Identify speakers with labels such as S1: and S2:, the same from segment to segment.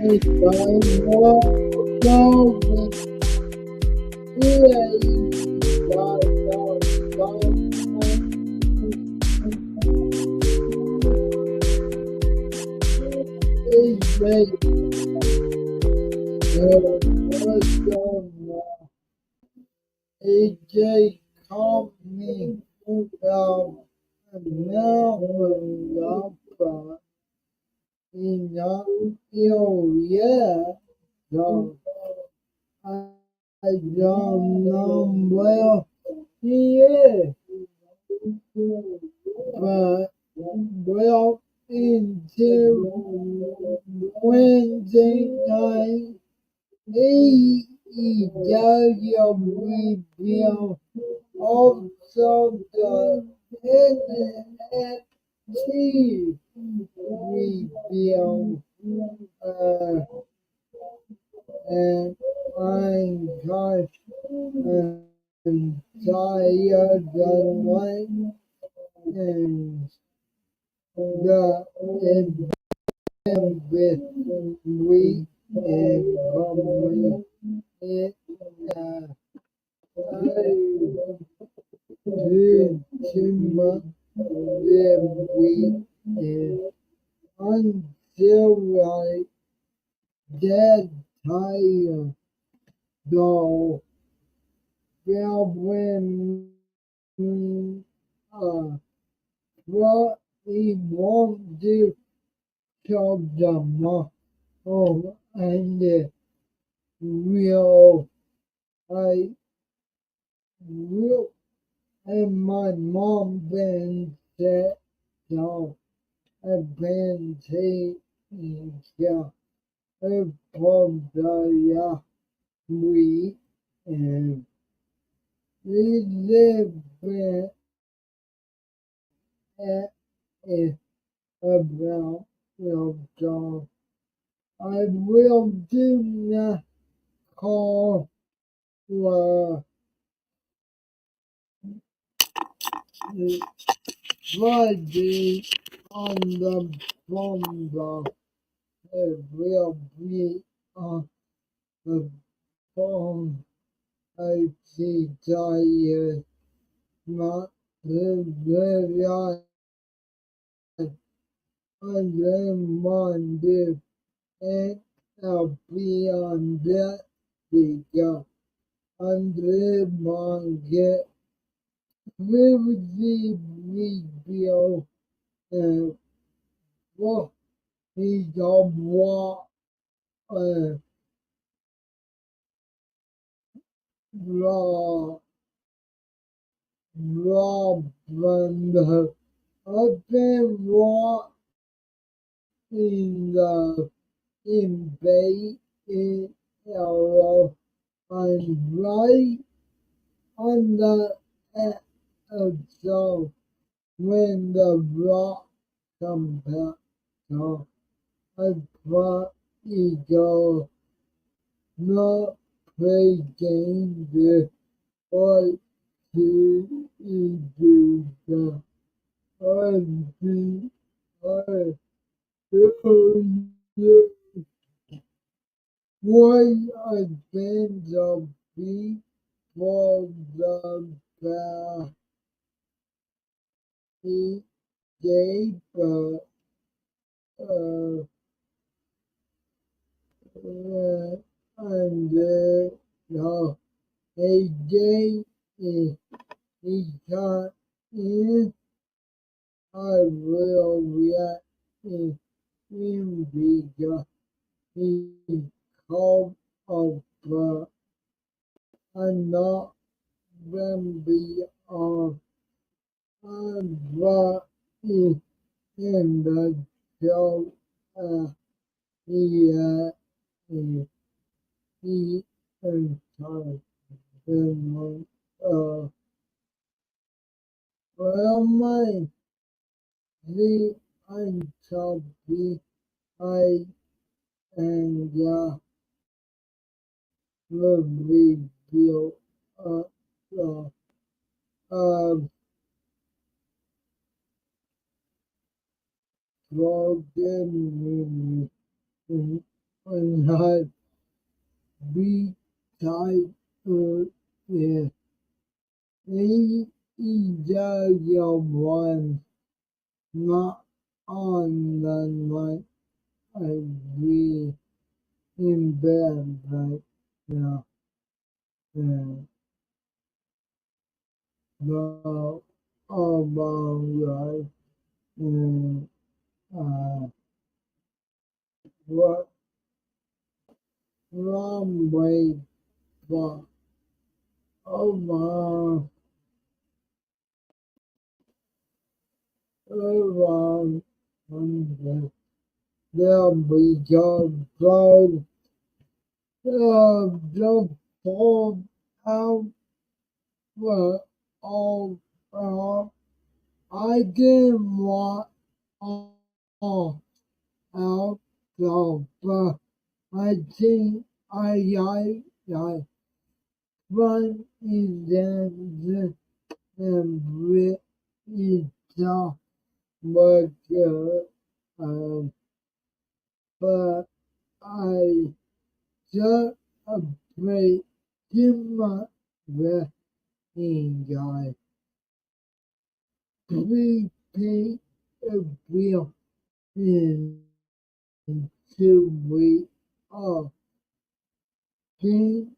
S1: AJ called me about an hour ago in yet, so I don't know where he is, but well into Wednesday night, he does your review also the NFT review. Uh, and I'm just tired of one and the event we and probably it I did too much that we and until I get tired though well when uh what we won't do till the and real I will and my mom been said so I've been taking care of the we and we live at about so I will do not call uh, Friday on the phone box. It will be on the phone. I see tired, not the I am Monday and I'll be on that speaker. Andre Market will the video and what is the what uh, raw raw brand I've been raw in the in Bay in area and right on the so when the rock comes back so I probably go not play games or to do the RB or one advantage of before the party day, but uh, and no, a day is not in. I will react in because he called of I'm not when be on but in the show he he and time and well my the until be I and will reveal uh, uh, programming not be tied with either one, not on the night I be in bed right now. And the about right and uh, what wrong way but over around hundred there we go cloud the fall out were all I didn't want all out so but I think I run in the and with each but but I just afraid him the guy. Please pay a bill in 2 weeks of King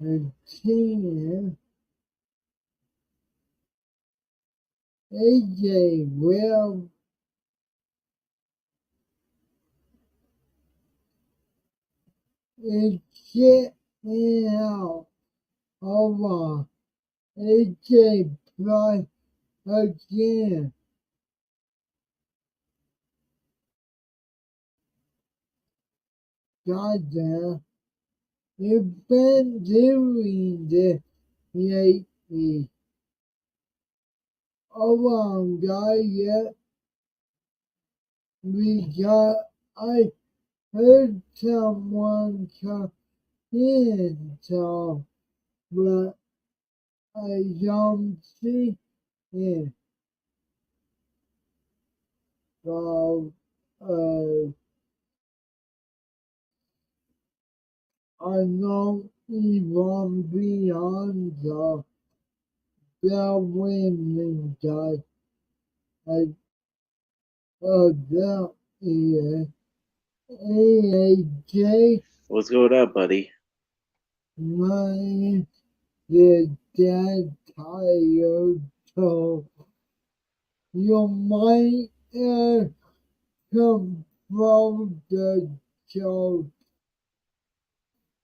S1: and King AJ will check out of AJ Price again. Goddamn, you've been doing this lately. Oh, guy, yeah, because I heard someone come in, so, but I don't see it. So, I know even beyond the women that I that is AJ
S2: What's going on, buddy?
S1: my the dead tired so you might come from the show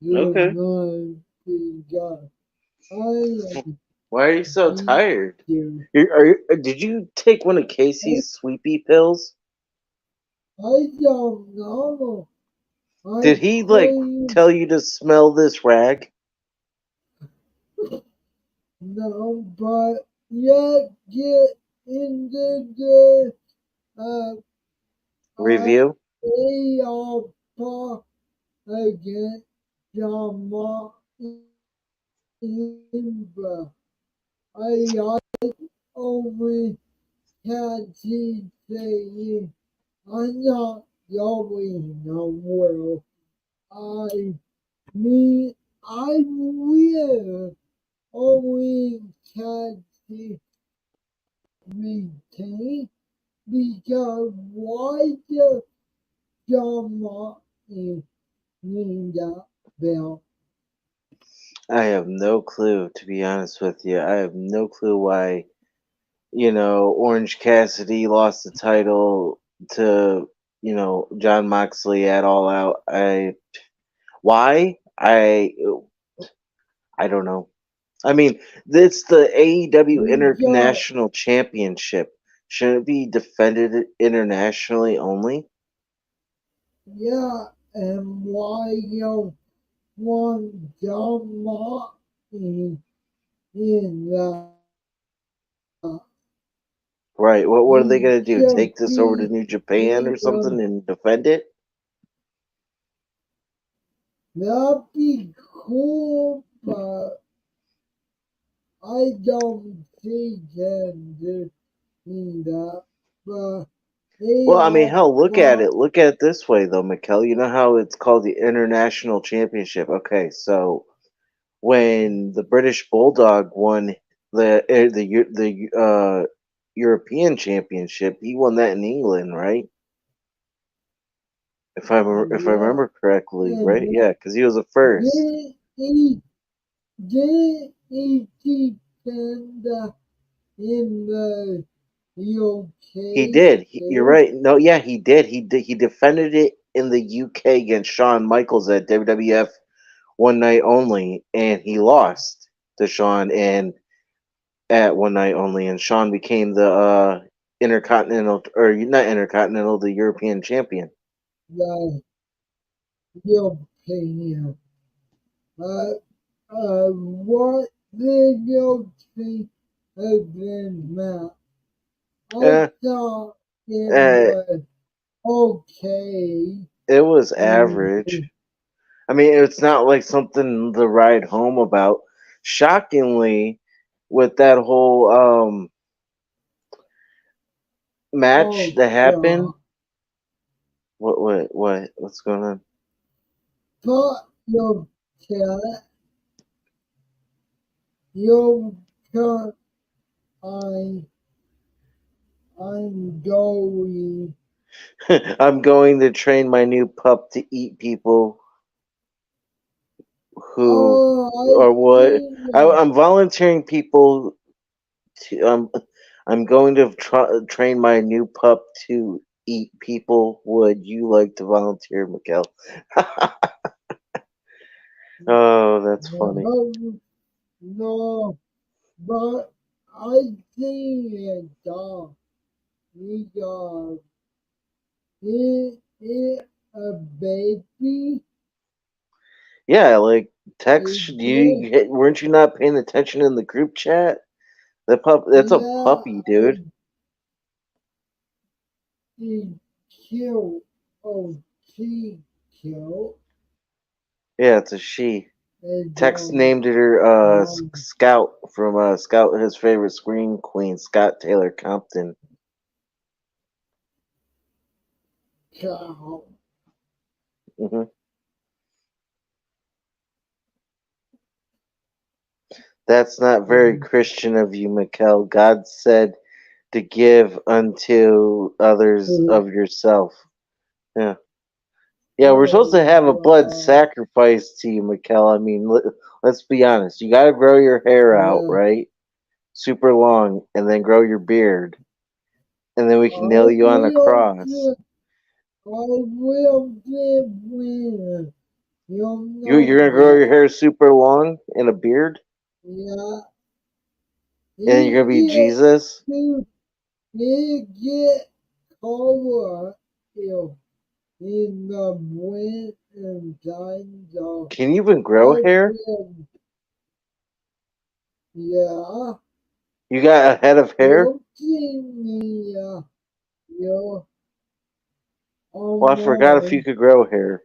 S1: the
S2: Okay.
S1: night because I
S2: Why are you so
S1: need
S2: tired?
S1: you.
S2: Did you take one of Casey's sleepy pills?
S1: I don't know. I
S2: Did he like
S1: claim
S2: tell you to smell this rag?
S1: no, but yet get into the uh, I
S2: Review?
S1: they are part against Jama Imba. I only can't see saying I'm not going nowhere. I mean I will only can't see retain because why the Jama in that bell?
S2: I have no clue, to be honest with you. I have no clue why, Orange Cassidy lost the title to, John Moxley at All Out. Why? I don't know. I mean, it's the AEW
S1: Because
S2: International Championship. Shouldn't it be defended internationally only?
S1: yeah, and why you want Jama in that
S2: Right. What are they
S1: he
S2: going to do?
S1: should
S2: Take this over to
S1: be
S2: New Japan or
S1: able
S2: something and defend it?
S1: that'd be cool, but I don't see them doing that. But
S2: Well, I mean,
S1: Yeah,
S2: hell, look at
S1: but
S2: it. Look at it this way, though, Mikel. You know how it's called the International Championship? Okay, so when the British Bulldog won the European Championship, he won that in England, right? If I
S1: yeah,
S2: remember correctly,
S1: and
S2: right? Yeah, because he was the first.
S1: did he did he defend in the
S2: He
S1: UK
S2: did. You're
S1: too?
S2: right. No, yeah, he did. He did. He defended it in the UK against Shawn Michaels at WWF One Night Only, and he lost to Shawn and at One Night Only, and Shawn became the Intercontinental or not Intercontinental, the European champion.
S1: The European. But what did you think against that? I
S2: Eh,
S1: thought it
S2: eh,
S1: was okay.
S2: it was
S1: And
S2: average. I mean, it's not like something to ride home about. Shockingly, with that whole match
S1: oh
S2: that happened,
S1: god,
S2: what's going on?
S1: but your cat, your cat, I, I'm going.
S2: I'm going to train my new pup to eat people who
S1: Oh, I
S2: or what.
S1: see that.
S2: I'm volunteering people to. I'm going to train my new pup to eat people. Would you like to volunteer, Miguel? Oh, that's funny.
S1: No, no, but I see a dog. We got it a baby.
S2: Yeah, like text
S1: Is it?
S2: weren't you not paying attention in the group chat? That's a
S1: Yeah,
S2: puppy, dude.
S1: it's cute. Oh, she cute.
S2: Yeah, it's a she.
S1: And
S2: Tex named it her
S1: um,
S2: Scout from Scout, his favorite Scream Queen, Scott Taylor Compton.
S1: cow.
S2: Hmm. That's not very
S1: And,
S2: Christian of you, Mikkel. God said to give unto others of yourself. Yeah. Yeah, we're supposed to
S1: oh,
S2: have a blood sacrifice to you, Mikkel. I mean, let's be honest. You got to grow your hair out,
S1: yeah.
S2: right? Super long, and then grow your beard, and then we can
S1: I
S2: nail you on a
S1: will
S2: cross.
S1: give, I will give winner. You
S2: You're
S1: know
S2: gonna grow your
S1: that.
S2: hair super long and a beard,
S1: Yeah.
S2: and you're
S1: It
S2: gonna be
S1: get
S2: Jesus.
S1: to, it get colder if in the winter time, so
S2: Can you even grow
S1: I
S2: hair?
S1: will, yeah,
S2: You got a head of hair?
S1: you'll see me, you
S2: Well, I forgot if you
S1: online,
S2: could grow hair.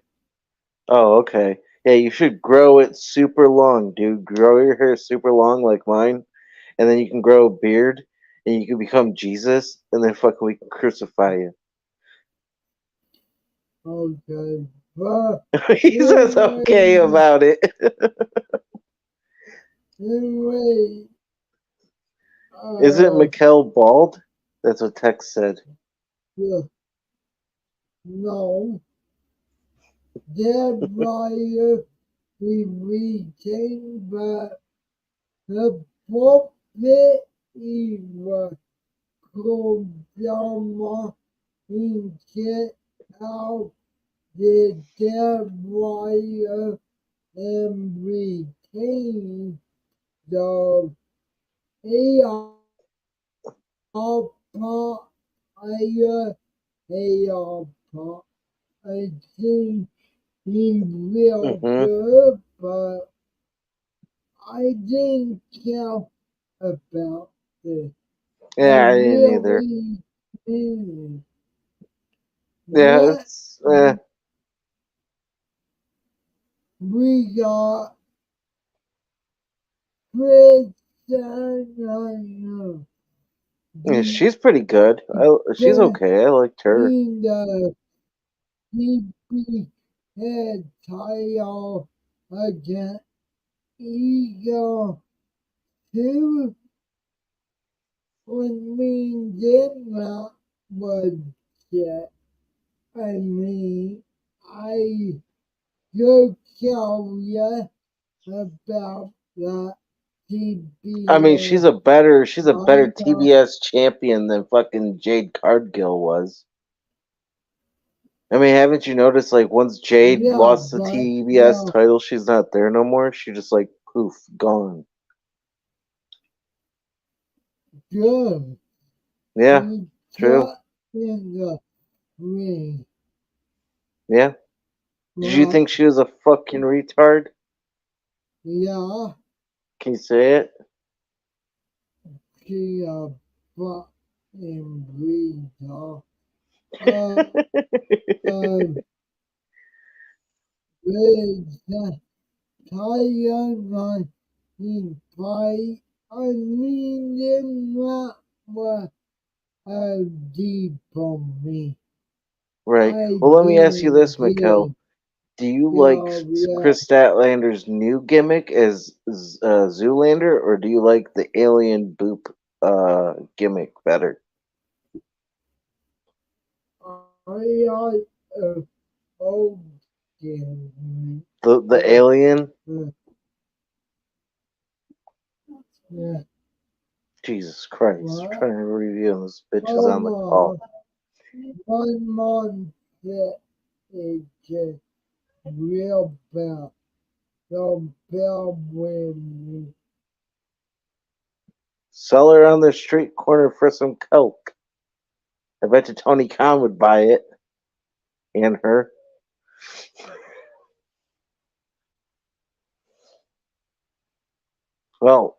S2: Oh, okay. Yeah, you should grow it super long, dude. Grow your hair super long like mine, and then you can grow a beard, and you can become Jesus, and then fucking we can crucify you.
S1: okay, but
S2: He says okay
S1: anyway,
S2: about it.
S1: anyway,
S2: Isn't
S1: uh,
S2: Mikkel bald? That's what Tex said.
S1: yeah, no, that why we retain, but the puppet is Programa in get out the wire and retain the ARPA ARPA. I think he will
S2: Hmm.
S1: good, but I didn't care about this. I
S2: Yeah, I didn't either.
S1: really didn't.
S2: Yeah,
S1: What
S2: it's
S1: we got Christian
S2: Yeah,
S1: the
S2: she's pretty good. She's okay. I liked her.
S1: defending the TB head title against Eagle 2 when we did not budget. I mean, I could tell you about the
S2: I mean,
S1: TBS
S2: she's a better
S1: title.
S2: TBS champion than fucking Jade Cargill was. I mean, haven't you noticed like once Jade
S1: Yeah,
S2: lost the
S1: but
S2: TBS
S1: no,
S2: title, she's not there no more. She just like poof, gone.
S1: good.
S2: Yeah,
S1: She
S2: true.
S1: got in the ring.
S2: Yeah. Did you
S1: But
S2: think she was a fucking retard?
S1: yeah,
S2: Can you say it?
S1: she a fucking breeder. Uh, with the title in fight, I mean, them was a deep for me.
S2: Right.
S1: I
S2: Well, let me ask you
S1: didn't
S2: this, Mikel.
S1: get
S2: Do you like
S1: your reaction.
S2: Chris Statlander's new gimmick as Zoolander, or do you like the alien boop gimmick better?
S1: I like old game.
S2: The
S1: Uh,
S2: alien?
S1: uh, yeah,
S2: Jesus Christ!
S1: what?
S2: Trying to review this bitch is on
S1: Hold
S2: the call.
S1: on. One month is just real bad. So bad with me.
S2: Sell her on the street corner for some coke. I bet you Tony Khan would buy it and her. Well,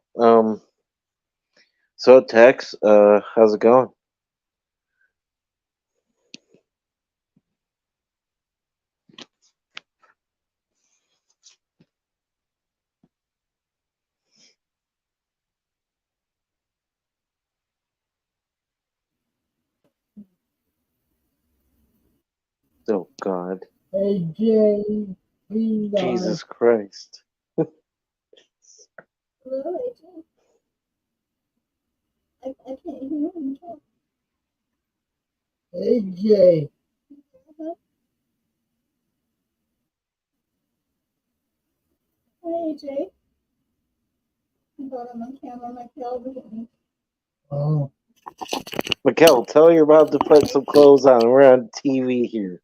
S2: so Tex, how's it going? Oh God,
S1: AJ, be nice.
S2: Jesus Christ!
S3: Hello, AJ. I can't hear him talk.
S1: AJ,
S3: Uh-huh. Hi, AJ. I got on my camera, my cal look at me.
S1: oh,
S2: Mikel, tell her you're about to put some clothes on. We're on TV here.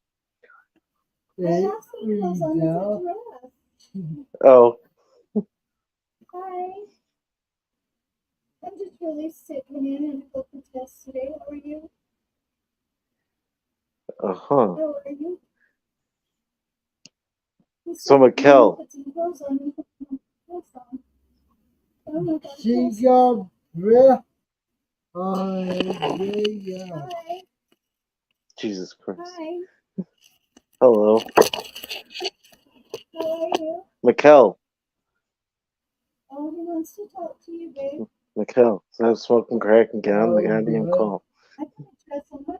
S3: I
S1: it
S3: have some clothes
S1: is
S3: on, it's a
S1: now.
S3: dress.
S2: Oh,
S3: Hi. I'm just really sick. I mean, I had to go for tests today. How are you?
S2: uh-huh.
S3: How are you? He
S2: So
S3: said, Mama,
S2: Mikel,
S3: put some clothes on. You put some clothes on. Oh my God,
S1: She
S3: clothes.
S1: got breath on AJ.
S3: Hi.
S2: Jesus Christ.
S3: Hi.
S2: Hello,
S3: How are you?
S2: Mikel.
S3: Oh, he wants to talk to you, babe.
S2: Mikel, stop smoking crack and get on the
S1: Oh,
S2: goddamn
S1: good.
S2: call.
S3: I can dress on my.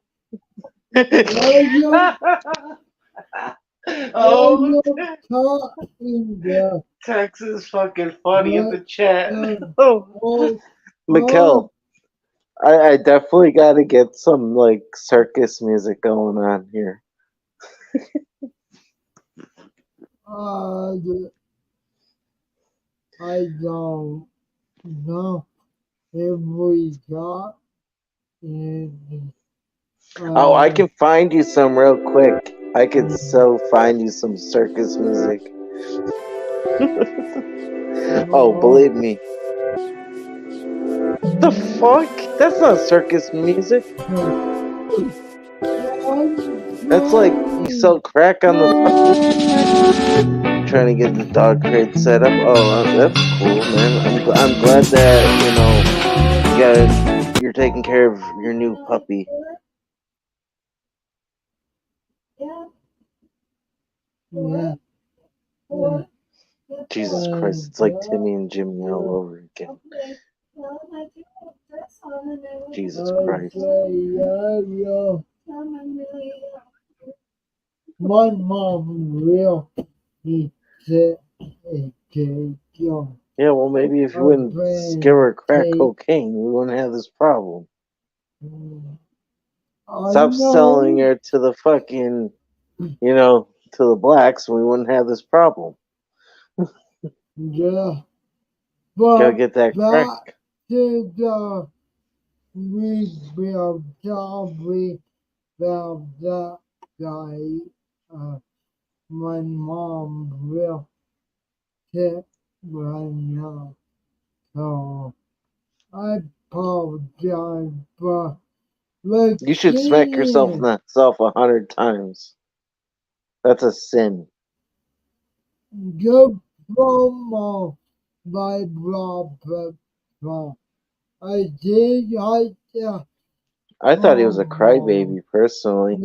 S1: Why you, why
S2: Oh,
S1: you talking there?
S2: Tex is fucking funny in
S1: What
S2: the chat.
S1: the
S2: Oh,
S1: fuck? Huh?
S2: Mikel, I definitely got to get some like circus music going on here.
S1: Uh, I don't know if we got any.
S2: Oh, I
S1: Uh,
S2: can find you some real quick. I could so find you some circus music. Oh,
S1: no.
S2: believe me. The fuck? That's not circus music.
S1: I'm
S2: That's like you
S1: sorry.
S2: sell crack on the fucking trying to get the dog crate set up. Oh, that's cool, man. I'm glad that you're taking care of your new puppy.
S3: Four? Yeah,
S1: Yeah,
S3: four?
S1: yeah.
S3: Four? Yeah,
S2: Jesus
S3: four.
S2: Christ, it's like
S1: But,
S2: Timmy and Jimmy all over again.
S3: Okay. Well, I do have a dress
S2: Jesus
S1: I
S2: Christ.
S1: say, yeah. My mom will eat it. Yo,
S2: Yeah, well, maybe if you
S1: a
S2: wouldn't give
S1: brand
S2: her crack
S1: cake.
S2: cocaine, we wouldn't have this problem.
S1: I
S2: Stop selling
S1: know,
S2: her to the fucking, to the blacks, and we wouldn't have this problem.
S1: yeah,
S2: Go
S1: but
S2: get that crack.
S1: back to the rebuild job, rebuild that guy. Uh, my mom will tip right now. So I apologize for
S2: You should smack yourself in
S1: looking
S2: the self 100 times. That's a sin.
S1: good promo by Robert Trump. I did like the
S2: I thought he was a
S1: promo.
S2: crybaby, personally.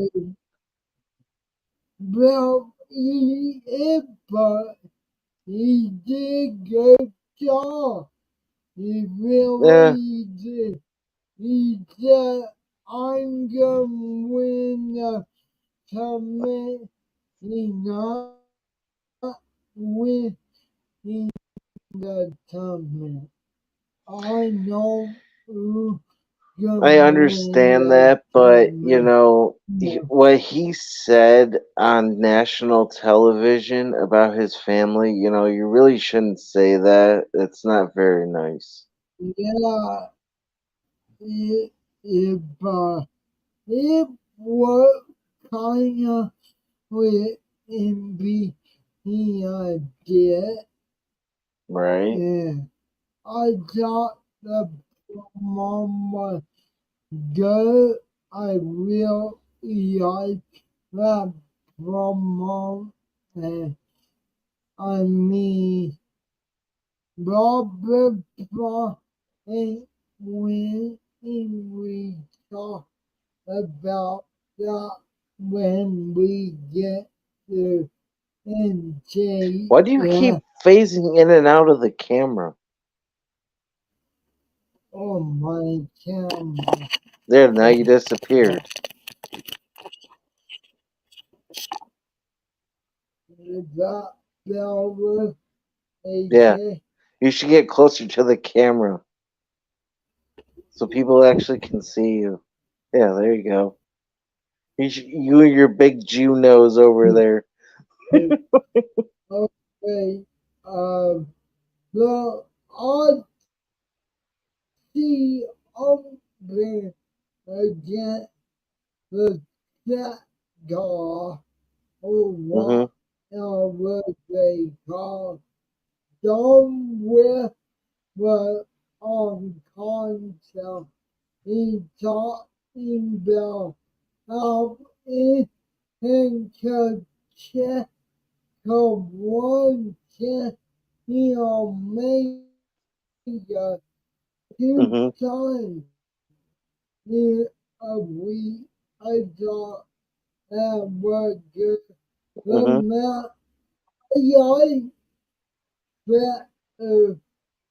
S1: Well, he is, but he did good job. He
S2: Yeah,
S1: really did. He said, I'm gonna win the tournament. He not win the tournament. I know who
S2: I
S1: gonna win
S2: understand
S1: the
S2: that, but
S1: tournament.
S2: what he said on national television about his family, you really shouldn't say that. It's not very nice.
S1: Yeah, if it was kinda with envy he did,
S2: Right?
S1: and I thought the mom was good. I really like that promo, and I mean, Robert and when we talk about that when we get to
S2: Why do you keep
S1: NJF
S2: phasing in and out of the camera?
S1: on my camera.
S2: There, now you disappeared.
S1: Is that Velvet
S2: Yeah,
S1: AJ?
S2: you should get closer to the camera so people actually can see you. Yeah, there you go. You and your big Jew nose over there.
S1: Okay, um, the I see there again the cat guy or
S2: Hmm.
S1: what would they call somewhere but on concept he talking about how it can check one check he'll make two
S2: Hmm.
S1: times in a week. I thought that was good. The
S2: Hmm.
S1: amount I better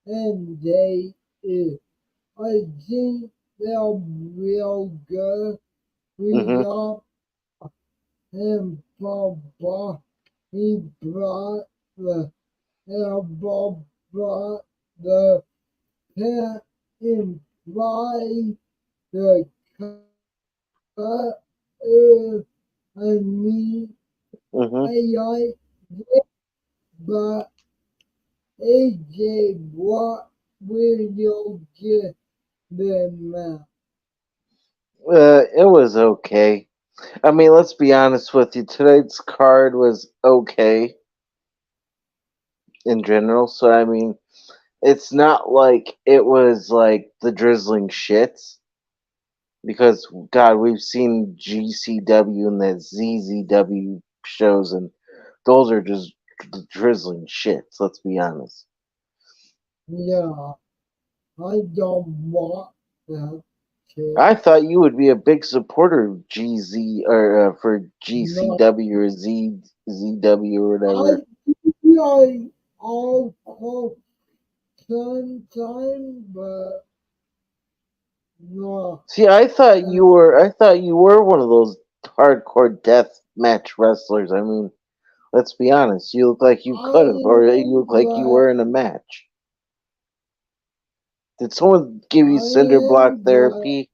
S1: and they is. I think they're real good. We
S2: Hmm.
S1: got him Bob. He brought the elbow, brought the pen and fly the cut. I mean,
S2: Hmm.
S1: I like it, but AJ, what will you get them now?
S2: It was okay. I mean, let's be honest with you. Tonight's card was okay in general. So, I mean, it's not like it was like the drizzling shits. Because, God, we've seen GCW and the ZZW shows, and those are just drizzling shits, let's be honest.
S1: Yeah, I don't want that shit.
S2: I thought you would be a big supporter of GZ or for
S1: No,
S2: GCW or ZW or
S1: I
S2: whatever.
S1: like all call sometime, but no,
S2: See,
S1: uh,
S2: I thought you were one of those hardcore death match wrestlers. I mean, let's be honest. You look like you
S1: I
S2: could have, or you
S1: am
S2: look like you
S1: black.
S2: were in a match. Did someone give you
S1: I
S2: cinder block
S1: am black.
S2: therapy?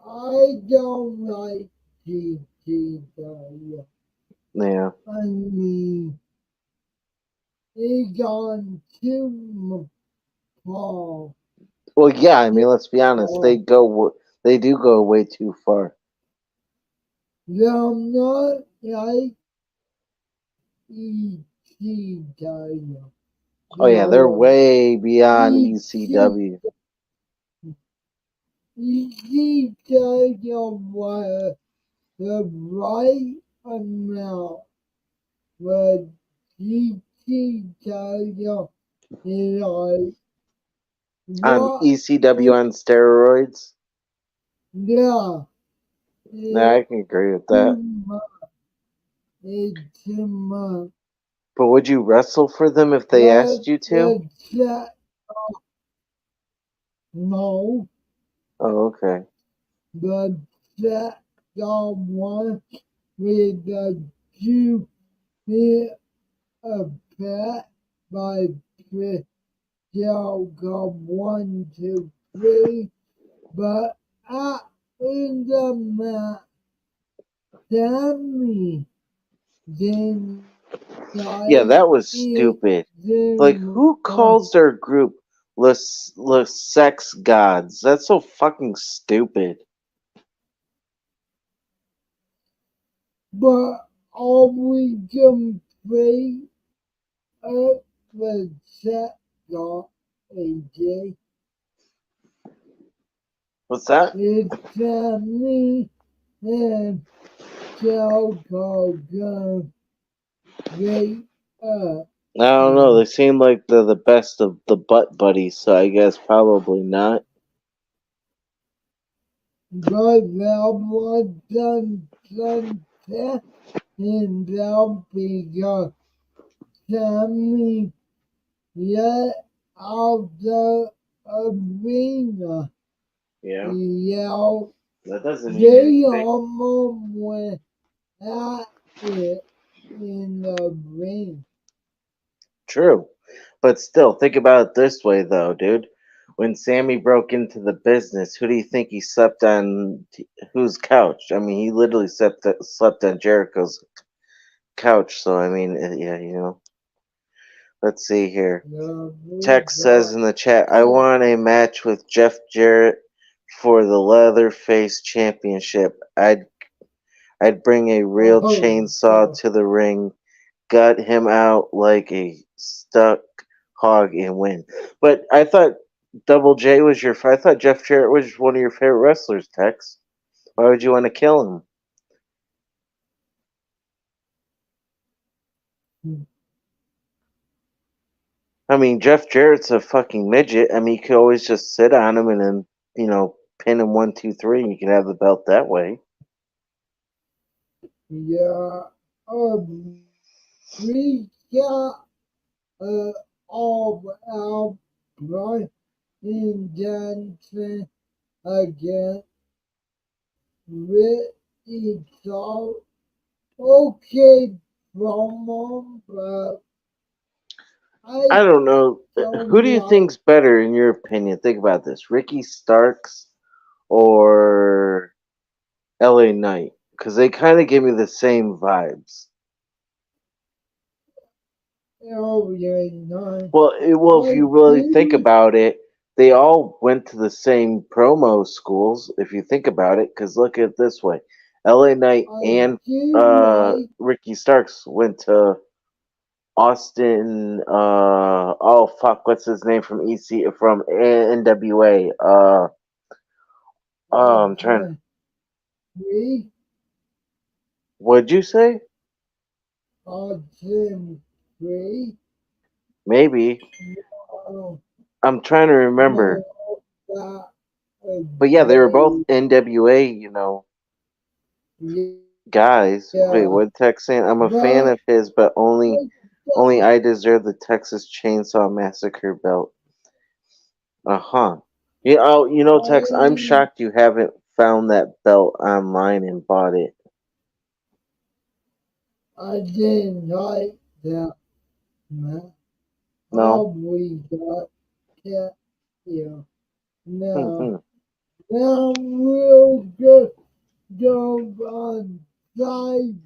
S1: I don't like GTW.
S2: Yeah.
S1: I mean, it gone too far.
S2: Well, yeah. I
S1: Too
S2: mean, let's be honest.
S1: far.
S2: They do go way too far.
S1: They're not like ECW.
S2: Oh yeah, they're
S1: They're
S2: way beyond
S1: EC,
S2: ECW.
S1: ECW was the right amount, but GTW is like,
S2: On
S1: what
S2: ECW
S1: is,
S2: on steroids.
S1: yeah,
S2: Yeah, I
S1: it's
S2: can agree with that.
S1: too much, it's too much.
S2: But would you wrestle for them if they
S1: But
S2: asked you to?
S1: the chat, no,
S2: Oh, okay.
S1: the chat got one with the two hit a bat by Chris Jericho 1, 2, 3, but out in the match, Sammy denied
S2: Yeah, that was
S1: it
S2: stupid. Like,
S1: the
S2: who calls their group Le Sex Gods? That's so fucking stupid.
S1: but all we can play up the chat got AJ.
S2: What's that?
S1: It's Sammy and Jericho gonna wait up.
S2: I don't know.
S1: And
S2: They seem like they're the best of the butt buddies, so I guess probably not.
S1: but that was done sunset and that because Sammy let out the arena.
S2: Yeah,
S1: He yelled,
S2: that doesn't mean
S1: they
S2: anything.
S1: almost went at it in the ring.
S2: True. But still, think about it this way, though, dude. When Sammy broke into the business, who do you think he slept on? Whose couch? I mean, he literally slept on Jericho's couch. So, I mean, yeah, Let's see here.
S1: The
S2: Tex says
S1: got
S2: in the chat, I want a match with Jeff Jarrett for the Leatherface Championship. I'd bring a real
S1: oh
S2: chainsaw
S1: God.
S2: to the ring, gut him out like a stuck hog and win. But I thought Double J was I thought Jeff Jarrett was one of your favorite wrestlers, Tex. Why would you want to kill him? I mean, Jeff Jarrett's a fucking midget. I mean, you could always just sit on him and then, pin him 1, 2, 3, and you can have the belt that way.
S1: Yeah, we got all out Brian Johnson again with each other. Okay, promo, but
S2: I
S1: I
S2: don't know. Who do
S1: don't
S2: you
S1: like
S2: think's better in your opinion? Think about this: Ricky Starks or L.A. Knight? Because they kind of give me the same vibes.
S1: Area 9.
S2: Well, if
S1: I
S2: you really think
S1: do,
S2: about it, they all went to the same promo schools. If you think about it, because look at it this way: L.A. Knight
S1: I
S2: and
S1: do like,
S2: Ricky Starks went to Austin. Oh fuck, what's his name from NWA? I'm trying.
S1: Jim Free,
S2: What'd you say?
S1: Jim Free.
S2: Maybe.
S1: Oh,
S2: I'm trying to
S1: no,
S2: remember.
S1: that
S2: But yeah, they were both
S1: day,
S2: NWA, guys. Wait,
S1: yeah,
S2: what Tex saying? I'm a fan
S1: but
S2: of his, but
S1: I
S2: only
S1: don't,
S2: I deserve the Texas Chainsaw Massacre belt. Uh huh. Tex, I'm
S1: I
S2: shocked you haven't found that belt online and bought it.
S1: I didn't like that man.
S2: No?
S1: We got cat here. Now
S2: Hmm.
S1: now we'll just jump on side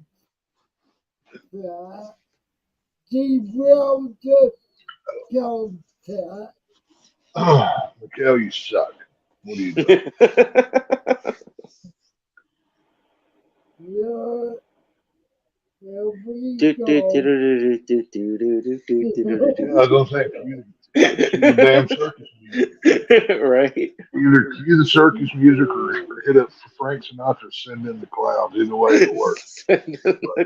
S1: that. She will just jump that.
S4: Mikel, you suck. What are you doing?
S1: Here, here we
S2: Do, do, do,
S1: go.
S2: do, do, do, do, do, do, do, do,
S4: Yeah,
S2: do,
S4: I was gonna say cue the damn circus music.
S2: do. Right?
S4: Either cue the circus music or hit up Frank Sinatra, "Send in the Clowns." Either way, it'll work. But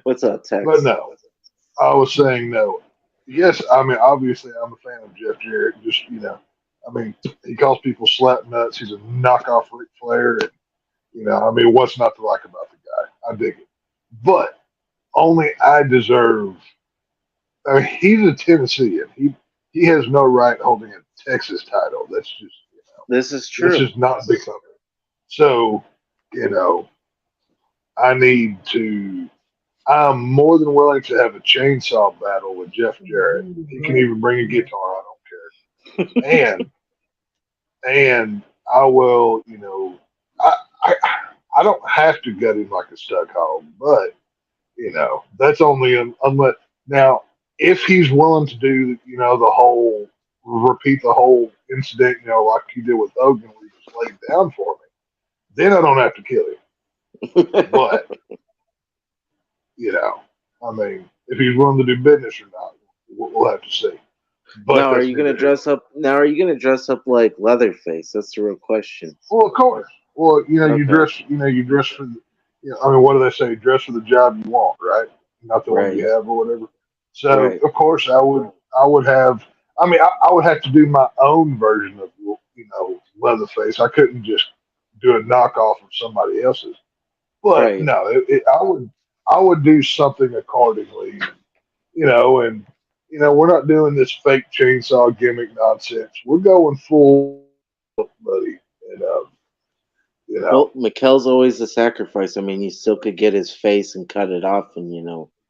S2: What's up,
S4: but
S2: Tex?
S4: no, I was saying no. Yes, I mean obviously I'm a fan of Jeff Jarrett. Just I mean he calls people slap nuts. He's a knockoff Ric Flair, and I mean what's not to like about the guy? I dig it, but only I deserve. I mean, he's a Tennessean. He has no right holding a Texas title.
S2: This is
S4: That's
S2: true.
S4: just not becoming. So, you know, I need to. I'm more than willing to have a chainsaw battle with Jeff Jarrett. He can even bring a guitar. I don't care. And I will. I I I don't have to gut him like a stuck hog, but that's only unless now if he's willing to do the whole repeat the whole incident like he did with Hogan where he just laid down for me, then I don't have to kill him. But you know, I mean, if he's willing to do business or not, we'll have to see. But
S2: Now, are
S4: that's
S2: you gonna
S4: neither here nor
S2: dress up? Now, are you gonna dress up like Leatherface? That's the real question.
S4: well, of course. Well,
S2: Okay,
S4: you dress for the, I mean, what do they say? Dress for the job you want, right? Not the one
S2: right,
S4: you have or whatever. So,
S2: right.
S4: of course, I would have, I mean, I would have to do my own version of, Leatherface. I couldn't just do a knockoff of somebody else's. But
S2: Right.
S4: no, I would do something accordingly, and, we're not doing this fake chainsaw gimmick nonsense. We're going full, buddy. And, you know,
S2: Well, Mikel's always the sacrifice. I mean, you still could get his face and cut it off, and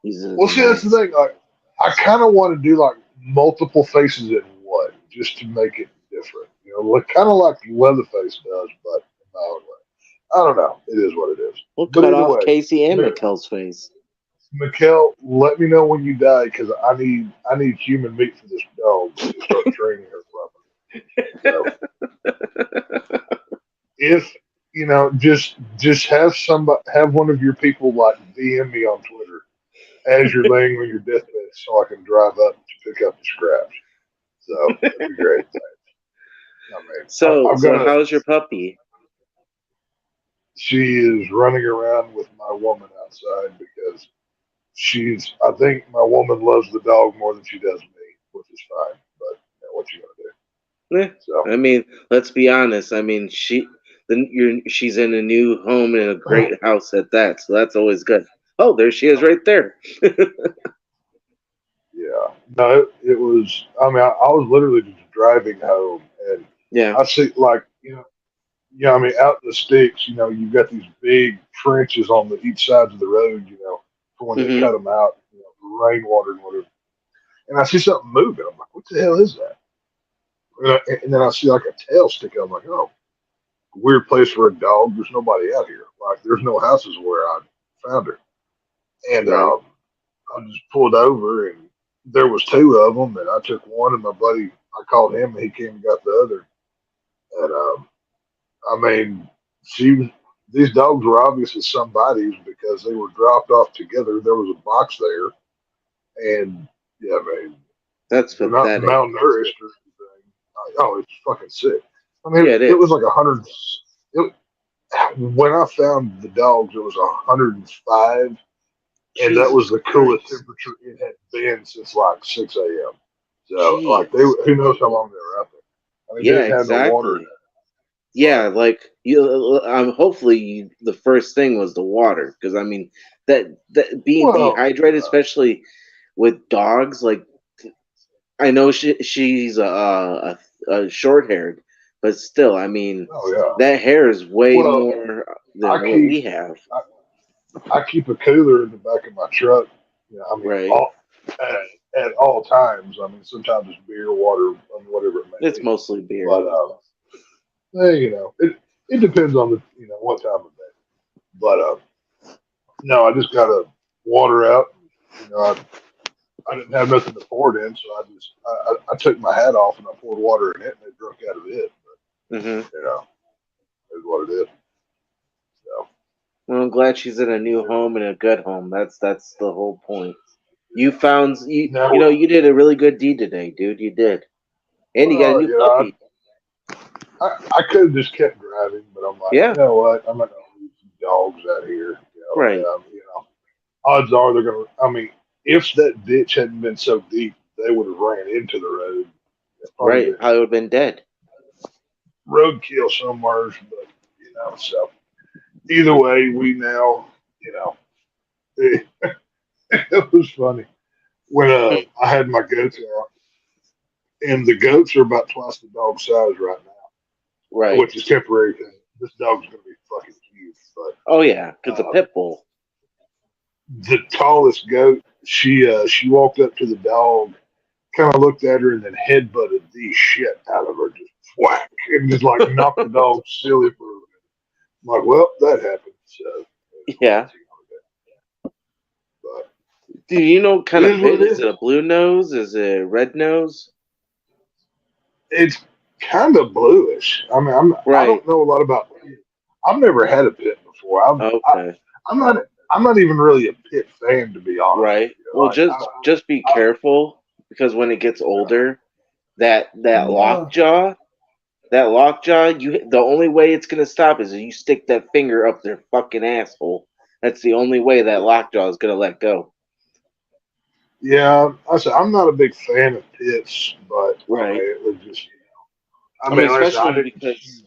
S2: use it as
S4: Well,
S2: a
S4: see, that's the
S2: mask.
S4: thing. Like, I kind of want to do like multiple faces in one, just to make it different. Like kind of like Leatherface does, but in my own way. I don't know. It is what it is.
S2: We'll
S4: But
S2: cut
S4: either
S2: off
S4: way,
S2: Casey and
S4: Mi-
S2: Mikel's face.
S4: Mikkel, let me know when you die because I need human meat for this dog to start training her properly. So if just have one of your people like DM me on Twitter as you're laying on your deathbed so I can drive up to pick up the scraps. So that'd be great. I mean,
S2: So,
S4: I've got
S2: so
S4: a.
S2: how's your puppy?
S4: She is running around with my woman outside because I think my woman loves the dog more than she does me, which is fine. But what you gonna do?
S2: Eh,
S4: So,
S2: I mean, let's be honest. I mean, she's in a new home in a great house at that, so that's always good. Oh, there she is, right there.
S4: yeah. No, it was. I mean, I was literally just driving home, and
S2: Yeah.
S4: I see like I mean, out in the sticks, you've got these big trenches on each sides of the road, for when they
S2: Hmm.
S4: cut them out, for rainwater and whatever. And I see something moving. I'm like, what the hell is that? And then I see like a tail stick out. I'm like, oh, weird place for a dog. There's nobody out here. Like, there's no houses where I found her. And
S2: Right.
S4: I just pulled over, and there was two of them, and I took one, and my buddy, I called him, and he came and got the other. And I mean, she was. These dogs were obviously somebody's because they were dropped off together. There was a box there, and yeah, I mean,
S2: That's
S4: they're not
S2: pathetic.
S4: malnourished or anything. Oh, it's fucking sick. I
S2: Yeah,
S4: mean,
S2: it
S4: it was
S2: is.
S4: like 100. It, when I found the dogs, it was 105, and that was
S2: Jesus
S4: the coolest
S2: Christ.
S4: temperature it had been since like 6 a.m. So, like,
S2: Jeez.
S4: who knows how long they were out there? I mean, they
S2: Yeah,
S4: didn't have no water in
S2: exactly.
S4: it,
S2: Yeah,
S4: but
S2: like hopefully the first thing was the water, because I mean that being
S4: well,
S2: dehydrated, especially with dogs, like I know she's a short haired, but still, I mean,
S4: Oh yeah.
S2: that hair is way
S4: Well,
S2: more
S4: I
S2: than what
S4: keep
S2: we have,
S4: I, I keep a cooler in the back of my truck. I mean,
S2: right?
S4: at all times. I mean, sometimes it's beer, water, whatever it may
S2: It's
S4: be.
S2: mostly beer.
S4: But it depends on the what time of day. But no, I just got to water out. I didn't have nothing to pour it in, so I took my hat off and I poured water in it and it drank out of it.
S2: Hmm.
S4: You know, is what it is. So,
S2: Well, I'm glad she's in a new
S4: yeah.
S2: home and a good home. That's the whole point. You found you
S4: Now,
S2: know you did a really good deed today, dude. You did, and you got a
S4: well,
S2: new puppy.
S4: I could have just kept driving, but I'm like, you
S2: Yeah,
S4: know what? I'm not going to leave some dogs out here.
S2: right,
S4: Odds are they're going to. I mean, if that ditch hadn't been so deep, they would have ran into the road. It'd probably
S2: right.
S4: been
S2: Probably would have been dead.
S4: roadkill somewhere, but so either way, we now, it, it was funny when I had my goats out, and the goats are about twice the dog size right now,
S2: Right.
S4: which is temporary thing. This dog's going to be fucking huge, but
S2: Oh yeah, cause a
S4: uh,
S2: pit bull.
S4: the tallest goat, she walked up to the dog, kind of looked at her, and then headbutted the shit out of her, just whack, and just like knocked the dog silly for a minute. I'm like, well, that happened. So,
S2: Yeah.
S4: what's he gonna do? But
S2: Do you know what
S4: it
S2: kind of
S4: is what
S2: pit?
S4: it
S2: Is
S4: is.
S2: it a blue nose? Is it a red nose?
S4: It's kind of bluish. I mean, I
S2: Right.
S4: don't know a lot about. I've never had a pit before.
S2: Okay.
S4: I'm not I'm not even really a pit fan to be honest with
S2: Right.
S4: you.
S2: Well, just be
S4: I
S2: careful because when it gets older, that
S1: no,
S2: lockjaw, that lockjaw, the only way it's gonna stop is if you stick that finger up their fucking asshole. That's the only way that lockjaw is gonna let go.
S4: yeah, I said I'm not a big fan of pits, but I mean
S2: Right.
S4: it was just I
S2: I mean,
S4: mean like I said I
S2: especially
S4: didn't
S2: because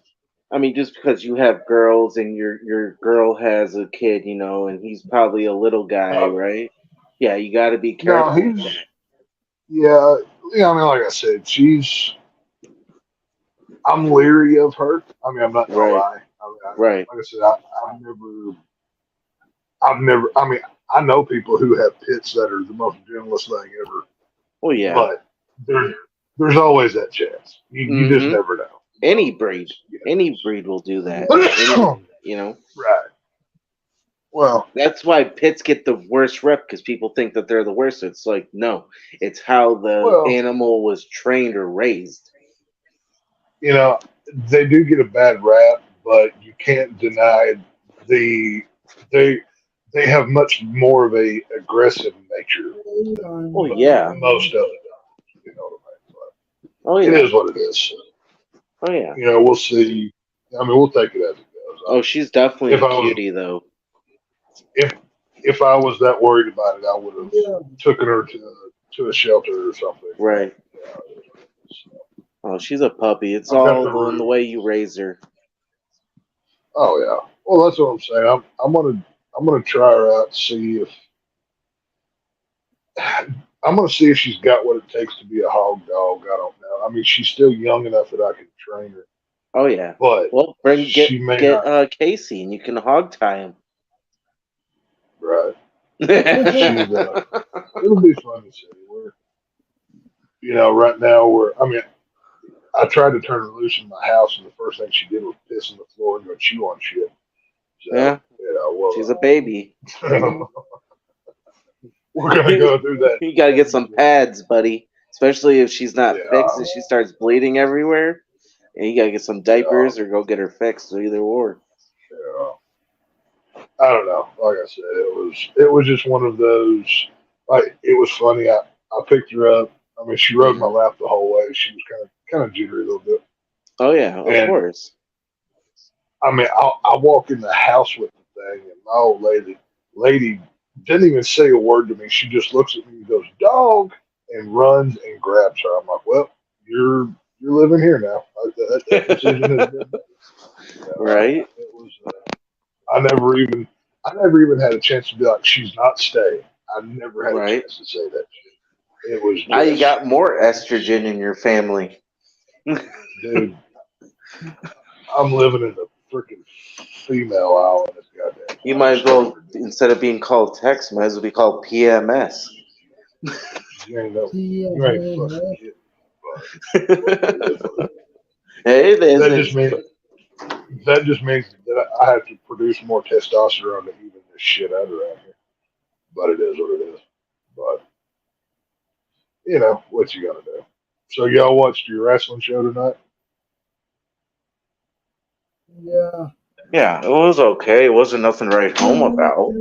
S2: I mean, just because you have girls and your girl has a kid, and he's probably a little guy,
S4: uh,
S2: right? Yeah, you got to be
S4: no
S2: careful with
S4: he's
S2: that.
S4: yeah I mean like I said I'm leery of her. I mean I'm not gonna
S2: Right.
S4: lie. I mean
S2: Right.
S4: like I said I've never I mean I know people who have pits that are the most gentlest thing ever.
S2: Well, yeah.
S4: But there, there's always that chance. You just
S2: Mm-hmm.
S4: never know.
S2: Any breed,
S4: You
S2: any breed will do that. Any,
S4: know.
S2: you know.
S4: Right. Well,
S2: That's why pits get the worst rep because people think that they're the worst. It's like no, it's how the
S4: well,
S2: animal was trained or raised.
S4: you know, they do get a bad rap, but you can't deny the they they have much more of a aggressive nature
S2: Oh
S4: than
S2: yeah.
S4: most of it. You know what I mean?
S2: Oh
S4: But it
S2: yeah.
S4: is what it is.
S2: Oh yeah.
S4: We'll see. I mean, we'll take it as it goes. I
S2: Oh,
S4: mean,
S2: she's definitely
S4: if
S2: a
S4: I was
S2: cutie though.
S4: if if I was that worried about it, I would have
S1: yeah,
S4: taken her to a shelter or something. But
S2: Right. Oh, she's a puppy. It's
S4: I've got the
S2: all in the
S4: room.
S2: way you raise her.
S4: Oh yeah. Well, that's what I'm saying. I'm gonna try her out. See if I'm gonna see if she's got what it takes to be a hog dog. I don't know. I mean, she's still young enough that I can train her,
S2: Oh yeah.
S4: but
S2: Well, bring
S4: she may
S2: get
S4: not.
S2: Casey and you can hog tie him.
S4: Right.
S1: yeah.
S4: She's. It'll be fun to see. Right now I mean, I tried to turn her loose in my house, and the first thing she did was piss on the floor and go chew on shit. So,
S2: Yeah, she's a
S4: well,
S2: baby.
S4: we're gonna
S2: You
S4: go through that.
S2: gotta get some pads, buddy. Especially if she's not fixed
S4: Yeah,
S2: and she starts bleeding everywhere. And you gotta get some
S4: yeah,
S2: diapers or go get her fixed, or either or.
S4: yeah. I don't know. Like I said, it was just one of those. Like it was funny. I picked her up. I mean, she rode my
S2: Hmm.
S4: lap the whole way. She was kind of jittery a little bit,
S2: Oh yeah, of
S4: and
S2: course.
S4: I mean, I walk in the house with the thing, and my old lady didn't even say a word to me. She just looks at me and goes, "Dog," and runs and grabs her. I'm like, "Well, you're living here now. That decision has been made."
S2: Right,
S4: It was. I never even I never even had a chance to be like, "She's not staying." I never had a
S2: right.
S4: chance to say that. It was
S2: Now you
S4: just,
S2: got more estrogen in your family.
S4: dude, I'm living in a freaking female island. This goddamn
S2: You
S4: time.
S2: might
S4: It's
S2: as
S4: starting
S2: well,
S4: to do.
S2: instead of being called text, might as well be called PMS.
S4: You ain't no,
S1: yeah,
S4: you ain't fucking kidding. But it is what it is.
S2: It
S4: That just
S2: isn't.
S4: means that just means that I have to produce more testosterone to even this shit out around here. But it is what it is. But what you gotta do. So y'all watched your wrestling show tonight?
S1: yeah.
S2: Yeah, it was okay. It wasn't nothing to write home about.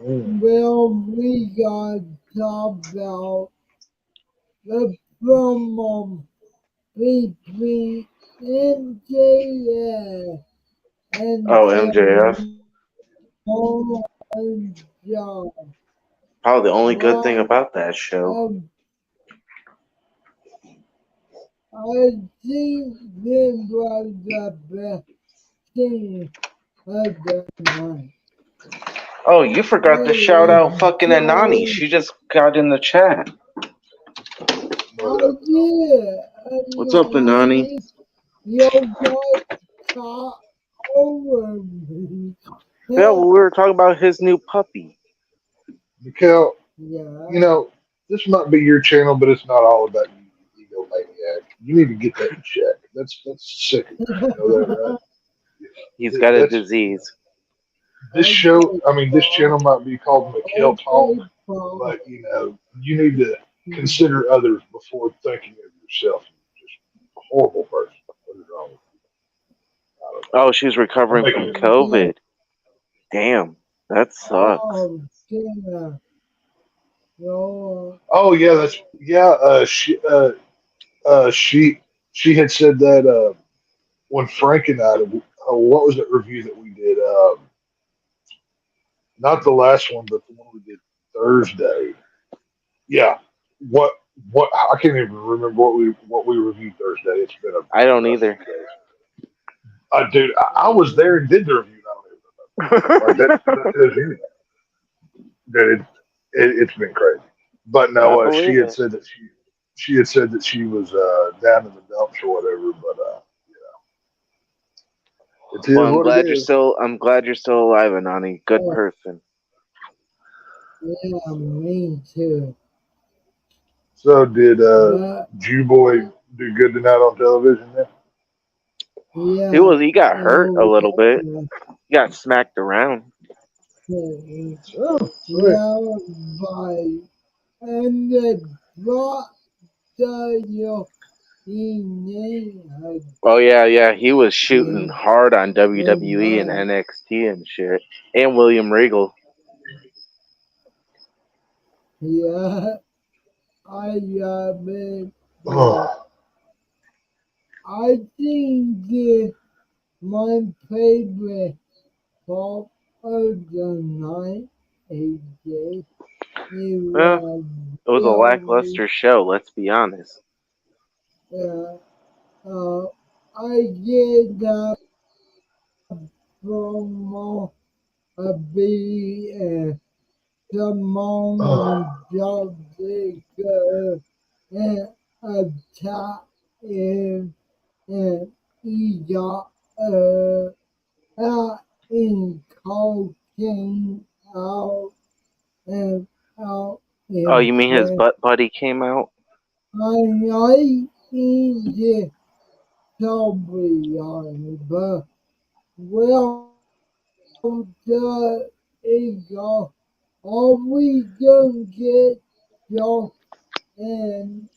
S4: Mm.
S1: Well, we got talk about the promo between MJF and
S2: Oh, MJF.
S1: Samoa Joe.
S2: Probably the only good thing
S1: I,
S2: about that show.
S1: I think this was the best thing of the night.
S2: Oh, you forgot to
S1: It
S2: shout
S1: was
S2: out fucking Anani.
S1: so,
S2: She just got in the chat.
S1: I
S4: What up?
S1: did,
S2: What's up, Anani?
S1: your wife talked over me.
S2: Yeah, well, we were talking about his new puppy.
S4: Mikel,
S1: Yeah.
S4: this might be your channel, but it's not all about you, egomaniac. You need to get that in check. That's sickening. You know that, right?
S2: He's got a
S4: That's
S2: disease.
S4: this show.
S1: Okay,
S4: I mean, this channel
S1: Paul.
S4: might be called Mikel Talk,
S1: Okay, Paul.
S4: but you need to consider others before thinking of yourself. You're just a horrible person. What is wrong with you? I don't know.
S2: Oh, she's
S4: I'm
S2: recovering
S4: making
S2: from
S4: it.
S2: COVID. Damn, that sucks.
S1: Oh, yeah. No,
S4: Oh yeah, she had said that when Frank and I, what was that review that we did? Not the last one, but the one we did Thursday. Yeah. What I can't even remember what we reviewed Thursday. It's been
S2: I don't
S4: a few
S2: either.
S4: days. Dude, I was there and did the review. I don't even remember. Like that tells you anything. Dude, it's been crazy. But
S2: I
S4: no, she
S2: believe
S4: had
S2: it.
S4: said that she had said that she was down in the dumps or whatever. But it
S2: Well,
S4: is what it is.
S2: I'm glad you're still alive, Anani. Good
S1: oh,
S2: person.
S1: yeah, me too.
S4: So did
S1: But,
S4: Jew Boy do good tonight on television? Then?
S1: yeah,
S2: He got hurt a
S1: oh,
S2: little bit. He got smacked around.
S4: Oh, sweet.
S1: yeah, but, and the brought the name
S2: Oh yeah. He was shooting
S1: again.
S2: hard on WWE and
S1: But,
S2: NXT and shit. And William Regal.
S1: yeah, I mean,
S4: Oh,
S1: I think my favorite part of the night AJ it
S2: Eh,
S1: was
S2: it was a
S1: very
S2: lackluster show. Let's be honest.
S1: uh, uh, I get the promo of the Simone
S4: oh,
S1: and Jessica and attack and he got out in cocaine out and out
S2: Oh,
S1: in
S2: you mean his
S1: breath.
S2: butt buddy came out?
S1: I like in the sobry on but well the ego are we gonna get Joe and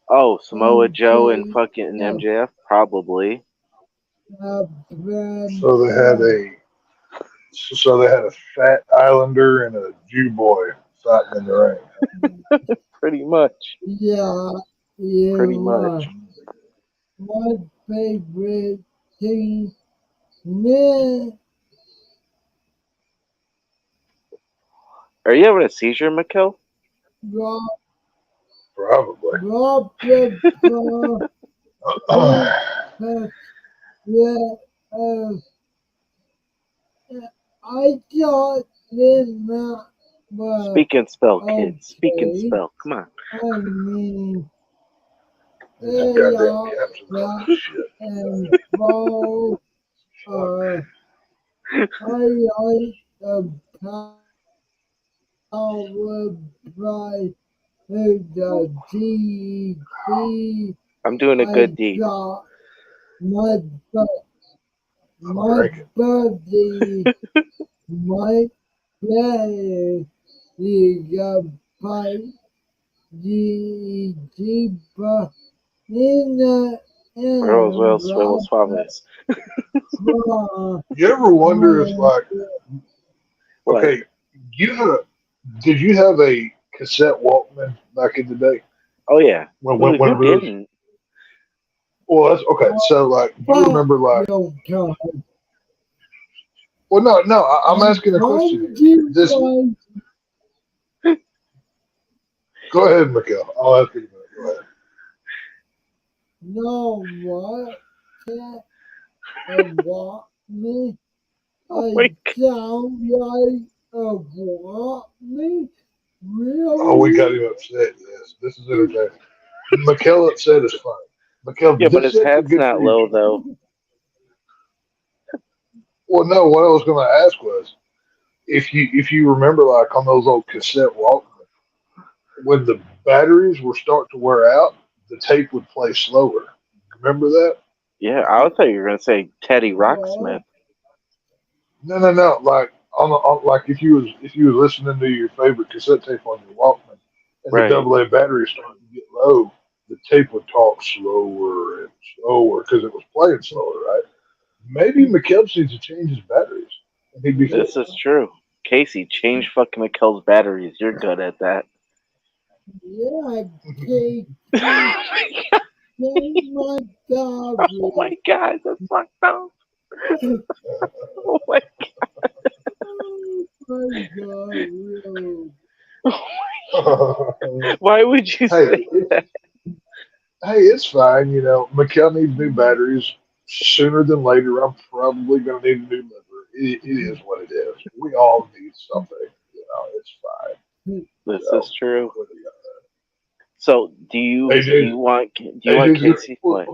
S2: Oh, Samoa Joe and
S1: MJ
S2: fucking MJF? Probably.
S1: Brand
S4: so they had a fat Islander and a Jew boy fighting in the ring.
S2: Pretty much.
S1: yeah, it
S2: Pretty much.
S1: was my favorite thing. Man,
S2: Are you having a seizure, Mikkel?
S1: Rob,
S4: Probably.
S1: Robert, Paul, yeah, uh, I thought them out but
S2: Speak and spell, kids. Speak and
S1: okay.
S2: spell. Come on.
S1: I mean,
S4: These
S1: they
S4: goddamn
S1: are
S4: captions are
S1: black
S4: shit.
S1: and bold.
S4: Fuck.
S1: I like the power by the GD.
S2: I'm doing a good
S1: I
S2: deed.
S1: got my
S4: I'm
S1: my
S4: drinking.
S1: buddy, my dad, he got by GD, but in the
S2: Rose,
S1: end,
S2: Wells, Huevos,
S1: Robert
S2: Faves.
S4: You ever wonder if,
S1: and
S4: like,
S2: What?
S4: okay, you had a, did you have a cassette Walkman back in the day?
S2: Oh, yeah. Who
S4: Whenever those,
S2: didn't?
S4: well, that's okay. So, like, you
S1: fuck
S4: remember, like,
S1: your God.
S4: well, no, I'm
S1: I
S4: asking a question
S1: told
S4: here.
S1: you
S4: This,
S1: guys,
S4: go ahead, Mikhail. I'll ask you in a minute. Go ahead.
S1: know what cat want me.
S2: Oh,
S1: I
S2: my God.
S1: sound like a want me.
S4: Oh, we got
S1: Really?
S4: him upset. Yes, this is entertaining. Mikhail upset is fine. Mikhail,
S2: Yeah, but
S4: this
S2: his
S4: sets a
S2: hat's
S4: good for
S2: not
S4: you.
S2: low, though.
S4: Well, no, what I was going to ask was if you remember, like on those old cassette Walkman, when the batteries were starting to wear out, the tape would play slower. Remember that?
S2: Yeah, I thought you were going to say Teddy
S1: What?
S2: Rocksmith.
S4: No. Like like if you was listening to your favorite cassette tape on your Walkman, and the
S2: Right.
S4: double A battery started to get low, the tape would talk slower and slower because it was playing slower, right? Maybe McKelp needs to change his batteries, and he'd be
S2: This
S4: fixed.
S2: is true. Casey, change fucking McKell's batteries. You're good at that.
S1: Yeah, KT in my
S2: Oh, my
S1: garbage.
S2: God. That's fucked up. Oh, my
S1: Oh my God, really?
S2: Why would you
S4: hey,
S2: say that?
S4: hey, it's fine. McKell needs new batteries sooner than later. I'm probably going to need a new liver. It is what it is. We all need something. It's fine.
S2: This is
S4: So,
S2: true.
S4: what do you
S2: So,
S4: got? Hey, dude.
S2: do you
S4: Hey,
S2: want
S4: dude.
S2: Casey? What?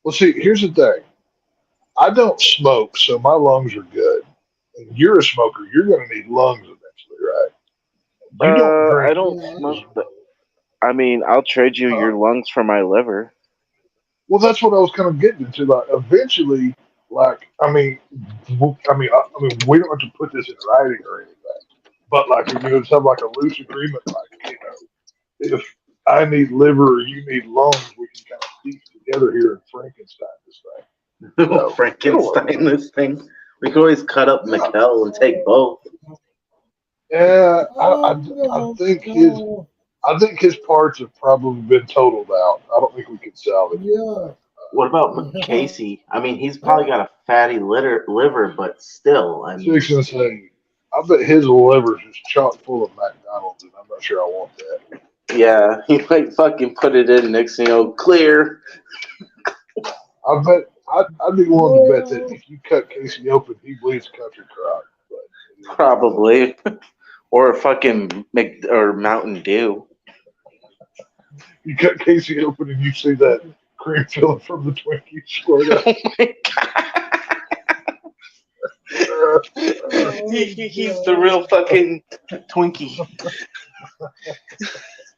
S4: Well, see, here's the thing. I don't smoke, so my lungs are good. And you're a smoker. You're going to need lungs eventually, right? You don't
S2: I
S4: drink
S2: don't
S1: Yeah,
S4: as
S2: smoke. But I mean, I'll trade you
S4: huh?
S2: your lungs for my liver.
S4: Well, that's what I was kind of getting into. Like, eventually, like, I mean, we don't have to put this in writing or anything. But like, just have like a loose agreement, like, if I need liver or you need lungs, we can kind of piece together here and Frankenstein this thing. So it'll work.
S5: Frankenstein this thing. We can always cut up
S4: Yeah,
S5: Mikel and take both.
S4: yeah. I
S1: no,
S4: think his
S1: no,
S4: I think his parts have probably been totaled out. I don't think we can salvage him.
S1: yeah,
S5: What about
S1: yeah.
S5: Casey? I mean, he's probably got a fatty liver, but still, I mean,
S4: Six and say, I bet his liver's just chock full of McDonald's, and I'm not sure I want that.
S5: yeah, he might fucking put it in next thing you know, clear.
S4: I bet I'd be willing to bet that
S1: Well,
S4: if you cut Casey open, he bleeds country crock. But it is what it is.
S5: Probably. Or a fucking or Mountain Dew.
S4: You cut Casey open and you see that cream filling from the Twinkies squirt
S5: Oh
S4: out.
S5: my god.
S1: oh
S5: He's the
S1: God.
S5: real fucking Twinkie.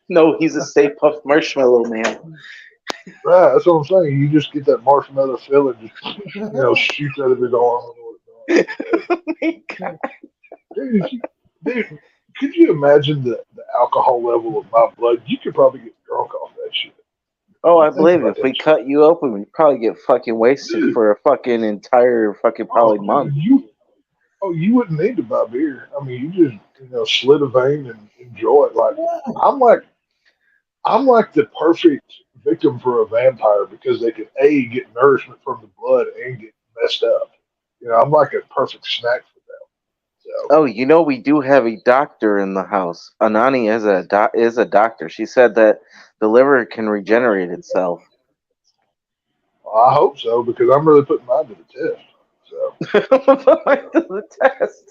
S5: No, he's a Stay Puft Marshmallow Man.
S4: Right, that's what I'm saying. You just get that marshmallow filling, just shoot out of his arm.
S5: Oh my god.
S4: Dude, dude, could you imagine the alcohol level of my blood? You could probably get drunk off that shit.
S2: Oh, I
S4: Think
S2: believe it.
S4: about
S2: If we
S4: that
S2: cut you open, we'd probably get fucking wasted
S4: shit. Dude,
S2: for a fucking entire fucking
S4: oh,
S2: probably month.
S4: dude, you wouldn't need to buy beer. I mean, you just slit a vein and enjoy it. Like I'm like I'm like the perfect victim for a vampire because they can get nourishment from the blood and get messed up. I'm like a perfect snack for them. So
S2: Oh, we do have a doctor in the house. Anani is a doctor. She said that the liver can regenerate itself.
S4: I hope so because I'm really putting mine to the test. So
S2: To the test.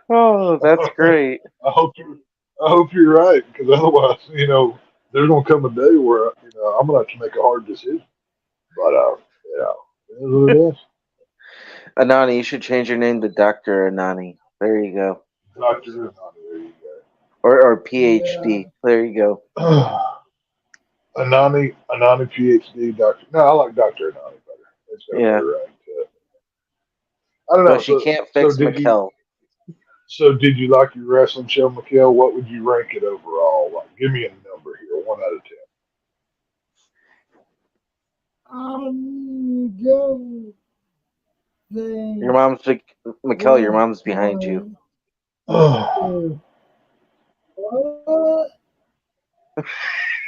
S2: Oh, that's great.
S4: I hope you I hope you're right, because otherwise, there's gonna come a day where I'm gonna have to make a hard decision. But it is what it is.
S2: Anani, you should change your name to Doctor Anani. There you go.
S4: Doctor, there you
S2: Or
S1: Yeah.
S2: PhD. There you go.
S4: go. Anani PhD, Doctor. No, I like Doctor Anani better. It's got a
S2: Yeah,
S4: better ring to it. I don't
S2: but
S4: know.
S2: she
S4: So
S2: can't
S4: so
S2: fix
S4: did you
S2: Mikel.
S4: so did you like your wrestling show, Mikhail? What would you rank it overall? Like, give me a number here, 1 out of 10.
S1: I'm going to
S2: Your
S1: say
S2: mom's Mikel. Your
S1: one
S2: mom's behind you.
S1: point
S4: Oh,
S1: two. What?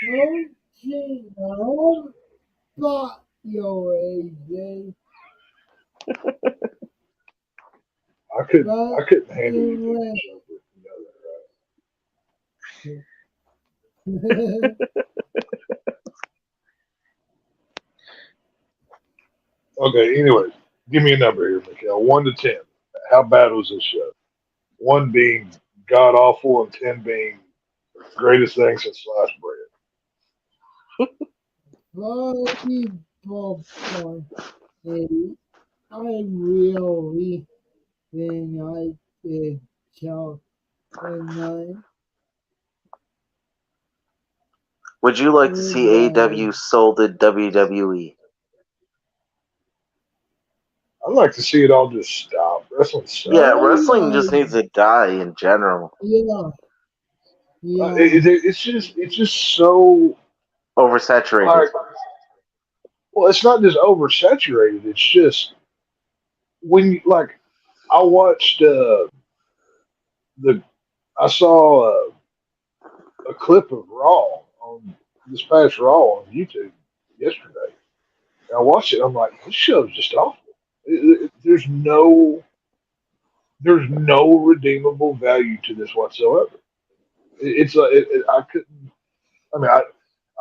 S1: Don't you know about your AJ?
S4: I couldn't
S1: But
S4: I couldn't handle you taking
S1: anyway.
S4: a show. You know that, right? Okay. Anyways, give me a number here, Mikhail. 1 to 10. How bad was this show? One being god awful, and 10 being greatest thing since sliced bread.
S1: Volleyball point. I really think I did show tonight.
S2: Would you like to
S1: It
S2: see AW
S1: was,
S2: sold to WWE?
S4: I'd like to see it all just stop. Wrestling
S2: Yeah,
S4: sucks.
S1: oh
S2: wrestling just
S1: my,
S2: needs to die in general.
S1: yeah, yeah,
S4: It's just so
S2: Oversaturated.
S4: like, well, it's not just oversaturated. It's just when I watched the I saw a clip of Raw on this past Raw on YouTube yesterday. And I watched it. I'm like, this show's just awful. There's no redeemable value to this whatsoever. I couldn't. I mean, I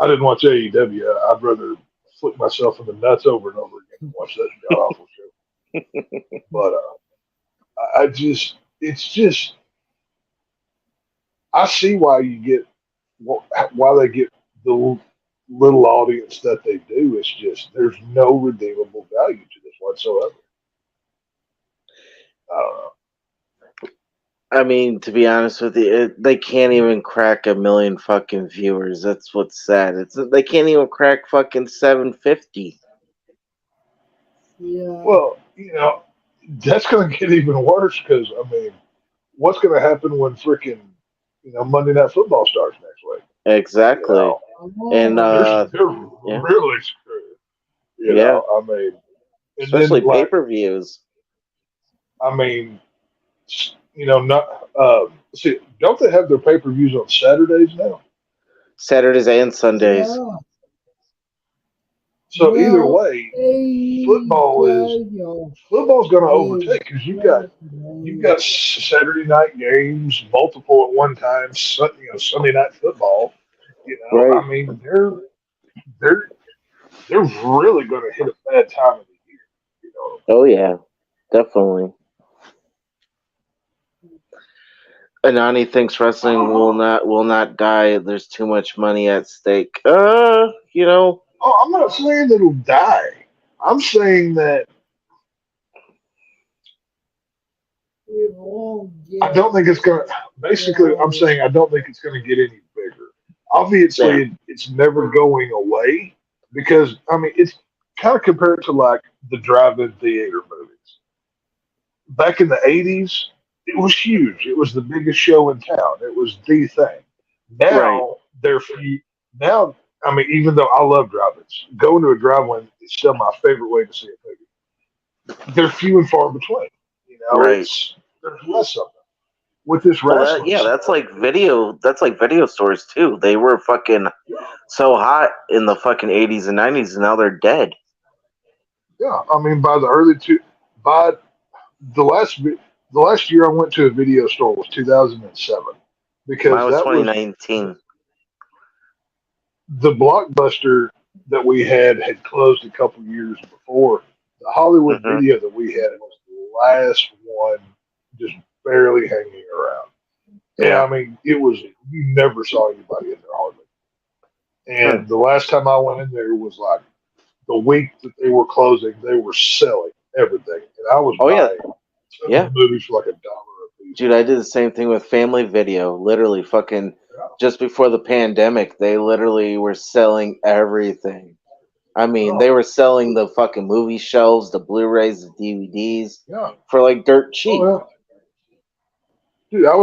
S4: didn't watch AEW. I'd rather flick myself in the nuts over and over again than watch that god awful show. But I just, it's just, I see why you get why they get the little audience that they do. It's just there's no redeemable value to this whatsoever. I don't know.
S2: I mean, to be honest with you, they can't even crack 1 million fucking viewers. That's what's sad. They can't even crack fucking 750.
S1: yeah,
S4: Well, that's going to get even worse because I mean, what's going to happen when freaking Monday Night Football starts next week? You
S2: Exactly.
S4: know,
S2: And
S1: oh,
S4: they're
S2: yeah,
S4: really screwed.
S2: yeah,
S4: I mean, and then
S2: especially pay-per-views.
S4: I mean, not see, don't they have their pay per views on Saturdays now?
S2: Saturdays and Sundays.
S1: yeah.
S4: So either
S1: Well,
S4: way, football is
S1: AEW
S4: football's going to
S1: is
S4: overtake because you've
S1: great.
S4: got Saturday night games, multiple at one time. Sunday night football.
S2: Right.
S4: I mean, they're they're really going to hit a bad time of the year.
S2: Oh yeah, definitely. Anani thinks wrestling will not die. There's too much money at stake.
S4: Oh, I'm not saying that it'll die. I'm saying that
S1: It won't
S4: I
S1: get
S4: don't think it's going to. Basically, I'm
S1: better.
S4: saying I don't think it's going to get any bigger.
S2: Yeah,
S4: Obviously, it's never going away because I mean it's kind of compared to like the drive-in theater movies. Back in the '80s, it was huge. It was the biggest show in town. It was the thing.
S2: right.
S4: Now they're few. Now, I mean, even though I love drive-ins, going to a drive-in is still my favorite way to see a movie. They're few and far between.
S2: Right.
S4: There's less of them with this
S2: Well,
S4: wrestling
S2: that's
S4: stuff.
S2: like video. That's like video stores too. They were fucking
S4: Yeah,
S2: so hot in the fucking 80s and 90s, and now they're dead.
S4: yeah. I mean, by the last year I went to a video store was 2007
S2: Mine
S4: because
S2: was
S4: that was
S2: 2019.
S4: the Blockbuster that we had closed a couple years before. The Hollywood
S2: Hmm.
S4: Video that we had was the last one just barely hanging around. Yeah,
S2: Yeah.
S4: I mean, it was you never saw anybody in there hardly.
S2: Huh.
S4: And the last time I went in there was like the week that they were closing. They were selling everything, and I was
S2: Oh yeah.
S4: buying some of
S2: Yeah.
S4: the movies for like $1 a piece.
S2: Dude, I did the same thing with Family Video. Literally, fucking
S4: Yeah.
S2: just before the pandemic, they literally were selling everything. I mean,
S4: Oh,
S2: they were selling the fucking movie shelves, the Blu-rays, the DVDs
S4: yeah.
S2: for like dirt
S4: Oh,
S2: cheap.
S4: yeah. Dude, I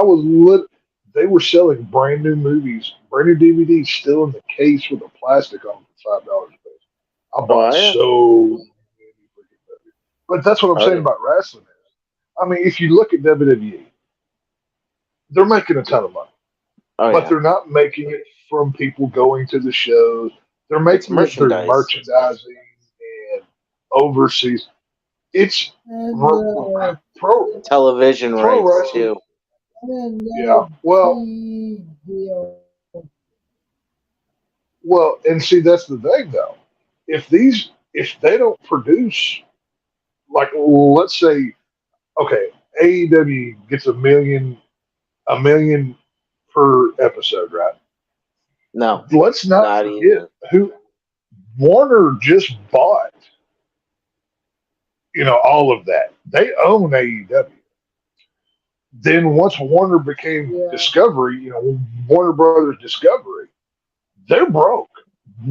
S4: was lit. They were selling brand new movies, brand new DVDs, still in the case with the plastic on them for $5 a piece. I bought
S2: Oh yeah.
S4: so many freaking movies. But that's what I'm
S2: Oh
S4: saying
S2: yeah.
S4: about wrestling. I mean, if you look at WWE, they're making a ton of money,
S2: Oh
S4: but
S2: yeah.
S4: they're not making it from people going to the shows. They're
S2: It's
S4: making it through
S2: merchandise,
S4: merchandising and overseas. It's
S1: and
S4: pro
S2: television
S4: pro
S2: rights
S4: wrestling.
S2: too.
S1: and
S4: Yeah. Well,
S1: the
S4: and see that's the thing though. If they don't produce like let's say okay, AEW gets a million per episode, right?
S2: No,
S4: Let's not
S2: not
S4: forget
S2: even.
S4: who Warner just bought, all of that. They own AEW. Then once Warner became
S1: yeah,
S4: Discovery, Warner Brothers Discovery, they're broke.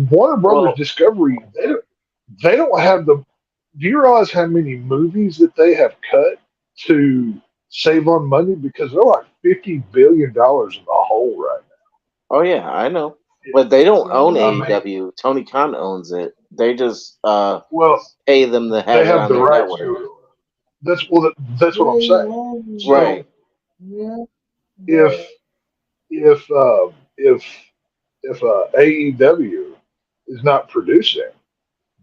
S4: Warner Brothers
S2: Well,
S4: Discovery, they don't have the. Do you realize how many movies that they have cut to save on money because they're like $50 billion in the hole right
S2: oh yeah, I know. But they don't own
S4: now. I
S1: yeah,
S4: mean,
S2: AEW. Tony Khan owns it. They just
S4: well,
S2: pay them to
S4: they
S2: have it
S4: have
S2: on
S4: the
S2: their
S4: rights
S2: network.
S4: to it. That's what I'm
S1: they
S4: saying.
S1: own
S4: So
S2: Right.
S1: yeah,
S4: if
S1: the
S4: if if AEW is not producing,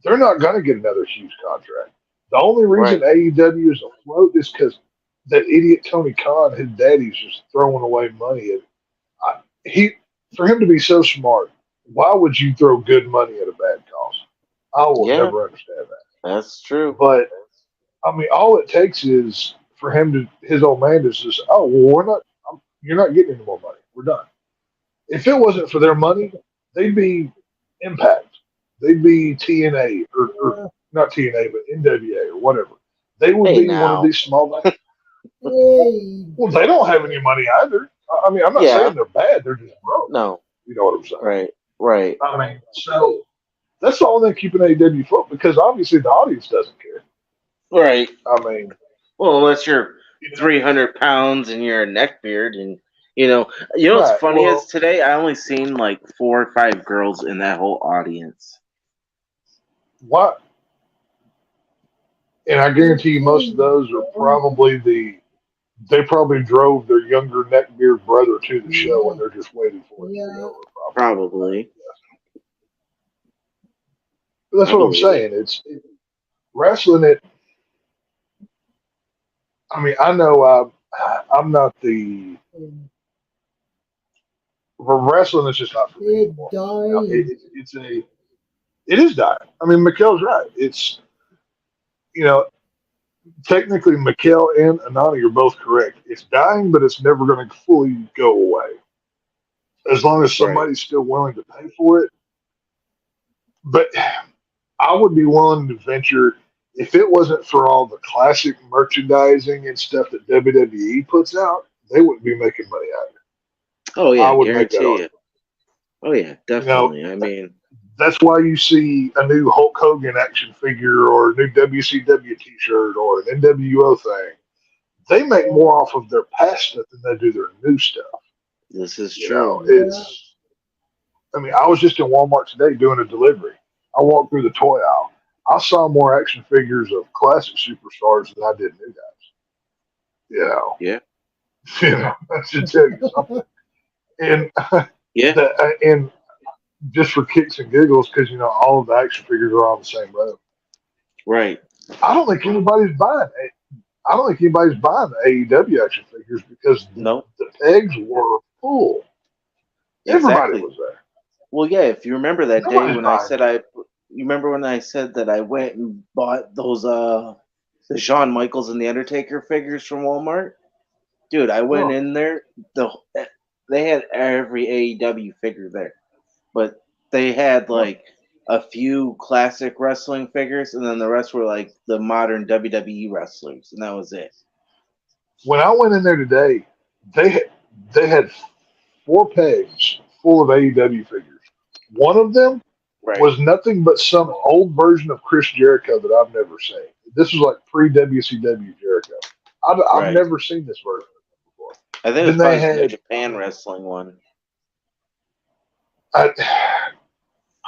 S4: they're not going to get another huge contract. The only reason
S2: Right.
S4: AEW is afloat is because that idiot Tony Khan, his daddy's just throwing away money. And he, for him to be so smart, why would you throw good money at a bad cause? I will
S2: Yeah,
S4: never understand that.
S2: that's true.
S4: But I mean, all it takes is for him to his old man to just, oh, well, we're not. You're not getting any more money. We're done. If it wasn't for their money, they'd be Impact. They'd be TNA or
S1: yeah,
S4: not TNA, but NWA or whatever. They would
S2: Hey
S4: be one of
S2: now.
S4: these small.
S1: hey,
S4: Well, they don't have any money either. I mean, I'm not
S2: Yeah.
S4: saying they're bad. They're just broke.
S2: No.
S4: You know what I'm saying?
S2: Right. Right.
S4: I mean, so that's the only thing keeping AEW afloat because obviously the audience doesn't care.
S2: Right.
S4: I mean,
S2: Well, unless you're
S4: you know,
S2: 300 pounds and you're a neckbeard, and you know what's
S4: right?
S2: funny is
S4: Well,
S2: today I only seen like 4 or 5 girls in that whole audience.
S4: what? And I guarantee you, most of those are probably they probably drove their younger neckbeard brother to the show and
S1: yeah,
S4: they're just waiting for it to be
S1: yeah,
S4: over. Probably.
S2: Probably.
S4: But that's
S2: I
S4: what I'm
S2: believe it.
S4: saying. Wrestling. I mean, I know I'm not the wrestling is just not for me
S1: it
S4: anymore.
S1: died.
S4: It is dying. I mean, Mikel's right. It's you know technically Mikel and Anani are both correct. It's dying, but it's never going to fully go away as long as
S2: Right.
S4: somebody's still willing to pay for it. But I would be willing to venture if it wasn't for all the classic merchandising and stuff that WWE puts out, they wouldn't be making money either.
S2: Oh
S4: I
S2: yeah,
S4: would make that
S2: guarantee you.
S4: argument.
S2: Oh yeah,
S4: You know,
S2: definitely. I mean,
S4: that's why you see a new Hulk Hogan action figure or a new WCW T-shirt or an NWO thing. They make more off of their past stuff than they do their new stuff.
S2: this is
S4: You know,
S2: true.
S1: Yeah,
S4: it's. I mean, I was just in Walmart today doing a delivery. I walked through the toy aisle. I saw more action figures of classic superstars than I did new guys. You know,
S2: Yeah.
S4: that should tell you something. And
S2: Yeah.
S4: and just for kicks and giggles, because all of the action figures are on the same road.
S2: Right.
S4: I don't think anybody's buying. I don't think anybody's buying the AEW action figures because
S2: No.
S4: the pegs were full. Everybody
S2: Exactly.
S4: was there.
S2: Well, yeah. If you remember that day
S4: Nobody's
S2: when I
S4: buying.
S2: said you remember when I said that I went and bought those the Shawn Michaels and the Undertaker figures from Walmart. Dude, I went
S4: Oh,
S2: in there. They had every AEW figure there, but they had
S4: yeah.
S2: like a few classic wrestling figures, and then the rest were like the modern WWE wrestlers, and that was it.
S4: When I went in there today, they had 4 pegs full of AEW figures. One of them
S2: Right,
S4: was nothing but some old version of Chris Jericho that I've never seen. This was like pre WCW Jericho. I've
S2: right.
S4: never seen this version before.
S2: I think it was
S4: Then they
S2: probably the New
S4: had
S2: Japan wrestling one,
S4: I,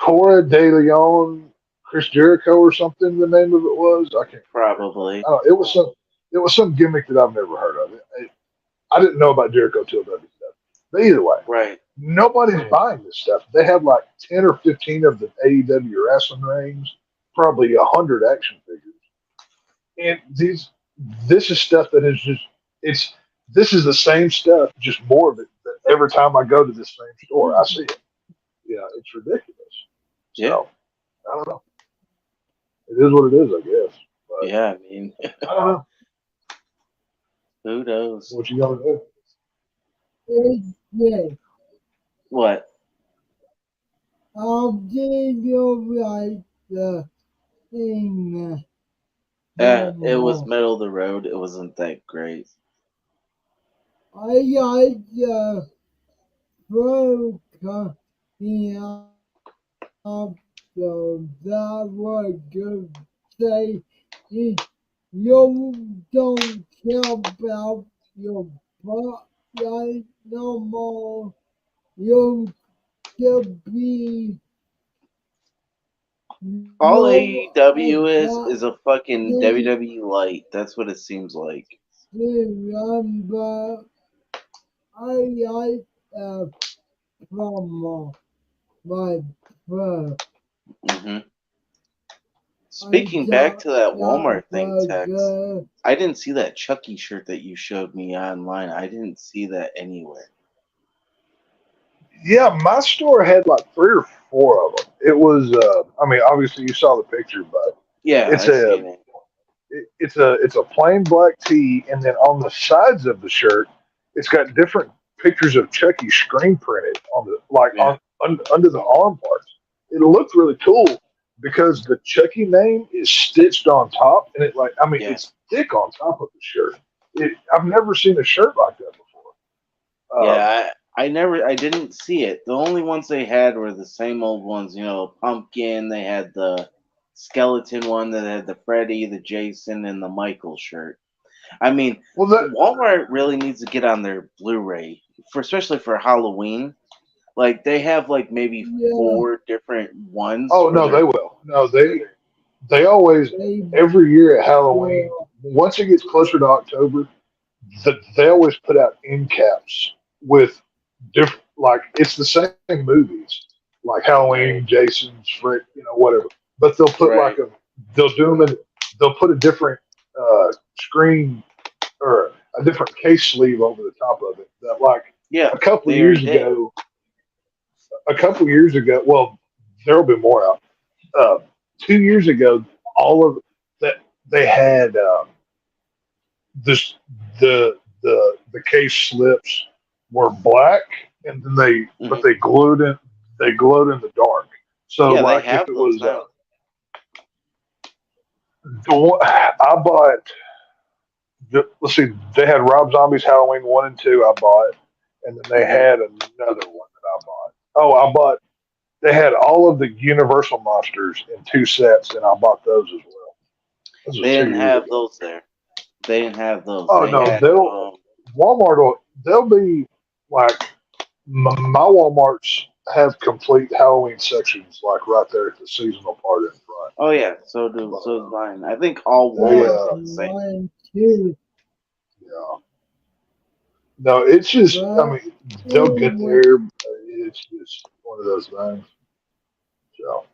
S4: Cora De Leon, Chris Jericho or something. The name of it was I can't remember.
S2: probably.
S4: I don't, it was some gimmick that I've never heard of. I didn't know about Jericho till WCW. But either way,
S2: Right.
S4: nobody's buying this stuff. They have like 10 or 15 of the AEW wrestling rings, probably 100 action figures. And this is stuff that is just, it's, this is the same stuff, just more of it. That every time I go to this same store, I see it. Yeah, it's ridiculous.
S2: Yeah.
S4: So, I don't know. It is what it is, I guess. But
S2: Yeah. I mean,
S4: I don't know.
S2: who knows?
S4: What you gonna do?
S1: Yes,
S2: What?
S1: I'll give you like the thing,
S2: It was
S1: normal.
S2: middle of the road. It wasn't that great.
S1: I like the pro company up, so that was good. Say, if you don't care about your product no more, you should be
S2: All
S1: no
S2: AEW
S1: about
S2: is a fucking
S1: the
S2: WWE light. That's what it seems like.
S1: number. I like the promo, my pro.
S2: hmm
S1: I
S2: Speaking back
S1: thought
S2: to that
S1: that
S2: Walmart thing,
S1: was
S2: Tex,
S1: good.
S2: I didn't see that Chucky shirt that you showed me online. I didn't see that anywhere.
S4: Yeah, my store had like 3 or 4 of them. It was, I mean, obviously you saw the picture, but
S2: Yeah,
S4: it's
S2: I
S4: a
S2: seen it.
S4: it's a plain black tee, and then on the sides of the shirt, it's got different pictures of Chucky screen printed on the
S2: Yeah,
S4: under the arm parts. It looked really cool because the Chucky name is stitched on top, and it like I mean
S2: yeah,
S4: it's thick on top of the shirt. I've never seen a shirt like that before.
S2: yeah. I didn't see it. The only ones they had were the same old ones. You know, Pumpkin. They had the skeleton one that had the Freddy, the Jason, and the Michael shirt. I mean,
S4: Well, that
S2: Walmart really needs to get on their Blu-ray, for especially for Halloween. Like they have like maybe
S1: Yeah,
S2: 4 different ones
S4: oh
S2: for
S4: no,
S2: their.
S4: they will. No, they always
S1: they
S4: every year at Halloween.
S1: will.
S4: Once it gets closer to October, they always put out end caps with different, like it's the same movies, like
S2: Right,
S4: Halloween, Jason's, Frick, whatever. But they'll put like
S2: right.
S4: they'll do them in, they'll put a different screen or a different case sleeve over the top of it. That like
S2: Yeah,
S4: a couple of
S2: they already
S4: years
S2: did.
S4: ago, well, there'll be more out. Uh, 2 years ago, all of that they had. This the case slips were black, and then
S2: hmm
S4: they glowed in the dark. So
S2: Yeah, they
S4: like if
S2: have
S4: it
S2: those
S4: was
S2: now.
S4: the one I bought, let's see, they had Rob Zombie's Halloween 1 and 2. I bought, and then they
S2: hmm
S4: had another one that I bought. Oh, I bought. They had all of the Universal monsters in 2 sets, and I bought those as well. This was
S2: They
S4: two
S2: didn't
S4: years
S2: have
S4: ago.
S2: those there. They didn't have those.
S4: Oh
S2: They
S4: no,
S2: had
S4: Walmart will they'll be like my Walmarts have complete Halloween sections like right there at the seasonal part in front.
S2: oh yeah,
S4: But
S2: so does mine. I think all
S4: they
S1: Yeah,
S2: Walmarts are the same.
S1: mine too.
S4: yeah. No, it's just I
S1: But
S4: mean they'll get
S1: anyway,
S4: there. But it's just one of those things. So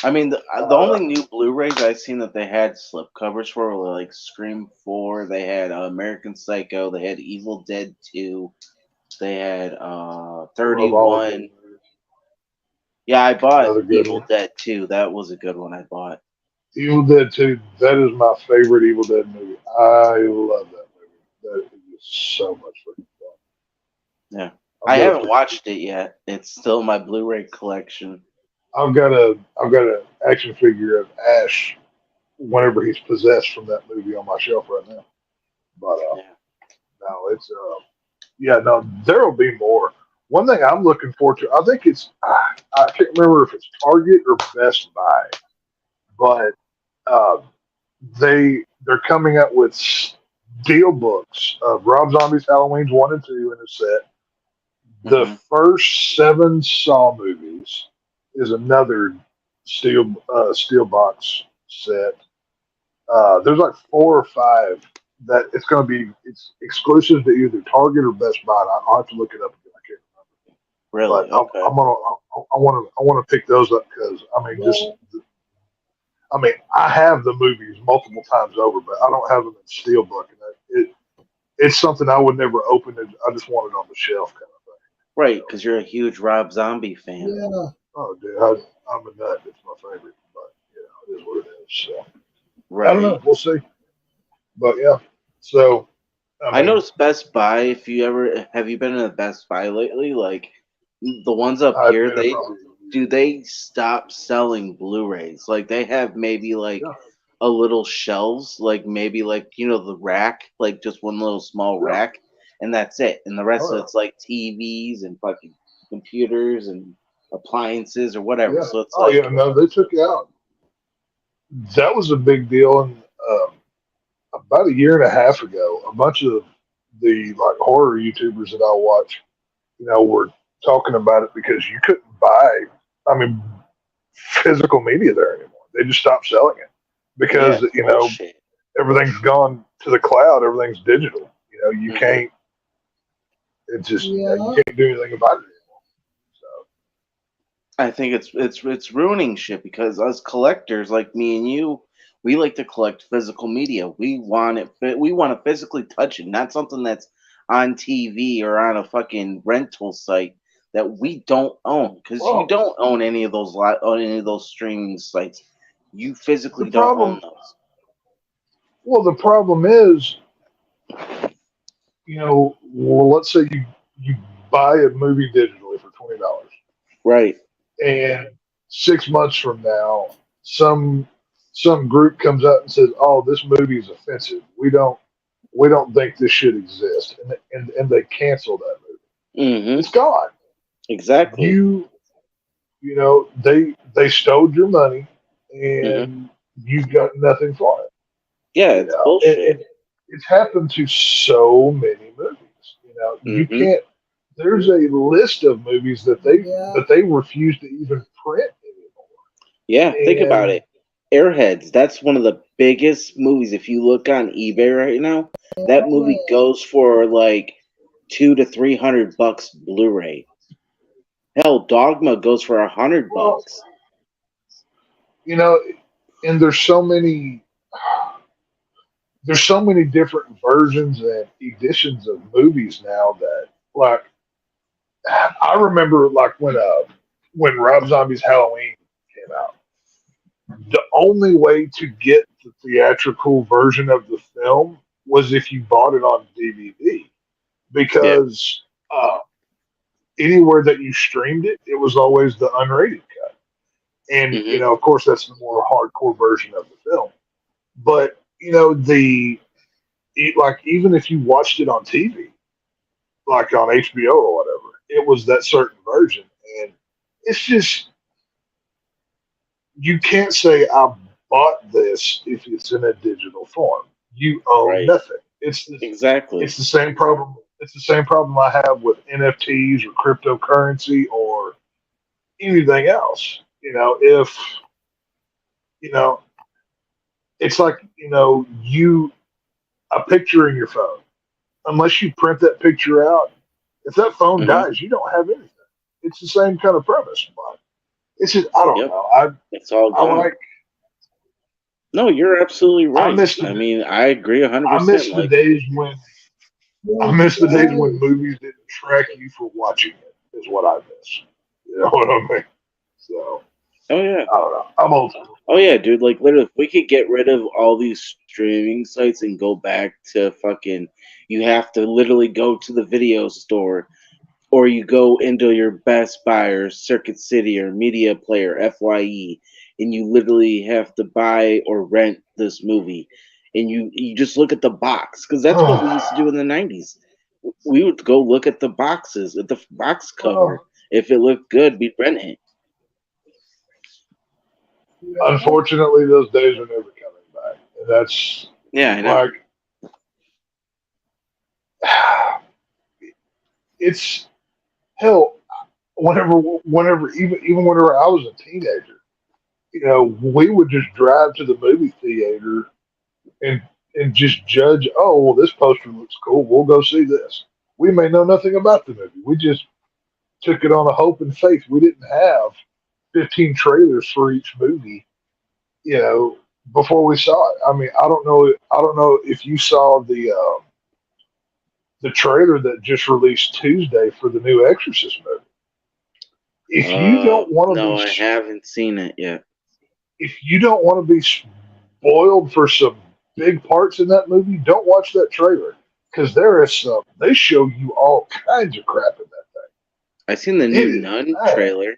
S2: I mean, the
S4: uh,
S2: only new Blu-rays I've seen that they had slip covers for were like Scream 4. They had American Psycho. They had Evil Dead 2. They had
S4: I love all of
S2: 31.
S4: them.
S2: Yeah, I bought
S4: Another good
S2: Evil
S4: one.
S2: Dead 2. That was a good one I bought.
S4: Evil Dead 2, that is my favorite Evil Dead movie. I love that movie. That is just so much freaking fun.
S2: Yeah.
S4: I've
S2: I
S4: got a
S2: haven't
S4: freaking,
S2: watched it yet. It's still in my Blu-ray collection.
S4: I've got an action figure of Ash whenever he's possessed from that movie on my shelf right now. But
S2: Yeah.
S4: no, it's yeah, no, there will be more. One thing I'm looking forward to, I think it's I can't remember if it's Target or Best Buy, but uh, they're coming out with deal books of Rob Zombie's Halloween's 1 and 2 in a set. The
S2: Hmm.
S4: first 7 Saw movies is another steel box set. There's like 4 or 5 that it's going to be. It's exclusive to either Target or Best Buy. I'll have to look it up again. I can't remember,
S2: Really?
S4: but
S2: Okay.
S4: I want to pick those up because I have the movies multiple times over, but I don't have them in steelbook, and it's something I would never open. And I just want it on the shelf, kind of thing.
S2: Right, because you're a huge Rob Zombie fan.
S1: Yeah.
S4: Oh, dude, I'm a nut. It's my favorite, but it is what it is. So I don't know.
S2: Right.
S4: We'll see. But yeah, so I
S2: I
S4: mean,
S2: noticed Best Buy. If you ever have you been in a Best Buy lately? Like the ones up
S4: I've
S2: here,
S4: been in probably
S2: they stop selling Blu-rays? Like they have maybe like
S4: yeah,
S2: a little shelves, like maybe like the rack, like just one little small
S4: yeah,
S2: rack, and that's it. And the rest of
S4: oh
S2: it's like TVs and fucking computers and appliances or whatever.
S4: yeah,
S2: So it's
S4: oh yeah.
S2: like,
S4: No, they took it out. That was a big deal, and about a year and a half ago, a bunch of the like horror YouTubers that I watch, were talking about it because you couldn't buy, I mean, physical media there anymore. They just stopped selling it
S2: yeah,
S4: because
S2: it's bullshit.
S4: everything's gone to the cloud. Everything's digital. You
S2: Hmm.
S4: can't. It's just you
S1: Yeah.
S4: can't do anything about it anymore. So
S2: I think it's ruining shit because us collectors like me and you, we like to collect physical media. We want it. We want to physically touch it, not something that's on TV or on a fucking rental site that we don't own. Because you
S4: well,
S2: don't own any of those on any of those streaming sites. You
S4: the
S2: physically don't own
S4: problem.
S2: those.
S4: Well, the problem is, well, let's say you buy a movie digitally for $20.
S2: Right.
S4: And 6 months from now, some group comes out and says, "Oh, this movie is offensive. We don't think this should exist," and they cancel that movie.
S2: Mm-hmm.
S4: It's gone.
S2: Exactly.
S4: They stole your money,
S2: Mm-hmm.
S4: and you got nothing for it.
S2: Yeah, it's
S4: And
S2: bullshit.
S4: it's happened to so many movies. You
S2: Mm-hmm.
S4: can't. There's a list of movies
S1: Yeah.
S4: that they refuse to even print
S2: Yeah, think
S4: anymore.
S2: about
S4: And
S2: it. Airheads, that's one of the biggest movies. If you look on eBay right now, that movie goes for like 200 to 300 bucks Blu-ray. Hell, Dogma goes for 100
S4: well,
S2: bucks.
S4: you know, and there's so many different versions and editions of movies now that like I remember like when Rob Zombie's Halloween came out, the only way to get the theatrical version of the film was if you bought it on DVD
S2: Yeah.
S4: because anywhere that you streamed it, it was always the unrated cut. And
S2: Hmm.
S4: of course, that's the more hardcore version of the film. But like even if you watched it on TV, like on HBO or whatever, it was that certain version, and it's just you can't say I bought this if it's in a digital form. You own
S2: Right.
S4: nothing. It's
S2: Exactly.
S4: the same problem. It's the same problem I have with NFTs or cryptocurrency or anything else. If you know, it's like you a picture in your phone. Unless you print that picture out, if that phone
S2: Hmm.
S4: dies, you don't have anything. It's the same kind of premise, but it's just I don't
S2: Yep.
S4: know. I
S2: It's all
S4: I
S2: gone.
S4: like
S2: No, you're absolutely
S4: I
S2: right.
S4: miss
S2: I
S4: the
S2: mean, I agree
S4: I
S2: 100%.
S4: miss the
S2: Like,
S4: days when I
S1: Yes,
S4: miss the days when
S1: guys.
S4: movies didn't track you for watching it. Is what I miss. You know what I mean? So
S2: oh yeah.
S4: I don't know. I'm old school.
S2: Oh yeah, dude. Like literally, if we could get rid of all these streaming sites and go back to fucking, you have to literally go to the video store, or you go into your Best Buy or Circuit City or Media Player (FYE), and you literally have to buy or rent this movie, and you just look at the box because that's what we used to do in the '90s. We would go look at the boxes, at the box cover.
S4: Well,
S2: If it looked good, we'd rent it.
S1: Yeah.
S4: unfortunately, those days are never coming back. And that's
S2: Yeah, I know.
S4: like, it's hell. Even whenever I was a teenager, we would just drive to the movie theater and just judge. Oh, well, this poster looks cool. We'll go see this. We may know nothing about the movie. We just took it on a hope and faith. We didn't have 15 trailers for each movie, you know, before we saw it. I mean, I don't know. I don't know if you saw the trailer that just released Tuesday for the new Exorcist movie. If you don't want to
S2: No,
S4: be,
S2: I haven't seen it yet.
S4: if you don't want to be spoiled for some big parts in that movie, don't watch that trailer because there is some. They show you all kinds of crap in that
S2: I seen the
S4: thing. It
S2: new
S4: is
S2: Nun
S4: bad.
S2: trailer.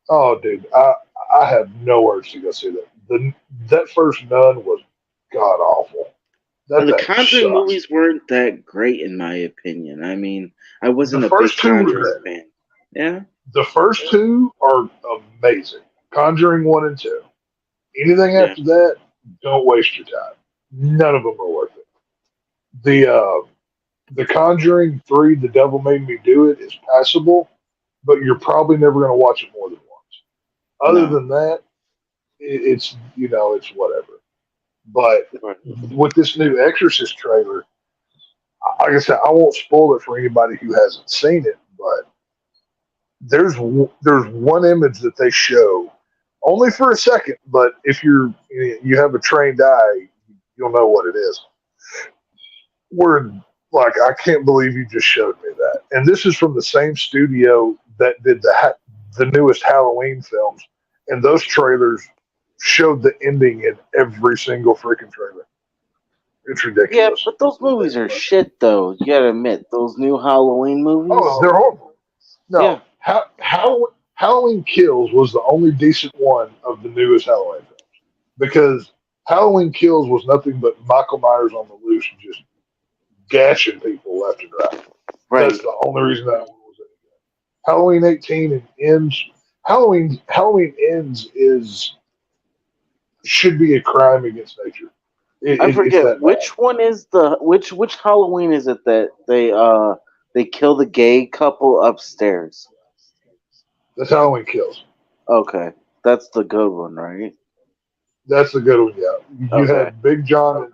S4: Oh, dude, I have no words to go see that. That first Nun was god awful. That
S2: The
S4: thing
S2: Conjuring
S4: sucks.
S2: movies weren't that great in my opinion. I mean, I
S4: The
S2: wasn't a big
S4: first two were
S2: Conjuring
S4: good.
S2: fan. Yeah.
S4: The first two are amazing. Conjuring 1 and 2. Anything
S2: Yeah.
S4: after that, don't waste your time. None of them are worth it. The Conjuring 3, The Devil Made Me Do It, is passable, but you're probably never going to watch it more than once. Other
S2: No.
S4: than that, it's whatever. But
S2: Right.
S4: with this new Exorcist trailer, like I said, I won't spoil it for anybody who hasn't seen it, but there's one image that they show only for a second, but if you have a trained eye, you'll know what it is. Where like I can't believe you just showed me that, and this is from the same studio that did the newest Halloween films, and those trailers showed the ending in every single freaking trailer. It's
S2: Yeah,
S4: ridiculous.
S2: but those movies are shit, though. You gotta admit, those new Halloween movies.
S4: Oh, they're horrible. No,
S2: Yeah.
S4: Halloween Kills was the only decent one of the newest Halloween films because Halloween Kills was nothing but Michael Myers on the loose, just gashing people left and right.
S2: Right.
S4: That's the only reason that one was any good. Halloween 18 and ends. Halloween ends should be a crime against nature.
S2: I
S4: It's
S2: forget
S4: that bad.
S2: which one is the which Halloween is it that they kill the gay couple upstairs.
S4: That's Halloween Kills.
S2: Okay, that's the good one, right?
S4: That's the good one. Yeah, you
S2: Okay.
S4: had Big John and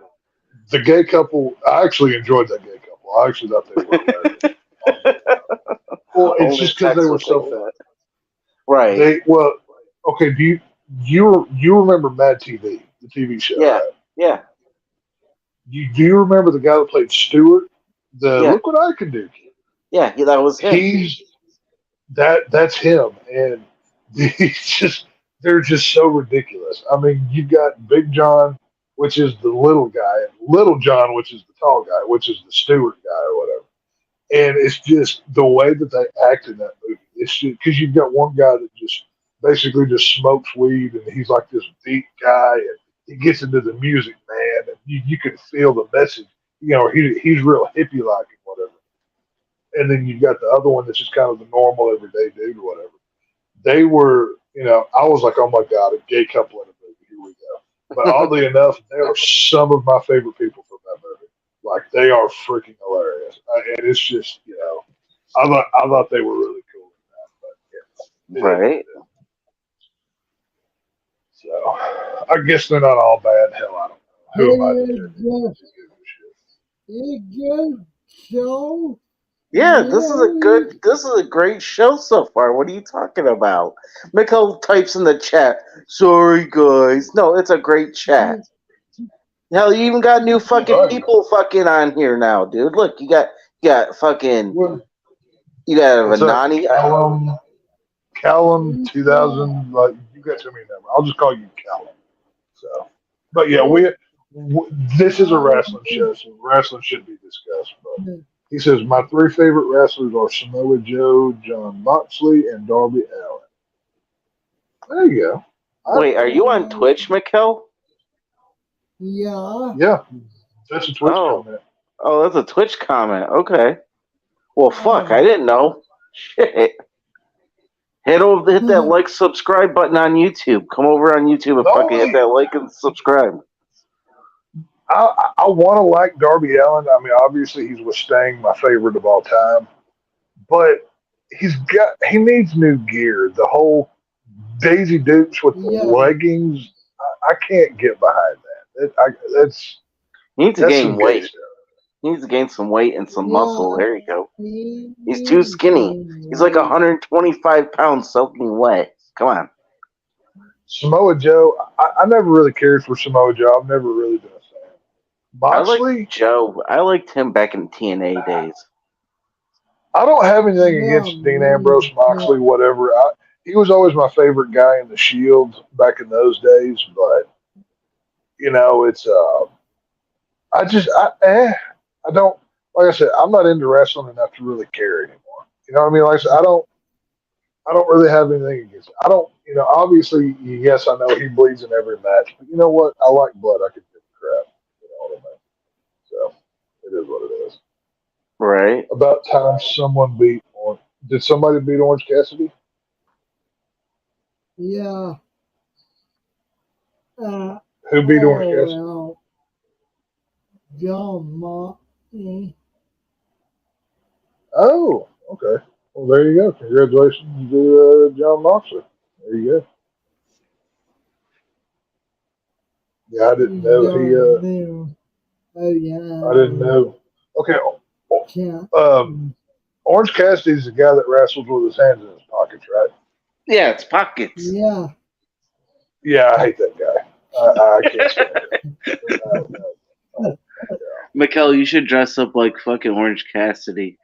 S4: the gay couple. I actually enjoyed that gay couple. I actually thought they were hilarious. Well, it's
S2: Only
S4: just because they
S2: sex
S4: were
S2: was
S4: so
S2: like
S4: fun.
S2: that. Right.
S4: Okay. Do you remember Mad TV, the TV show?
S2: Yeah.
S4: Right?
S2: Yeah.
S4: Do you remember the guy that played Stewart?
S2: Yeah.
S4: Look what I can do.
S2: Yeah. That was him.
S4: He's that's him, and they're just so ridiculous. I mean, you've got Big John, which is the little guy, and Little John, which is the tall guy, which is the Stewart guy or whatever. And it's just the way that they act in that movie. It's just because you've got one guy that just basically just smokes weed, and he's like this deep guy, and he gets into the music, man, and you can feel the message. He's real hippie like and whatever. And then you've got the other one that's just kind of the normal everyday dude or whatever. They were, I was like, oh my god, a gay couple in a movie. Here we go. But oddly enough, they are some of my favorite people from that movie. Like they are freaking hilarious, and it's just I thought they were really cool in that. But
S2: Right.
S4: So I guess they're not all bad. Hell, I don't know. Who am I to judge?
S1: It's a good show.
S2: Yeah, this is a great show so far. What are you talking about? Mikel types in the chat, sorry guys. No, it's a great chat. Hell, you even got new fucking
S4: Right.
S2: people fucking on here now, dude. Look, you got fucking
S4: What-
S2: you got
S4: What's up,
S2: Vanani.
S4: Callum 2000. Like You got too many numbers. I'll just call you Cal. So, but yeah, this is a wrestling show, so wrestling should be discussed. But he says my three favorite wrestlers are Samoa Joe, John Moxley, and Darby Allin. There you go.
S2: Wait, are you on Twitch, Mikel?
S1: Yeah.
S4: Yeah, that's a Twitch
S2: Oh.
S4: comment.
S2: Oh, that's a Twitch comment. Okay. Well, fuck, I didn't know. Shit. Hit that like, subscribe button on YouTube. Come over on YouTube and fucking hit that like and subscribe.
S4: I want to like Darby Allin. I mean, obviously he's with Sting, my favorite of all time, but he needs new gear. The whole Daisy Dukes with the leggings, I can't get behind that.
S2: He needs to
S4: that's
S2: gain
S4: some gay
S2: weight.
S4: stuff.
S2: He needs to gain some weight and some muscle. There you go. He's too skinny. He's like 125 pounds soaking wet. Come on.
S4: Samoa Joe, I never really cared for Samoa Joe. I've never really been a fan. Moxley,
S2: I like Joe. I liked him back in TNA days.
S4: I don't have anything against Dean Ambrose, Moxley, whatever. He was always my favorite guy in the Shield back in those days, but it's I don't, like I said, I'm not into wrestling enough to really care anymore. You know what I mean? Like I said, I don't really have anything against it. I don't, obviously, yes, I know he bleeds in every match, but you know what? I like blood. I could give a crap. You know what I mean? So it is what it is.
S2: Right.
S4: About time someone beat Orange. Did somebody beat Orange Cassidy?
S1: Yeah.
S4: Who beat Orange Cassidy?
S1: Well, John Moxley.
S4: Oh, okay. Well, there you go. Congratulations to John Moxley. There you go. Yeah, I didn't know
S1: Oh, yeah.
S4: I didn't know. Okay. Orange Cassidy's the guy that wrestles with his hands in his pockets, right?
S2: Yeah, it's pockets.
S1: Yeah.
S4: Yeah, I hate that guy. I can't stand it.
S2: Mikel, you should dress up like fucking Orange Cassidy.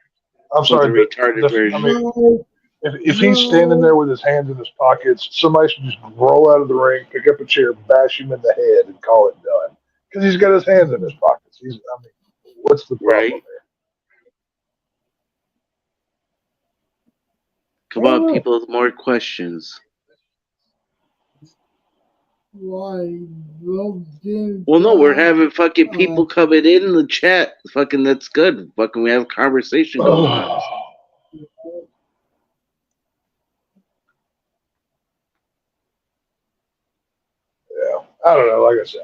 S4: I'm sorry,
S2: the retarded version.
S4: I mean, if he's standing there with his hands in his pockets, somebody should just roll out of the ring, pick up a chair, bash him in the head, and call it done. Because he's got his hands in his pockets. What's the problem there?
S2: Come on, people with more questions.
S1: Why?
S2: Well, no, we're having fucking people coming in the chat. Fucking, that's good. Fucking, we have a conversation going on.
S4: Yeah, I don't know. Like I said,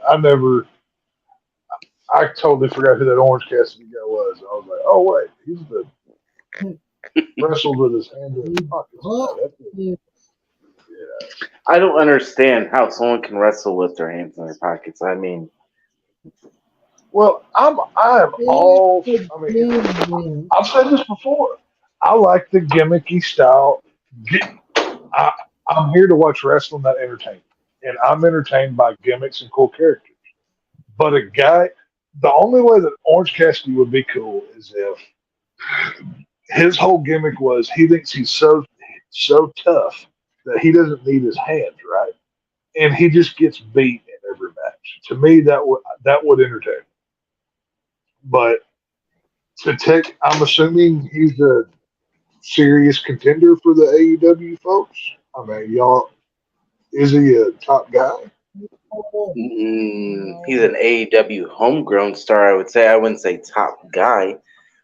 S4: I totally forgot who that Orange Cassidy guy was. I was like, oh wait, he's the wrestled with his hands in his pockets. Yeah.
S2: I don't understand how someone can wrestle with their hands in their pockets. I mean,
S4: well, I'm all. I mean, I've said this before. I like the gimmicky style. I'm here to watch wrestling, not entertain, and I'm entertained by gimmicks and cool characters. But the only way that Orange Cassidy would be cool is if his whole gimmick was he thinks he's so tough that he doesn't need his hands, right? And he just gets beat in every match. To me, that would entertain. But I'm assuming he's a serious contender for the AEW folks. I mean, y'all, is he a top guy?
S2: He's an AEW homegrown star, I would say. I wouldn't say top guy.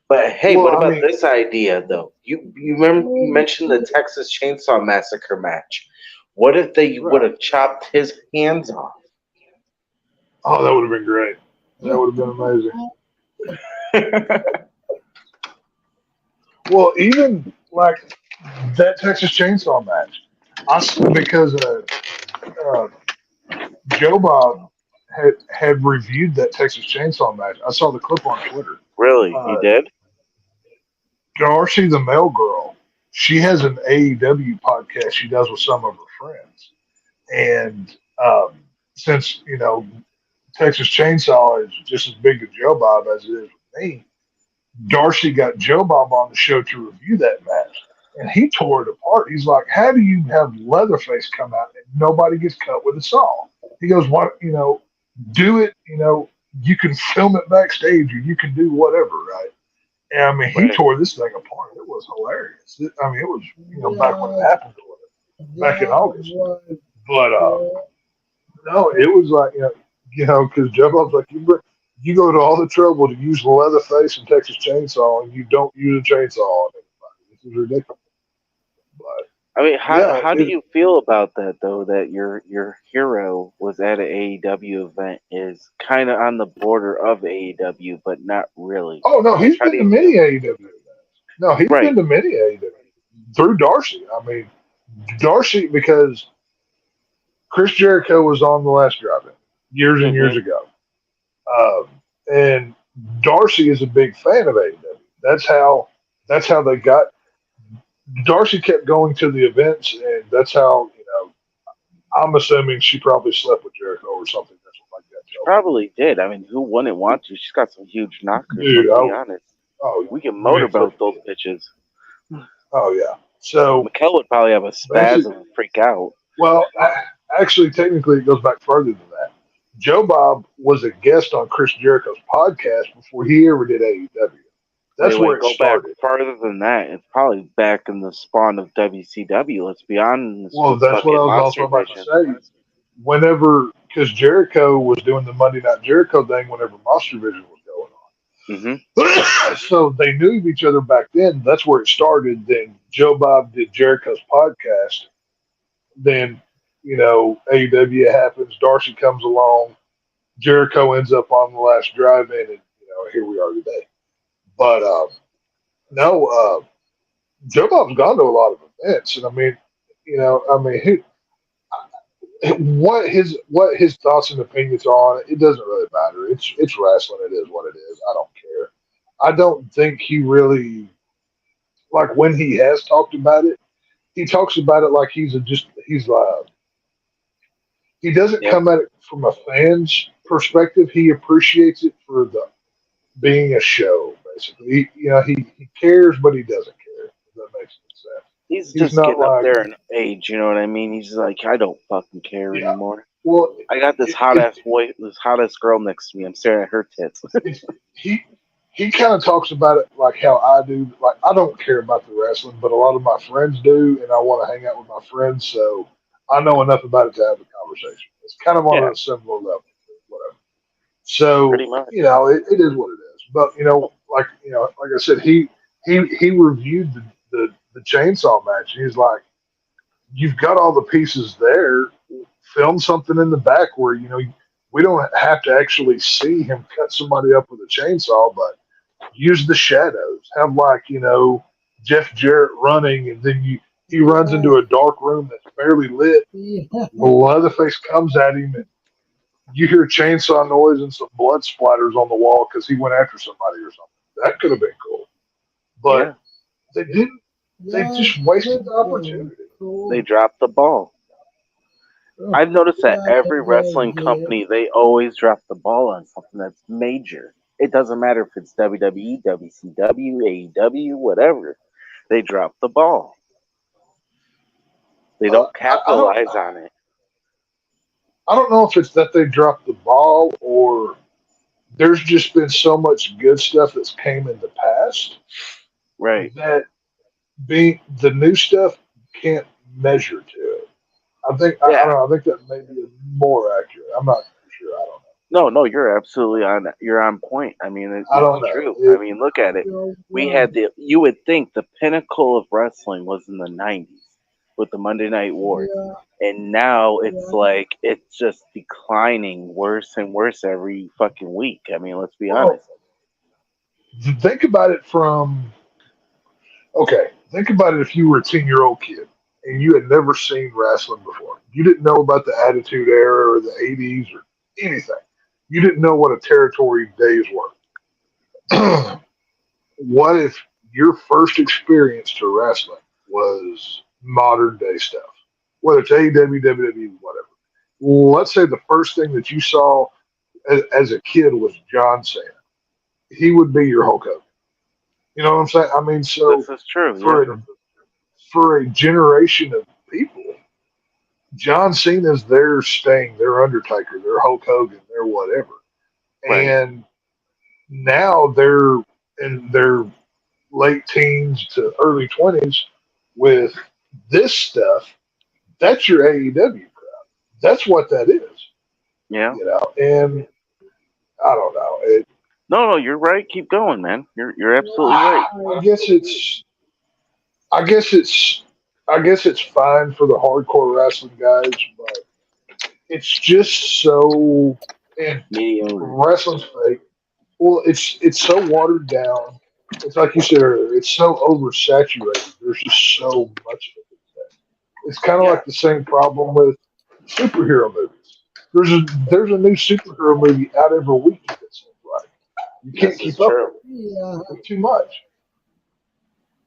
S2: But hey, what about this idea though? You remember you mentioned the Texas Chainsaw Massacre match. What if they would have chopped his hands off?
S4: Oh, that would have been great. That would have been amazing. Well, even like that Texas Chainsaw match, because Joe Bob had reviewed that Texas Chainsaw match. I saw the clip on Twitter.
S2: Really? He did?
S4: Darcy, the mail girl, she has an AEW podcast she does with some of her friends. And since, Texas Chainsaw is just as big to Joe Bob as it is with me, Darcy got Joe Bob on the show to review that match. and he tore it apart. He's like, "How do you have Leatherface come out and nobody gets cut with a saw?" He goes, "What? Do it. You can film it backstage, or you can do whatever, right?" And I mean, he
S2: Right.
S4: tore this thing apart. It was hilarious. I mean, it was back when it
S1: Yeah,
S4: happened, back in
S1: that
S4: August.
S1: was
S4: But
S1: the
S4: no, it was like because Jeff Bob's like you go to all the trouble to use Leatherface and Texas Chainsaw, and you don't use a chainsaw on anybody. This is ridiculous. But
S2: I mean, how
S4: yeah,
S2: how do you feel about that though? That your hero was at an AEW event, is kind of on the border of AEW, but not really.
S4: oh no,
S2: Like,
S4: he's
S2: how do
S4: been to
S2: you feel?
S4: many AEW. No, he's been
S2: Right.
S4: to many AEW through Darcy. I mean, Darcy because Chris Jericho was on the last drive-in years and
S2: Hmm.
S4: years ago, um, and Darcy is a big fan of AEW. That's how they got. Darcy kept going to the events, and that's how. I'm assuming she probably slept with Jericho or something. That's what like that
S2: She
S4: tells
S2: probably did. I mean, who wouldn't want to? She's got some huge
S4: me.
S2: knockers.
S4: Dude,
S2: Let's be honest.
S4: oh,
S2: We can
S4: I mean,
S2: motorboat those bitches.
S4: oh yeah. So
S2: Mikel would probably have a
S4: basically,
S2: spasm and freak out.
S4: well, actually, technically, it goes back further than that. Joe Bob was a guest on Chris Jericho's podcast before he ever did AEW. That's where
S2: Wait,
S4: it
S2: go back
S4: started.
S2: farther than that. It's probably back in the spawn of WCW. Let's be honest
S4: Well,
S2: with
S4: that's what I
S2: fucking
S4: was also
S2: Monster
S4: about to
S2: Vision.
S4: say. Whenever, because Jericho was doing the Monday Night Jericho thing whenever Monster Vision was going
S2: Hmm.
S4: on. So they knew of each other back then. That's where it started. Then Joe Bob did Jericho's podcast. Then, AEW happens. Darcy comes along. Jericho ends up on the last drive in, and, here we are today. But no, Joe Bob's gone to a lot of events. And I mean, what his thoughts and opinions are on it, it doesn't really matter. It's wrestling. It is what it is. I don't care. I don't think he really like when he has talked about it. He talks about it like he doesn't
S2: Yep.
S4: come at it from a fan's perspective. He appreciates it for the being a show. Basically, he cares, but he doesn't care. If that makes sense.
S2: He's
S4: He's
S2: just
S4: not
S2: getting up
S4: like
S2: there in age, you know what I mean? He's like, I don't fucking care
S4: yeah.
S2: anymore.
S4: Well,
S2: I got this
S4: it,
S2: hot
S4: it,
S2: ass boy, this hot ass girl next to me. I'm staring at her tits.
S4: it's he kind of talks about it like how I do. Like I don't care about the wrestling, but a lot of my friends do, and I want to hang out with my friends, so I know enough about it to have a conversation. It's kind of on
S2: Yeah,
S4: a similar level, whatever. So
S2: pretty much.
S4: it is what it is. But like I said, he reviewed the chainsaw match, and he's like, "You've got all the pieces there. Film something in the back where we don't have to actually see him cut somebody up with a chainsaw, but use the shadows. Have like Jeff Jarrett running, and then he runs into
S1: yeah,
S4: a dark room that's barely lit.
S1: yeah,
S4: Leatherface comes at him, and you hear chainsaw noise and some blood splatters on the wall because he went after somebody or something. That could have been cool, but
S2: Yeah,
S4: they didn't. They
S1: yeah.
S4: just wasted the
S1: Could be
S4: opportunity.
S2: they
S1: cool.
S2: dropped the ball.
S1: Oh,
S2: I've noticed that
S1: yeah,
S2: every
S1: they
S2: wrestling
S1: did.
S2: company, they always drop the ball on something that's major. It doesn't matter if it's WWE, WCW, AEW, whatever. They drop the ball. They don't
S4: I don't.
S2: capitalize on it.
S4: I don't know if it's that they dropped the ball or there's just been so much good stuff that's came in the past
S2: Right.
S4: that being the new stuff can't measure to it. I
S2: Yeah.
S4: don't know. I think that may be more accurate. I'm not sure. I don't know.
S2: No, you're absolutely on. You're on point. I mean,
S4: I
S2: it's
S4: don't know.
S2: true. I mean, look at it.
S1: You're
S2: We had
S1: right.
S2: you would think the pinnacle of wrestling was in the '90s with the Monday Night Wars,
S1: Yeah,
S2: and now it's
S1: yeah,
S2: like it's just declining worse and worse every fucking week. I mean, let's be
S4: Well,
S2: honest.
S4: think about it from okay. Think about it if you were a 10-year-old kid and you had never seen wrestling before. You didn't know about the Attitude Era or the '80s or anything. You didn't know what a territory days were. What if your first experience to wrestling was modern day stuff, whether it's AEW, WWE, whatever? Let's say the first thing that you saw as a kid was John Cena. He would be your Hulk Hogan. You know what I'm saying? I mean, so
S2: This is true.
S4: for
S2: Yeah.
S4: a for a generation of people, John Cena's their Sting, their Undertaker, their Hulk Hogan, their whatever.
S6: Right.
S4: And now they're in their late teens to early 20s with this stuff. That's your AEW crowd. That's what that is.
S6: Yeah.
S4: And I don't know.
S6: No, you're right. Keep going, man. You're absolutely right.
S4: I guess it's fine for the hardcore wrestling guys, but it's just so and
S6: Mediocre.
S4: wrestling's fake. Well, it's so watered down. It's like you said earlier. It's so oversaturated. There's just so much of it. It's kind of
S6: Yeah.
S4: like the same problem with superhero movies. There's a new superhero movie out every week. It seems like you can't
S6: This is
S4: keep up
S6: true.
S1: Yeah.
S4: with it. Too much.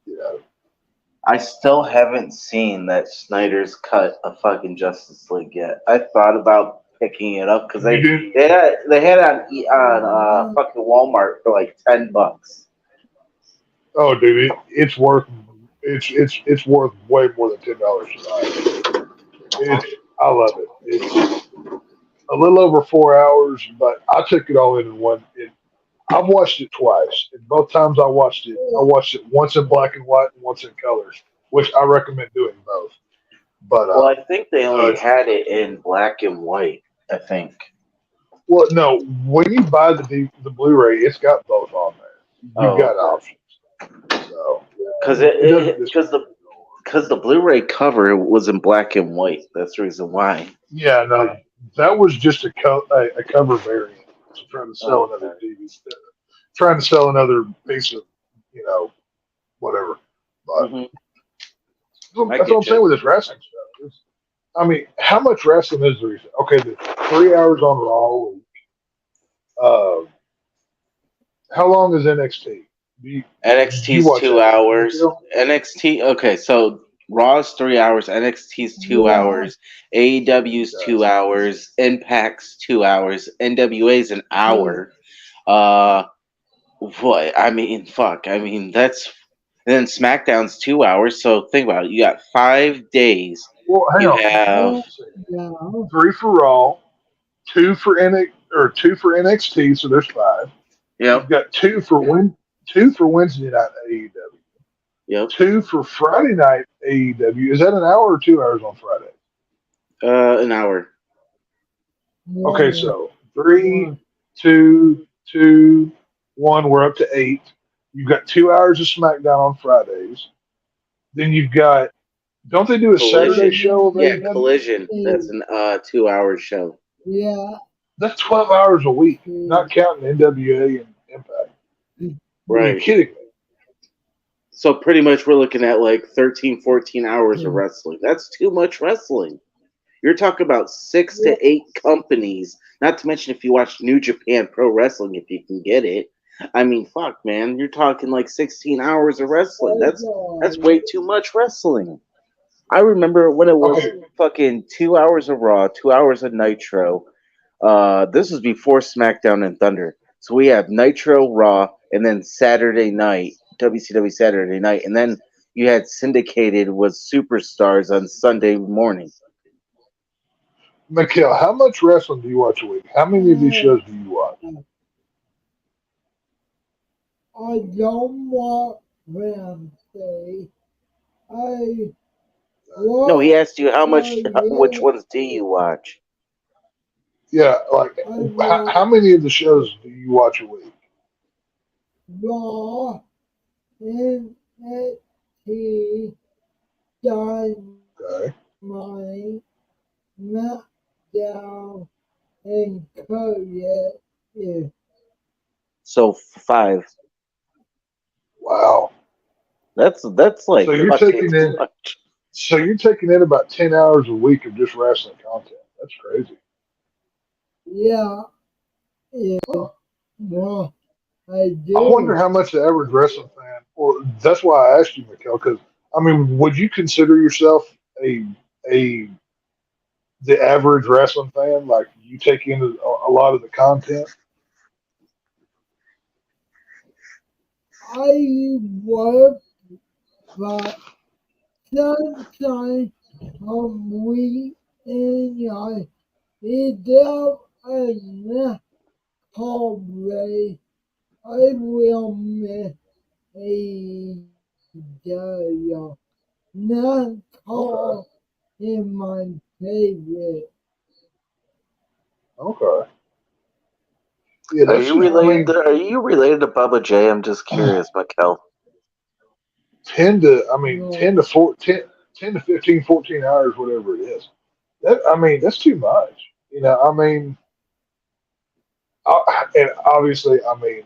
S4: You know.
S2: I still haven't seen that Snyder's cut of fucking Justice League yet. I thought about picking it up because
S4: You do?
S2: they had it on fucking Walmart for like $10.
S4: Oh, dude, it's worth it's worth way more than $10 tonight. I love it. It's a little over 4 hours, but I took it all in one. I've watched it twice, and both times I watched it once in black and white and once in colors, which I recommend doing both. But
S2: Well, I think they only had it in black and white. I think.
S4: well, no, when you buy the Blu-ray, it's got both on there. You've got options. So
S2: Because the Blu-ray cover was in black and white. That's the reason why.
S4: yeah, no, that was just a cover variant to try to sell another DVD, trying to sell another piece of whatever. But
S2: Mhm.
S4: that's what I'm saying with this wrestling stuff. I mean, how much wrestling is there? Okay, there's 3 hours on Raw a week. How long is NXT?
S2: NXT's
S4: watch
S2: 2 hours.
S4: that?
S2: NXT. Okay, so Raw's 3 hours. NXT's 2 hours. AEW's 2 hours. Impact's 2 hours. NWA's an hour. What? I mean, fuck. I mean, that's. And then SmackDown's 2 hours. So think about it. You got 5 days.
S4: Well, hang
S2: You
S4: on.
S2: have.
S1: Yeah.
S4: 3 for Raw, 2 for NXT, so there's 5.
S2: Yep.
S4: You've got 2 for Wednesday night AEW.
S2: Yep.
S4: 2 for Friday night AEW. Is that an hour or 2 hours on Friday?
S2: An hour.
S4: Okay, so 3, 2, 2, 1. We're up to 8. You've got 2 hours of SmackDown on Fridays. Then you've got. Don't they do a Saturday show? Of
S2: Yeah,
S4: AEW?
S2: Collision. That's an 2 hour show.
S1: Yeah.
S4: That's 12 hours a week, not counting NWA and Impact. Are you
S2: Right.
S4: kidding me?
S2: So pretty much we're looking at like 13, 14 hours of wrestling. That's too much wrestling. You're talking about 6 to 8 companies, not to mention if you watch New Japan Pro Wrestling, if you can get it. I mean, fuck, man. You're talking like 16 hours of wrestling. That's way too much wrestling. I remember when it was fucking 2 hours of Raw, 2 hours of Nitro. This was before SmackDown and Thunder. So we have Nitro, Raw, and then Saturday night, WCW Saturday night. And then you had syndicated with Superstars on Sunday morning.
S4: Mikel, how much wrestling do you watch a week? How many of these shows do you watch?
S1: I don't want Wednesday.
S2: No, he asked you which ones do you watch?
S4: Yeah, like how many of the shows do you watch a week?
S1: Raw, NXT, Dynamite,
S4: Okay.
S1: SmackDown, and Korea. Yeah.
S2: So 5.
S4: Wow.
S2: That's like
S4: So you're taking
S2: too
S4: in.
S2: much.
S4: So you're taking in about 10 hours a week of just wrestling content. That's crazy.
S1: Yeah. Yeah. Well, I do.
S4: I wonder how much the average wrestling fan. Well, that's why I asked you, Mikel, because I mean, would you consider yourself a the average wrestling fan? Like you take in a lot of the content.
S1: I work, but sunshine on we and I. It up and Coldplay. I will miss a day. Not
S4: Okay.
S1: call in my favorite.
S4: Okay. Yeah, that's just. I mean,
S6: Are you related to Bubba J? I'm just curious, Mikel.
S4: 10 to. I mean,
S1: No,
S4: 10 to 14, 10 to 15, 14 hours, whatever it is. That. I mean, that's too much. I mean, and obviously, I mean,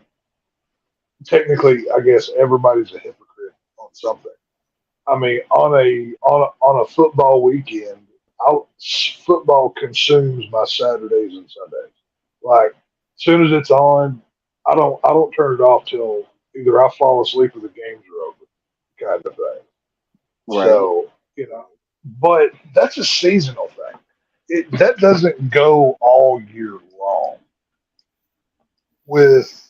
S4: technically, I guess everybody's a hypocrite on something. I mean, on a football weekend, I, football consumes my Saturdays and Sundays. Like, as soon as it's on, I don't turn it off till either I fall asleep or the games are over, kind of thing.
S2: Right.
S4: So but that's a seasonal thing. That doesn't go all year long. With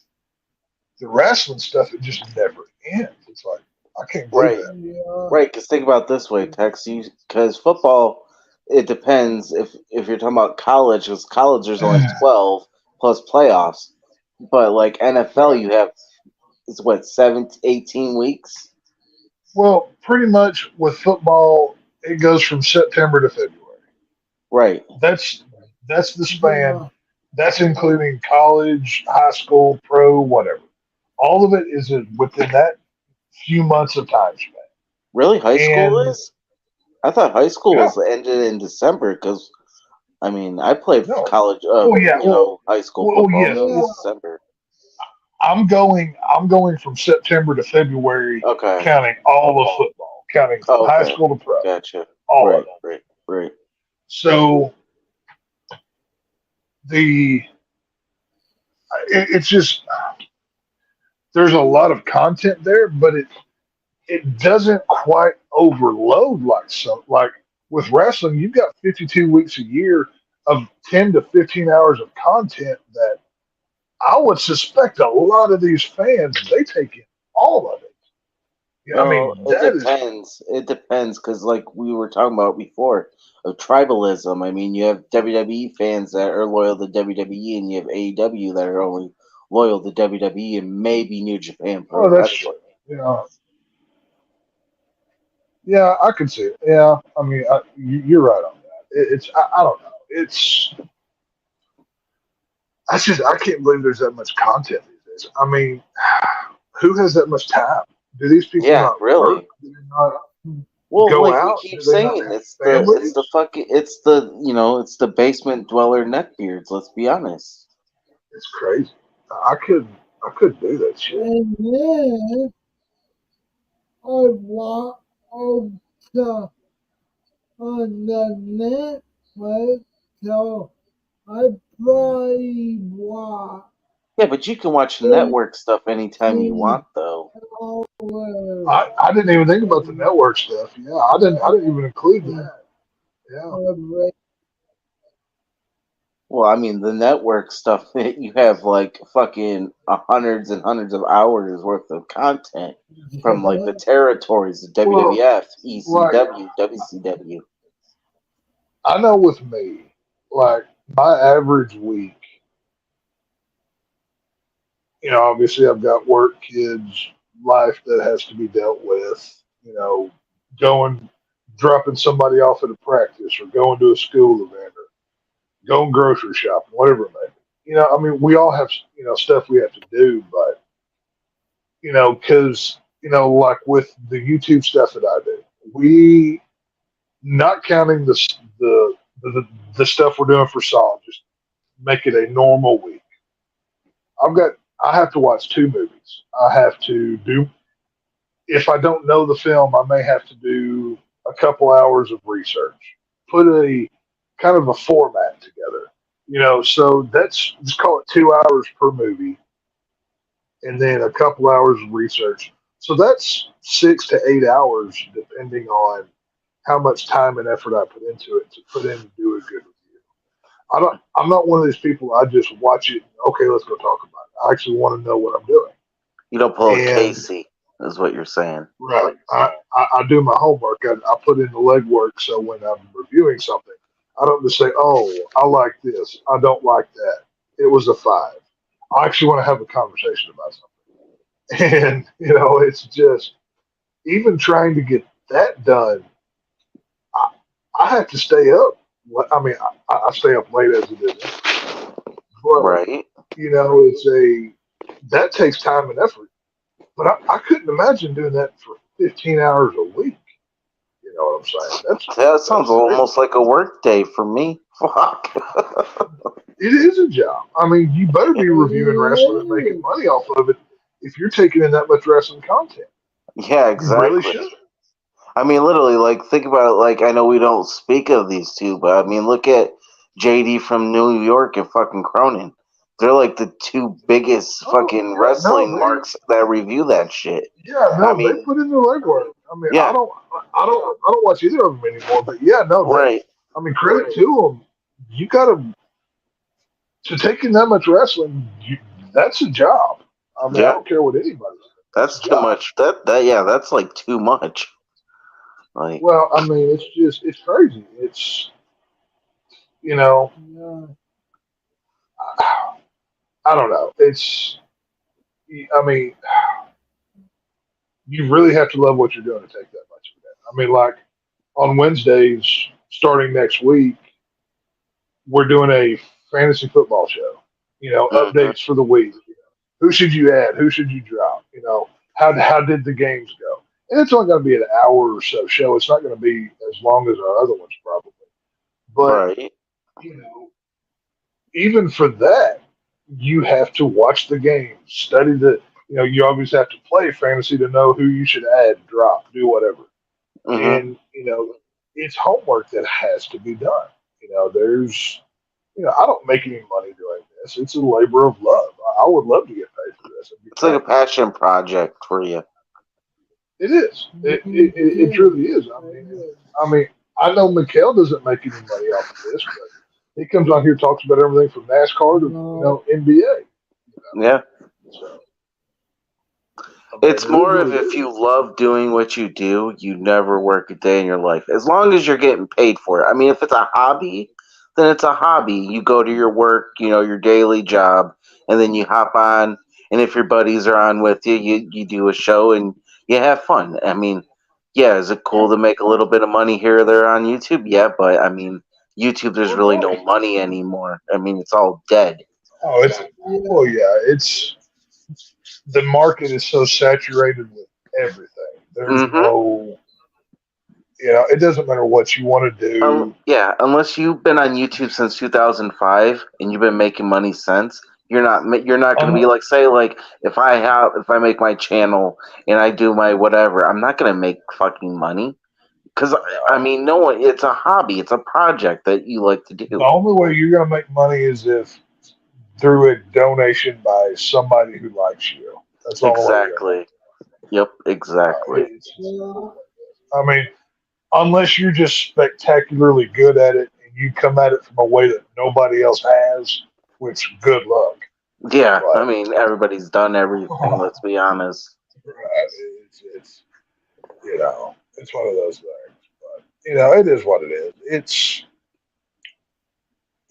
S4: the wrestling stuff, it just never ends. It's like I can't believe
S2: Right.
S4: that.
S1: yeah,
S2: Right. Because think about it this way, Tex. Because football, it depends if you're talking about college. Because college there's only 12 plus playoffs, but like NFL,
S4: Right.
S2: you have it's what 18 weeks.
S4: Well, pretty much with football, it goes from September to February.
S2: Right.
S4: That's that's the span.
S1: yeah,
S4: That's including college, high school, pro, whatever. All of it is within that few months of time span.
S2: Really, high school
S4: And
S2: is? I thought high school
S4: yeah,
S2: was ended in December because I mean I played
S4: no.
S2: college,
S4: Well, yeah.
S2: high school
S4: Well,
S2: football, and
S4: yes.
S2: it was
S1: yeah.
S2: December.
S4: I'm going from September to February,
S2: Okay.
S4: counting all of football, counting from
S2: Oh,
S4: high
S2: okay.
S4: school to pro,
S2: Gotcha.
S4: all of
S2: Right.
S4: it.
S2: Right. Right.
S4: So the it's just there's a lot of content there, but it doesn't quite overload like like with wrestling. You've got 52 weeks a year of 10 to 15 hours of content that I would suspect a lot of these fans they take in all of it. Yeah, I
S2: Well,
S4: mean
S2: it
S4: that is
S2: depends. It depends because, like we were talking about before, of tribalism. I mean, you have WWE fans that are loyal to WWE, and you have AEW that are only loyal to WWE and maybe New Japan Pro
S4: oh that's true.
S2: Wrestling.
S4: Yeah, I can see it. Yeah, I mean you're right on that. It's I don't know. I can't believe there's that much content these days. I mean, who has that much time? Do these people
S2: Yeah,
S4: not work?
S2: really.
S4: Do they not
S2: Well,
S4: go
S2: like we
S4: out?
S2: keep
S4: Do they not
S2: saying,
S4: have
S2: it's the
S4: families?
S2: fucking it's the basement dweller neckbeards. Let's be honest.
S4: It's crazy. I couldn't do that shit.
S1: And then I walk also on the network, so I probably watch
S2: Yeah, but you can watch
S1: eight
S2: network stuff anytime you want, though.
S1: hours
S4: I didn't even think about the network stuff. Yeah, I didn't even include that. Yeah.
S1: of
S2: Well, I mean, the network stuff, you have like fucking hundreds and hundreds of hours worth of content from like the territories, the
S4: Well,
S2: WWF,
S4: like
S2: ECW, WCW.
S4: I know with me, like my average week, obviously I've got work, kids, life that has to be dealt with, going, dropping somebody off at a practice or going to a school event or going grocery shopping, whatever it may be. I mean, we all have, stuff we have to do, but, because, like with the YouTube stuff that I do, we, not counting the stuff we're doing for Saul, just make it a normal week. I've got, I have to watch two movies. I have to do, if I don't know the film, I may have to do a couple hours of research, put a kind of a format together, so let's call it 2 hours per movie and then a couple hours of research. So that's 6 to 8 hours, depending on how much time and effort I put into it to put in and do a good review. I'm not one of these people. I just watch it. Okay, let's go talk about it. I actually want to know what I'm doing.
S2: You don't pull a
S4: And
S2: Casey.
S6: is what you're saying.
S4: Right. I do my homework. I put in the legwork so when I'm reviewing something, I don't just say, oh, I like this. I don't like that. It was a 5. I actually want to have a conversation about something. And, it's just, even trying to get that done, I, I have to stay up. I mean, I stay up late as it is. But,
S6: Right.
S4: that takes time and effort. But I couldn't imagine doing that for 15 hours a week. You know what I'm saying?
S6: That sounds
S4: That's crazy.
S6: almost like a work day for me. Fuck.
S4: It is a job. I mean, you better be reviewing wrestling and making money off of it if you're taking in that much wrestling content.
S6: Yeah,
S4: You really
S6: exactly.
S4: should.
S6: I mean, literally, like, think about it. Like, I know we don't speak of these two, but I mean, look at JD from New York and fucking Cronin. They're like the two biggest
S4: Oh,
S6: fucking
S4: yeah, no,
S6: wrestling marks that review that shit. I
S4: they
S6: mean,
S4: put in the legwork. I mean,
S6: yeah,
S4: I don't watch either of them anymore, but yeah, no,
S6: right.
S4: I mean, credit to them. You got to take in that much wrestling. That's a job. I mean, I
S6: Yeah,
S4: don't care what anybody says. That's
S6: that's
S4: a
S6: too
S4: job.
S6: much. Yeah, that's like too much. Like,
S4: Well, I mean, it's crazy. It's, you know,
S1: Yeah.
S4: I don't know. I mean, you really have to love what you're doing to take that much of that. I mean, like on Wednesdays, starting next week, we're doing a fantasy football show.
S6: mhm.
S4: Updates for the week. Who should you add? Who should you drop? How did the games go? And it's only going to be an hour or so show. It's not going to be as long as our other ones probably. But
S6: Right.
S4: you know, even for that, you have to watch the game, study you always have to play fantasy to know who you should add, drop, do whatever.
S6: Hmm.
S4: And, it's homework that has to be done. I don't make any money doing this. It's a labor of love. I would love to get paid for this. It'd be
S6: It's like a
S4: great.
S6: passion project for you.
S4: It is. It
S1: Yeah.
S4: truly is. I mean, I know Mikel doesn't make any money off of this, but he comes on here talks about everything from NASCAR to
S1: No.
S4: NBA.
S6: Yeah.
S4: So I mean,
S6: It's
S4: it is
S6: more
S4: what
S6: of
S4: it
S6: if
S4: is.
S6: you love doing what you do, you never work a day in your life. As long as you're getting paid for it. I mean, if it's a hobby, then it's a hobby. You go to your work, your daily job, and then you hop on. And if your buddies are on with you, you do a show and you have fun. I mean, yeah, is it cool to make a little bit of money here or there on YouTube? Yeah, but I mean, YouTube, there's
S4: Well,
S6: really
S4: no.
S6: no money anymore. I mean, it's all dead.
S4: Oh, it's
S1: Yeah.
S4: well, yeah. It's the market is so saturated with everything. There's
S6: Mm-hmm.
S4: no, it doesn't matter what you want to do.
S6: Yeah, unless you've been on YouTube since 2005 and you've been making money since, you're not going to be
S4: Um,
S6: like, say, like, if I make my channel and I do my whatever, I'm not going to make fucking money because I
S4: no.
S6: mean, no one. It's a hobby. It's a project that you like to
S4: The
S6: do.
S4: only way you're going to make money is if through a donation by somebody who likes you. That's the only way you're going to
S6: Exactly. Yep.
S4: make
S6: Exactly.
S4: money.
S1: Yeah.
S4: I mean, unless you're just spectacularly good at it and you come at it from a way that nobody else has, which good luck.
S6: Yeah. I
S4: But
S6: mean, everybody's done everything. Let's be honest.
S4: it's it's one of those things. But it is what it is. It's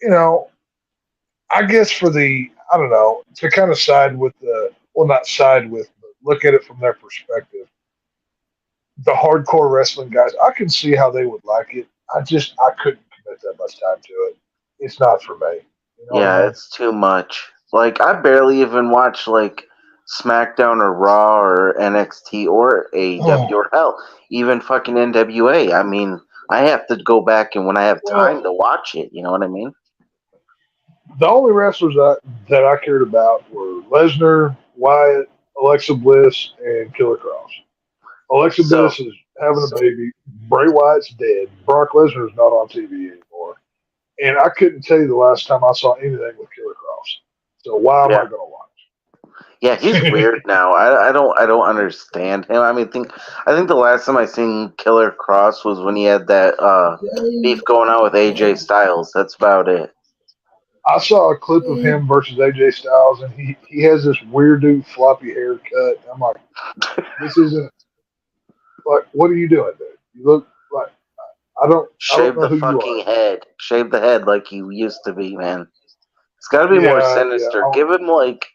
S4: you know, I guess for I don't know, to kind of side with not side with, but look at it from their perspective. The hardcore wrestling guys, I can see how they would like it. I couldn't commit that much time to it. It's not for me. You know what I
S6: Yeah,
S4: mean?
S6: it's too much. Like I barely even watch like SmackDown or Raw or NXT or AEW or hell, even fucking NWA. I mean, I have to go back and when I have time
S4: Well,
S6: to watch it, you know what I mean?
S4: the only wrestlers that I cared about were Lesnar, Wyatt, Alexa Bliss, and Killer Cross. Alexa
S6: So,
S4: Bliss is having a baby. Bray Wyatt's dead. Brock Lesnar's not on TV anymore. And I couldn't tell you the last time I saw anything with Killer Cross. So why am I
S6: yeah.
S4: going to watch?
S6: Yeah, he's weird now. I don't understand him. I think the last time I seen Killer Cross was when he had that beef
S1: Jay.
S6: going on with AJ Styles. That's about it.
S4: I saw a clip of him versus AJ Styles, and he has this weird dude floppy haircut. I'm like, this isn't like, what are you doing, dude? You look like I don't
S6: Shave
S4: know
S6: the
S4: who you are.
S6: fucking head. Shave the head like you used to be, man. It's got to be more
S4: Yeah, yeah.
S6: sinister. Give him like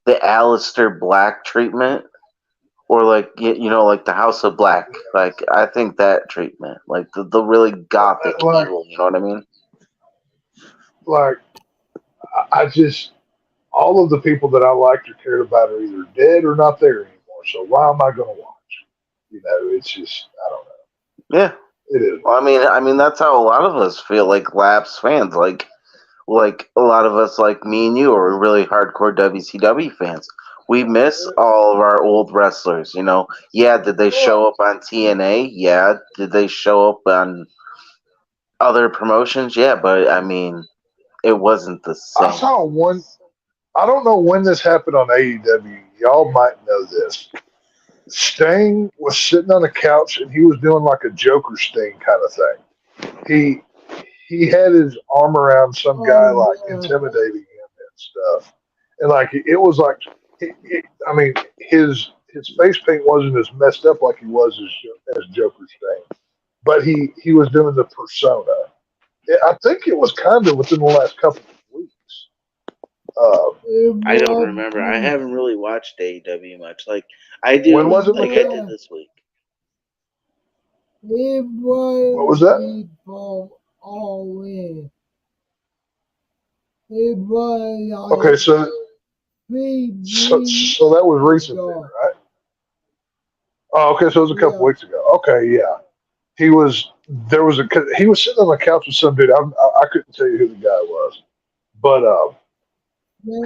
S6: the Aleister Black treatment, or like like the House of Black. Like I think that treatment, like the really gothic
S4: Like,
S6: evil. You know what I mean?
S4: like I just all of the people that I liked or cared about are either dead or not there anymore. So why am I going to watch? You know, it's just I don't know.
S6: Yeah.
S4: It is.
S6: Well, I mean that's how a lot of us feel like lapsed fans. Like a lot of us, like me and you, are really hardcore WCW fans. We miss all of our old wrestlers. Yeah, did they show up on TNA? Yeah, did they show up on other promotions? Yeah, but I mean, it wasn't the
S4: I
S6: same.
S4: saw one. I don't know when this happened on AEW. Y'all might know this. Sting was sitting on a couch and he was doing like a Joker Sting kind of thing. He had his arm around some guy, like intimidating him and stuff, and like it was like, I mean, his face paint wasn't as messed up like he was as Joker Sting, but he was doing the persona. I think it was kind of within the last couple of weeks.
S6: I don't remember. I haven't really watched AEW much. Like I
S4: When
S6: do,
S4: was it,
S6: like I
S4: Mikel?
S6: did this week.
S4: What was that?
S1: People all in. It was
S4: Okay,
S1: like
S4: so that was recent then,
S1: ago.
S4: right? Oh, okay, so it was a couple
S1: Yeah.
S4: weeks ago. Okay, yeah. He was he was sitting on the couch with some dude. I couldn't tell you who the guy was, but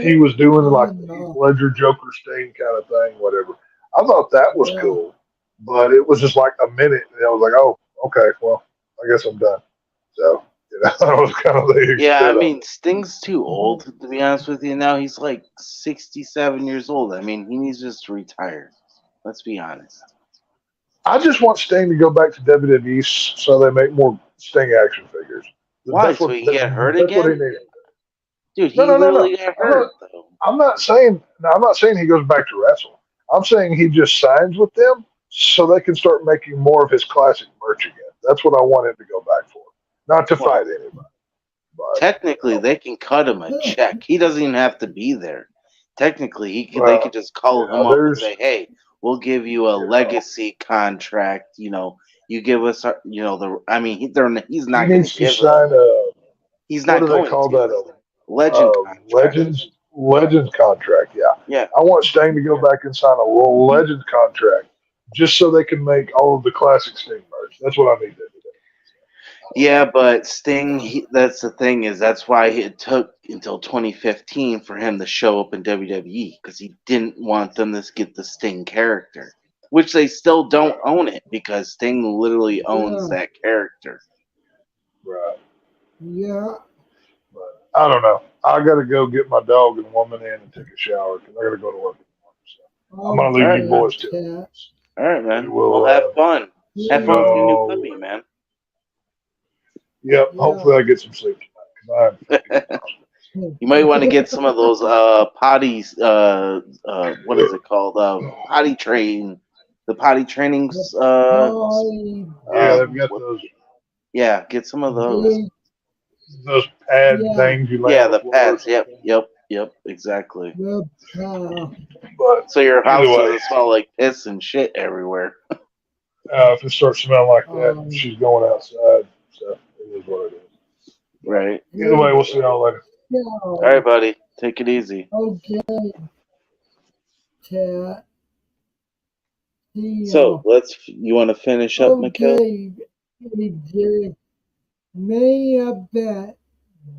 S4: he was doing like the Heath
S1: No.
S4: Ledger Joker Sting kind of thing, whatever. I thought that was
S1: Yeah.
S4: cool, but it was just like a minute, and I was like, oh, okay, well, I guess I'm done. So that was kind of the
S6: Yeah, I
S4: extent of
S6: mean,
S4: it.
S6: Sting's too old to be honest with you. Now he's like 67 years old. I mean, he needs just to retire. Let's be honest.
S4: I just want Sting to go back to WWE so they make more Sting action figures.
S6: Why? So he can get hurt
S4: That's what he
S6: again?
S4: needed.
S6: Dude,
S4: No,
S6: he
S4: no, no, no.
S6: literally got hurt though.
S4: I'm not saying. No, I'm not saying he goes back to wrestle. I'm saying he just signs with them so they can start making more of his classic merch again. That's what I want him to go back for, not to fight
S6: Well,
S4: anybody. But
S6: technically, they can cut him a check. He doesn't even have to be there. Technically, they could
S4: well,
S6: just call him up and
S4: there's
S6: say, "Hey, we'll give you a legacy contract. You give us, I mean, he's
S4: he
S6: not going to
S4: needs to
S6: give
S4: sign
S6: a.
S4: a
S6: He's
S4: what
S6: not
S4: do they
S6: going
S4: call
S6: to
S4: that?
S6: legend contract.
S4: Legends contract. Yeah,
S6: Yeah.
S4: I want Sting to go back and sign a Legends contract just so they can make all of the classic Sting merch. That's what I need to do.
S6: Yeah, but Sting, that's the thing is that's why it took until 2015 for him to show up in WWE because he didn't want them to get the Sting character, which they still don't own it because Sting literally owns
S1: Yeah.
S6: that character.
S4: Right.
S1: Yeah.
S4: But I don't know. I got to go get my dog and woman in and take a shower because I got to go to work in the morning. So I'm going to
S6: All
S4: leave
S6: right,
S4: you
S6: man.
S4: boys to it.
S1: Cat.
S6: All right,
S4: We
S6: man.
S4: will
S6: Well, have fun.
S4: see
S6: Have fun with your new
S4: y'all
S6: puppy,
S4: later.
S6: man.
S4: Yep.
S1: Yeah.
S4: Hopefully I get some sleep tonight because I'm fucking exhausted.
S6: You might want to get some of those potties. What is it called? Potty train. The potty trainings.
S4: Yeah, they've got
S6: What,
S4: those
S6: yeah, get some of those.
S4: pad
S1: Yeah.
S4: things you lay
S6: Yeah,
S4: on the
S6: the
S4: floor or
S6: pads.
S4: something.
S6: Yep, exactly.
S1: The power.
S4: But
S6: So your house
S4: anyway,
S6: doesn't smell like piss and shit everywhere.
S4: if it starts smelling like that, she's going outside. So it is what it is.
S6: Right.
S4: Either way, we'll see y'all later.
S6: All right, buddy. Take it easy.
S1: Okay, Cat. See
S6: So
S1: ya.
S6: you want to finish up, Mikel?
S1: Okay, AJ. May I bet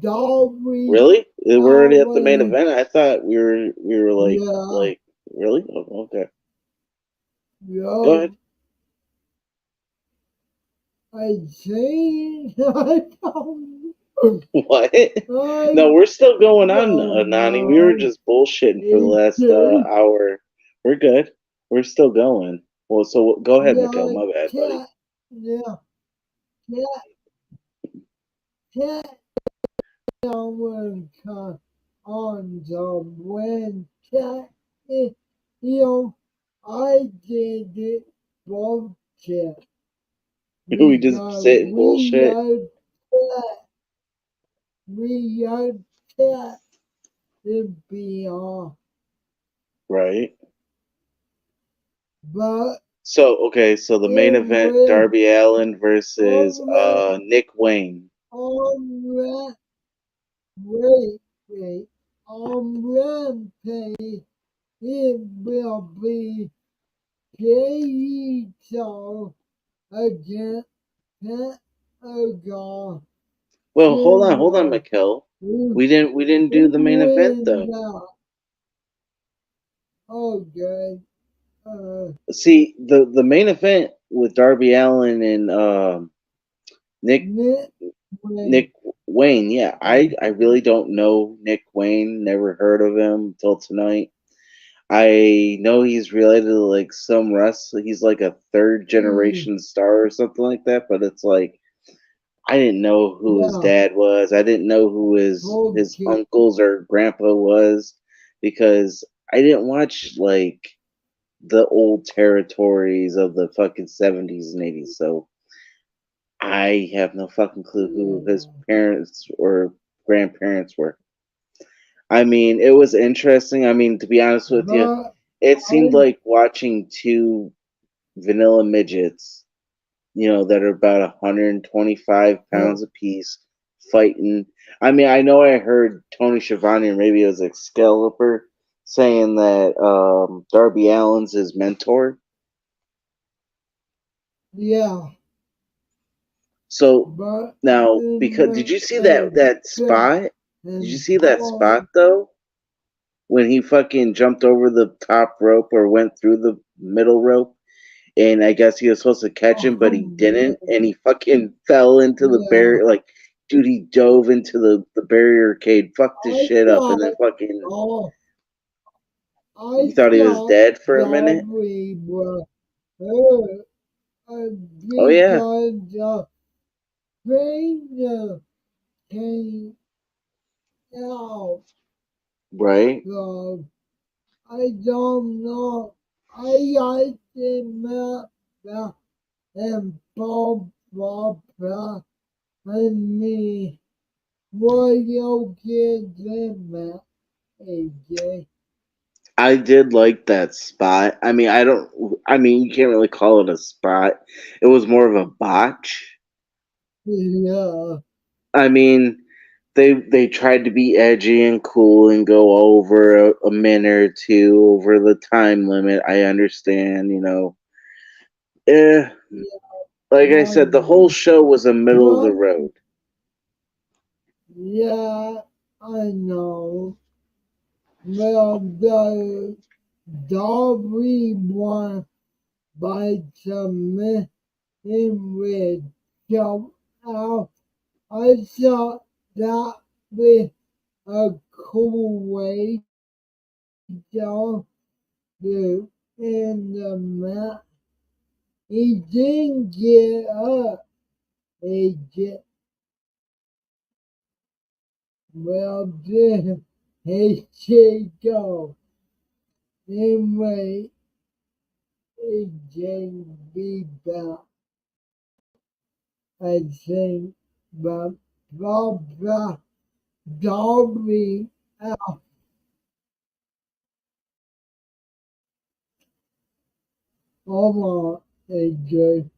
S1: Darby
S6: Really? We're already at the main
S1: Allin.
S6: event. I thought we were
S1: Yeah.
S6: really? Oh, okay. Go
S1: Yo.
S6: ahead.
S1: I changed. I don't.
S6: What?
S1: I
S6: No, we're still going on,
S1: don't
S6: Nani. We were
S1: know.
S6: just bullshitting for the last
S1: AJ.
S6: hour. We're good. We're still going. Well, so go ahead, Mikel.
S1: Yeah,
S6: My bad, buddy.
S1: Cat. Yeah, Cat. Cat. someone come on the when that you know I did it bullshit
S6: We just
S1: because
S6: sit and bullshit,
S1: we are that to be on,
S6: right?
S1: but
S6: So okay, so the main
S1: it
S6: event:
S1: was
S6: Darby Allin versus
S1: on
S6: Nick Wayne.
S1: that wait wait on Rampage it will be Jericho against Pentagon
S6: Well, hold on,
S1: Junior
S6: Mikel.
S1: who
S6: We didn't do the main event
S1: wins
S6: though.
S1: out. Okay,
S6: See, the main event with Darby Allin and Nick
S1: Nick Wayne.
S6: Nick Wayne. Yeah, I really don't know Nick Wayne. Never heard of him until tonight. I know he's related to like some wrestler. He's like a third generation star or something like that. But it's like I didn't know who his
S1: Yeah,
S6: dad was. I didn't know who his
S1: okay.
S6: uncles or grandpa was because I didn't watch like the old territories of the fucking 70s and 80s. So I have no fucking clue who his
S1: Yeah,
S6: parents or grandparents were. I mean, it was interesting. I mean, to be honest with you,
S1: but
S6: it seemed
S1: I
S6: like watching two vanilla midgets, that are about 125
S1: yeah
S6: pounds apiece, fighting. I mean, I know I heard Tony Schiavone, or maybe it was Excalibur, saying that Darby Allin's his mentor.
S1: yeah,
S6: So
S1: but
S6: now,
S1: in
S6: because did
S1: the
S6: you see that spot? Did you
S1: and
S6: see that spot
S1: Paul,
S6: though? When he fucking jumped over the top rope or went through the middle rope, and I guess he was supposed to catch him, but he didn't,
S1: yeah,
S6: and he fucking fell into the
S1: yeah.
S6: barrier. Like, dude, he dove into the barricade, fucked his
S1: I
S6: shit up, and then
S1: thought,
S6: fucking.
S1: oh,
S6: You
S1: I
S6: thought he was
S1: thought
S6: dead for a
S1: that
S6: minute?
S1: we were hurt
S6: Oh yeah,
S1: because the stranger came out.
S6: right.
S1: So I don't know. I like the map and Bob Barbara and me. What you get them at, AJ?
S6: I did like that spot. I mean, I don't. I mean, you can't really call it a spot. It was more of a botch.
S1: Yeah,
S6: I mean, they tried to be edgy and cool and go over a minute or two over the time limit. I understand. Eh,
S1: yeah,
S6: like I
S1: I
S6: said, the whole
S1: know.
S6: show was a middle of the
S1: But
S6: road.
S1: yeah, I know. Well, the Dobby won by submission with jump out. I thought that was a cool way to do in the match. He didn't get up. He just, well, then he should go. Anyway, he just be back. I think, but Barbara Dobby out. Hold on, AJ.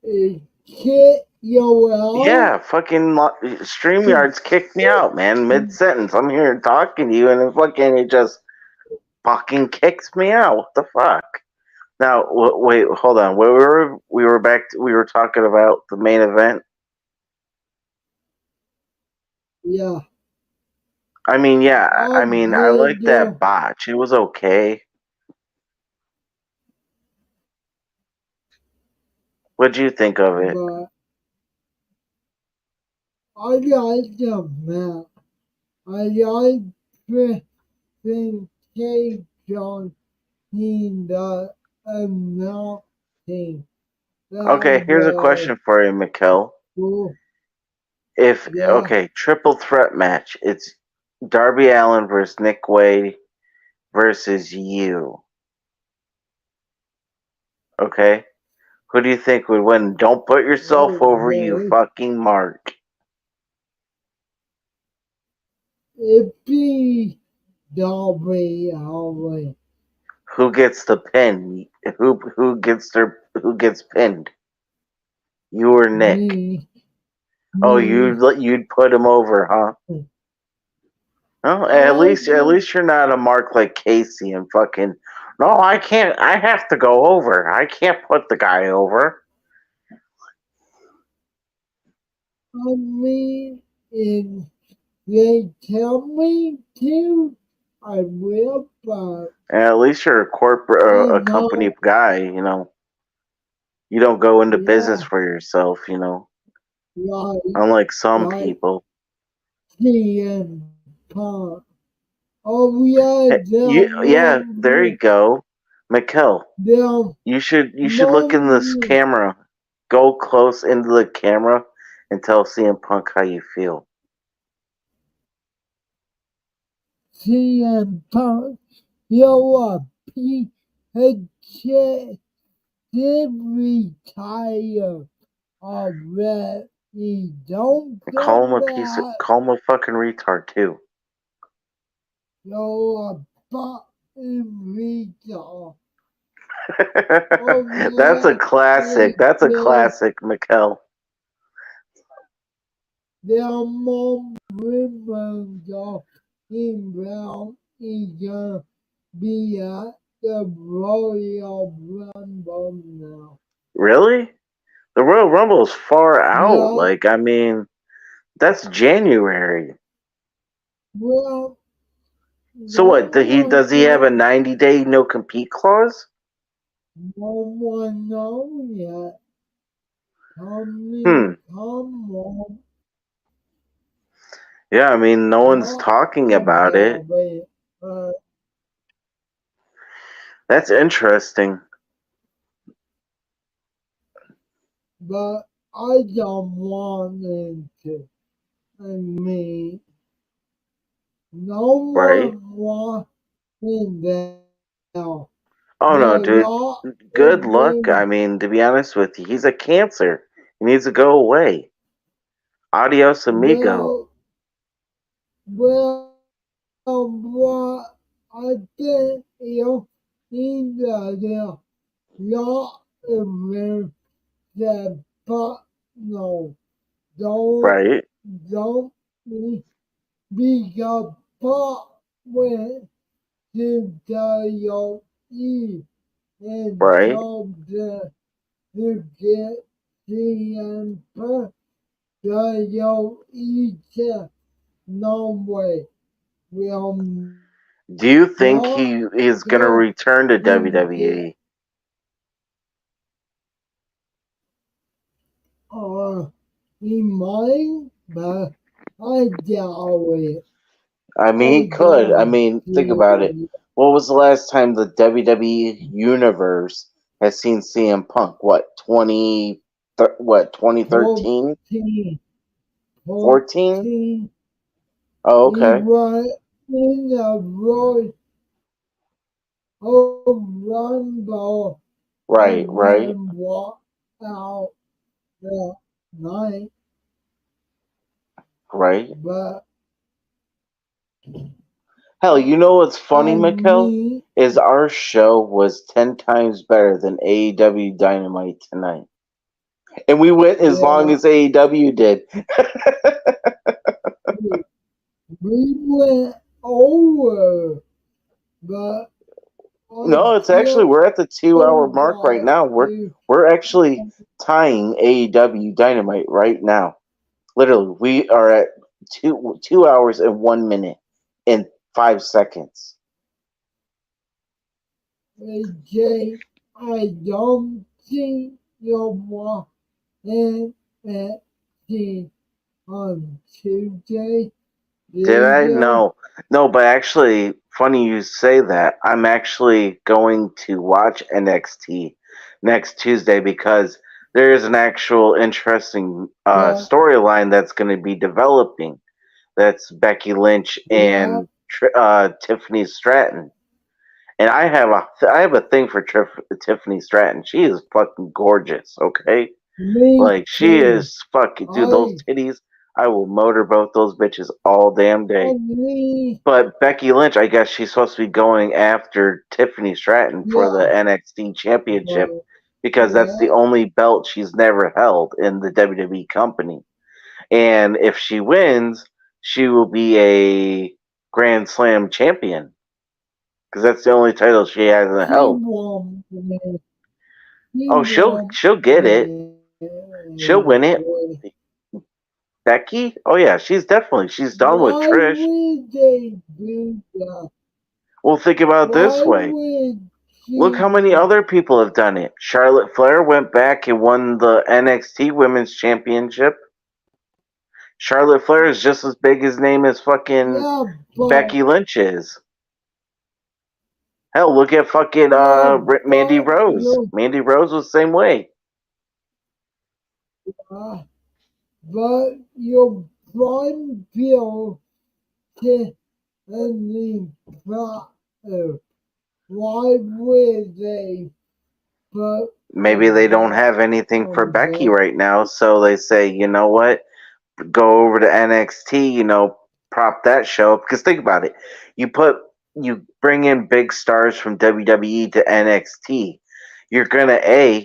S1: It kick you out.
S6: Yeah, fucking StreamYards kicked me out, man. Mid sentence, I'm here talking to you, and it just fucking kicks me out. What the fuck? Now, wait, hold on. We were back. We were talking about the main event.
S1: Yeah,
S6: I mean, yeah.
S1: I
S6: I mean, I
S1: did
S6: like that botch. It was okay. What'd you think of it?
S1: but I like the map. I like presentation in the announcing. That
S6: Okay, here's a
S1: was
S6: question for you, Mikkel.
S1: cool.
S2: If
S1: Yeah.
S2: okay, triple threat match. It's Darby Allin versus Nick Wade versus you. Okay, who do you think would win? Don't put yourself over, you
S1: Okay.
S2: fucking mark.
S1: It be Darby Allin.
S2: Who gets the pin? Who gets pinned? You or Nick?
S1: Me.
S2: Oh,
S1: Me.
S2: you'd put him over, huh? Well,
S1: I
S2: at
S1: can.
S2: least you're not a mark like Casey and fucking. No, I can't. I have to go over. I can't put the guy over.
S1: I mean, if they tell me to, I will, but
S2: And at least you're a corporate,
S1: I
S2: a company
S1: know,
S2: guy. You know, you don't go into business
S1: yeah,
S2: for yourself. You know,
S1: like,
S2: unlike some
S1: like
S2: people.
S1: CM Punk. Oh, yeah,
S2: Yeah, there you go, Mikel.
S1: they'll
S2: You should look in this
S1: moment
S2: camera. Go close into the camera and tell CM Punk how you feel.
S1: CM Punk. You're a piece of shit. Did retire already. Don't come back.
S2: Call him a fucking retard too.
S1: You're a fucking retard. Oh
S2: That's
S1: yeah,
S2: a classic.
S1: it
S2: That's a
S1: is.
S2: classic, Mikel.
S1: There are more rumors of him Brown is gonna be at the Royal Rumble now.
S2: Really? The Royal Rumble is far out.
S1: Yeah,
S2: Like, I mean, that's January.
S1: well,
S2: So
S1: no
S2: what?
S1: one
S2: Does he have a
S1: knows.
S2: 90-day no compete clause?
S1: No one knows yet.
S2: Hmm.
S1: Come on,
S2: Yeah, I mean, no one's
S1: not
S2: talking about it.
S1: about it. Uh,
S2: That's interesting.
S1: but I don't want him to. I mean, no
S2: Right?
S1: one wants him there.
S2: Oh no,
S1: The
S2: dude.
S1: law is
S2: Good luck. I
S1: in,
S2: mean, to be honest with you, he's a cancer. He needs to go away. Adios, amigo.
S1: well, well, what I think you in the law is the but no, don't,
S2: Right?
S1: don't be a part when to the E and
S2: Right?
S1: told to get CM Punk the each no way will
S2: Do you think
S1: not
S2: he is going to
S1: go
S2: return to
S1: and get
S2: WWE?
S1: uh in mine, but I doubt it.
S2: I mean, he
S1: I
S2: could. I
S1: don't
S2: mean, think
S1: see
S2: about it.
S1: it.
S2: What was the last time the WWE universe has seen CM Punk? What 2013,
S1: 14,
S2: 14?
S1: 14,
S2: Oh,
S1: he
S2: okay.
S1: was in the Royal Rumble
S2: Right,
S1: and
S2: right,
S1: then walked out the night,
S2: right.
S1: but
S2: Hell, you know what's funny,
S1: I
S2: Mikkel?
S1: mean,
S2: Is our show was 10 times better than AEW Dynamite tonight. And we went as long
S1: yeah,
S2: as AEW did.
S1: we, we went over, but I
S2: No, it's actually
S1: still
S2: we're at the 2 hour mark right
S1: got
S2: now.
S1: to,
S2: We're actually tying AEW Dynamite right now. Literally, we are at 2 hours and 1 minute and 5 seconds.
S1: AJ, I don't think you'll walk in at the on Tuesday,
S2: Did
S1: did
S2: I?
S1: you?
S2: No. No, but actually, funny you say that. I'm actually going to watch NXT next Tuesday because
S6: there is an actual interesting
S1: Yeah,
S6: storyline that's going to be developing. That's Becky Lynch
S1: yeah,
S6: and Tiffany Stratton. And I have a thing for Tiffany Stratton. She is fucking gorgeous. Okay,
S1: me
S6: like she
S1: too.
S6: is fucking dude. Those
S1: I
S6: titties, I will motorboat those bitches all damn day.
S1: only,
S6: But Becky Lynch, I guess she's supposed to be going after Tiffany Stratton for the
S1: yeah,
S6: NXT Championship
S1: but
S6: because that's the
S1: yeah,
S6: only belt she's never held in the WWE company. And if she wins, she will be a Grand Slam champion because that's the only title she hasn't
S1: he
S6: held.
S1: won it. He
S6: Oh,
S1: won
S6: she'll get it. She'll win it.
S1: it.
S6: Becky? Oh yeah, she's done with
S1: Why
S6: Trish.
S1: would they do that?
S6: Well, think about it this
S1: Why
S6: way.
S1: would
S6: Look
S1: she?
S6: how many other people have done it. Charlotte Flair went back and won the NXT Women's Championship. Charlotte Flair is just as big his name as fucking
S1: Yeah, but
S6: Becky Lynch is. Hell, look at fucking
S1: yeah,
S6: Mandy
S1: but
S6: Rose.
S1: you,
S6: Mandy Rose was the same way.
S1: uh, but your prime bill to any product. Why would they put a
S6: Maybe they don't
S1: bet
S6: have anything for
S1: on
S6: Becky
S1: that?
S6: right now, so they say, you know what? Go over to NXT, prop that show up. Because think about it, you bring in big stars from WWE to NXT, you're gonna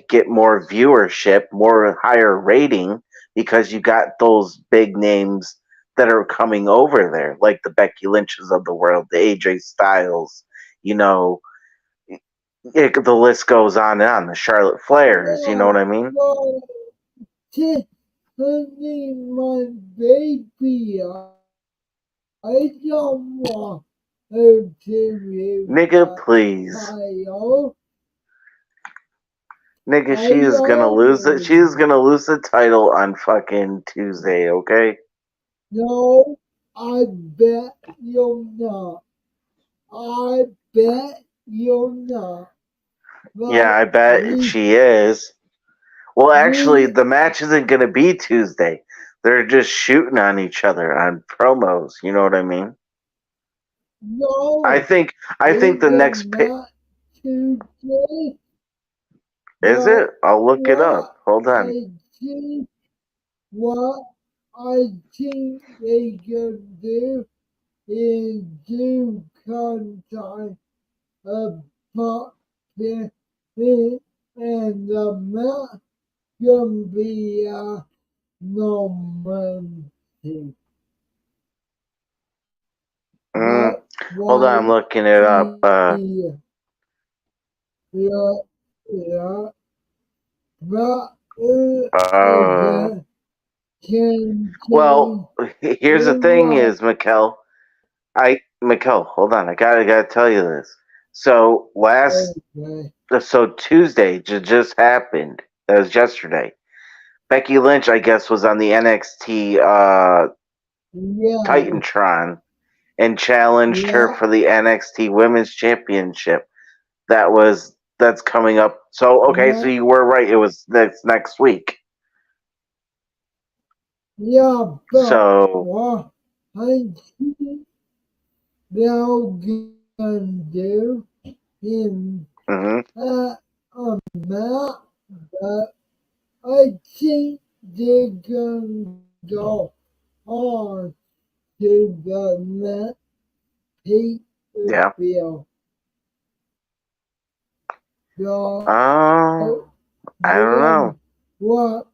S6: get more viewership, more higher rating because you got those big names that are coming over there, like the Becky Lynches of the world, the AJ Styles, you know, the list goes on and on. The Charlotte Flairs, you know what
S1: Yeah,
S6: I mean?
S1: but to honey my baby, I don't want her to lose
S6: Nigga,
S1: the
S6: please.
S1: title.
S6: Nigga,
S1: I
S6: she is gonna
S1: don't
S6: lose it. She is
S1: want
S6: gonna lose the title on fucking Tuesday, okay?
S1: no, I bet you're not. I bet you're not.
S6: Yeah,
S1: But
S6: I bet she is. Well, actually,
S1: we,
S6: the match isn't gonna be Tuesday. They're just shooting on each other on promos. You know what I mean? I
S1: no,
S6: think. I think
S1: it's
S6: the
S1: a
S6: next pick
S1: not today,
S6: is
S1: but
S6: it. I'll look it up.
S1: what
S6: Hold on.
S1: I think, what I think they can do is do contact about the and the match can be no Monday.
S6: Mm,
S1: But
S6: hold on, I'm
S1: why
S6: looking it up.
S1: yeah, yeah, yeah, but
S6: Uh.
S1: again, can
S6: Well,
S1: change
S6: here's the
S1: in
S6: thing:
S1: what?
S6: is Mikel, hold on. I gotta tell you this. So
S1: Okay,
S6: so Tuesday just happened. That was yesterday. Becky Lynch, I guess, was on the NXT
S1: yeah,
S6: Titantron and challenged her
S1: yeah,
S6: for the NXT Women's Championship. That's coming up. So okay, so
S1: yeah,
S6: you were right. It was next week.
S1: yeah, but
S6: So
S1: what I think they're gonna do in
S6: mhm.
S1: that amount, but I think they're gonna go on to the next
S6: Yeah.
S1: pay-per-view. So
S6: Um, I don't know.
S1: then what?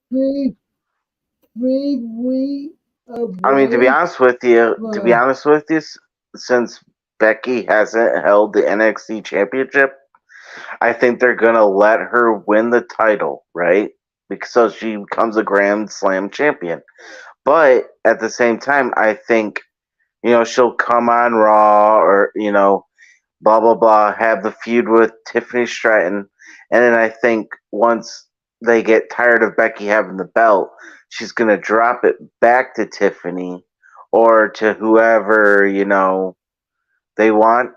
S1: Three, 3 weeks
S6: I mean,
S1: away
S6: to be
S1: from
S6: honest with you, since Becky hasn't held the NXT Championship, I think they're gonna let her win the title, right? Because so she becomes a Grand Slam champion. But at the same time, I think she'll come on Raw or blah blah blah, have the feud with Tiffany Stratton, and then I think once they get tired of Becky having the belt, she's gonna drop it back to Tiffany or to whoever they want.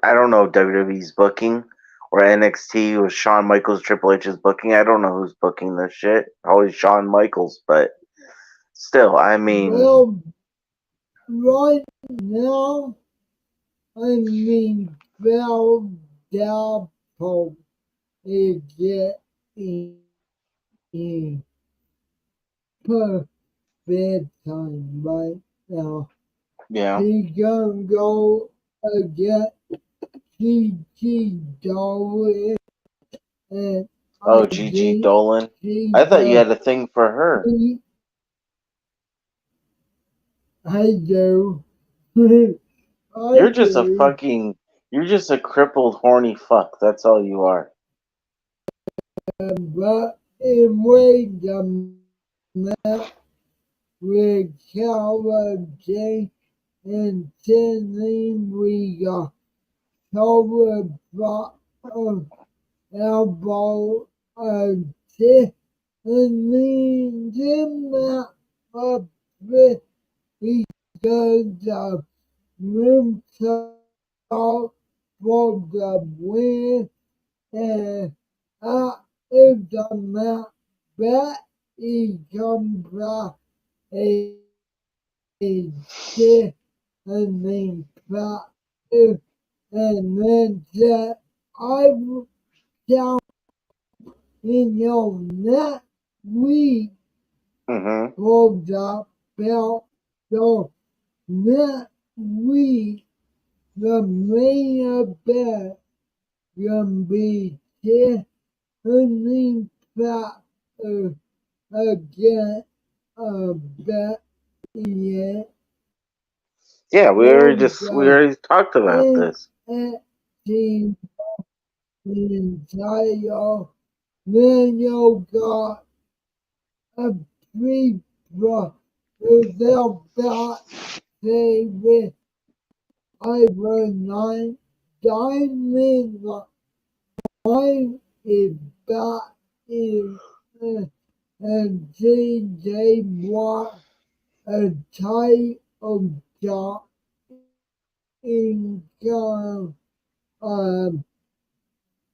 S6: I don't know WWE's booking, or NXT with Shawn Michaels, Triple H's booking. I don't know who's booking this shit. Always Shawn Michaels, but still, I mean,
S1: Well, right now, I mean, Val Dalpo is getting per bedtime right now.
S6: yeah.
S1: He gonna go against Gigi Dolan, and I
S6: Oh, Gigi
S1: think
S6: Dolan.
S1: she
S6: I thought you
S1: gonna
S6: had a thing for her.
S1: beat. I do. I
S6: You're just a
S1: do.
S6: fucking. You're just a crippled, horny fuck. That's all you are.
S1: But in way the map with Calvin J and Tinley, we got Calvin Bottom elbow tip and lean him out up with he goes room talk for the win and out of the map back he comes back a tip and then back and then that I down in your neck we
S6: Mm-hmm.
S1: hold the belt so next week the main event gonna be Tiffany Factor against a bet yet
S6: Yeah,
S1: for
S6: we
S1: the
S6: already talked about this.
S1: NXT title. Then you got a free bro without that they with Iron 9 Diamond Line is back in and JJ Watt a title shot in um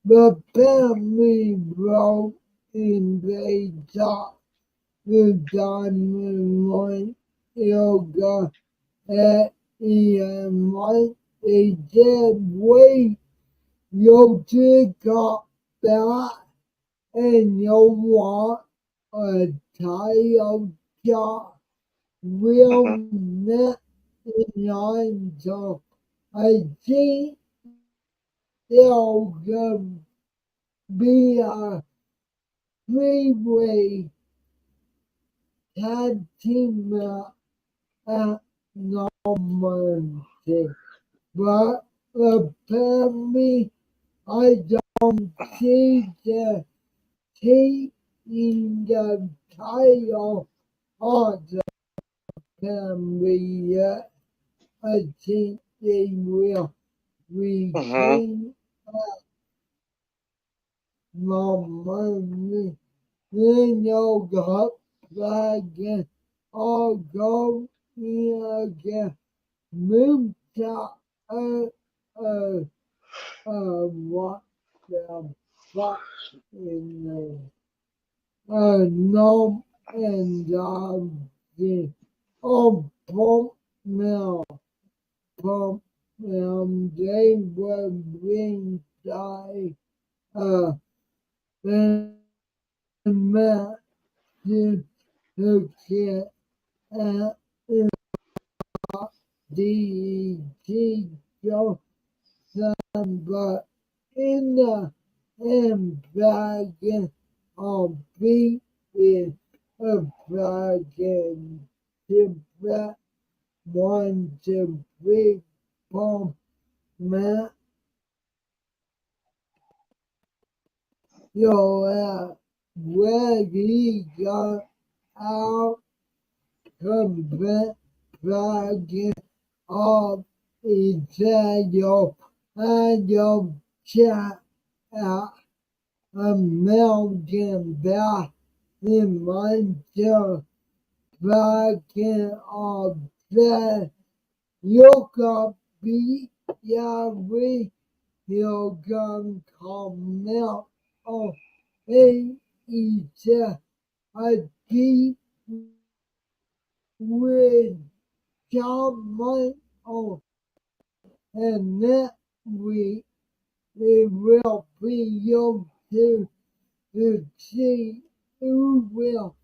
S1: the family brought in the top the Diamond Line yoga at EM1 a dead weight you just got back and you want a title shot will
S6: Mm-hmm.
S1: net in so I think there'll be a three-way tag team match at Normandy. But apparently I don't see the taking the title of the family yet. I think they will
S6: Mm-hmm.
S1: retain more money. Then you'll go again. I'll go in again. Move to uh, what the fuck in no and the pump now. Pump they will bring die the match to get at the show but in the end dragon I'll be with a dragon to that one to three pump match you where he got out combat dragon of Israel and your chat out a American back in my dragon of that you can be Yahweh he'll come comment on it. It's a deep with someone on, and that we it will be able to see who will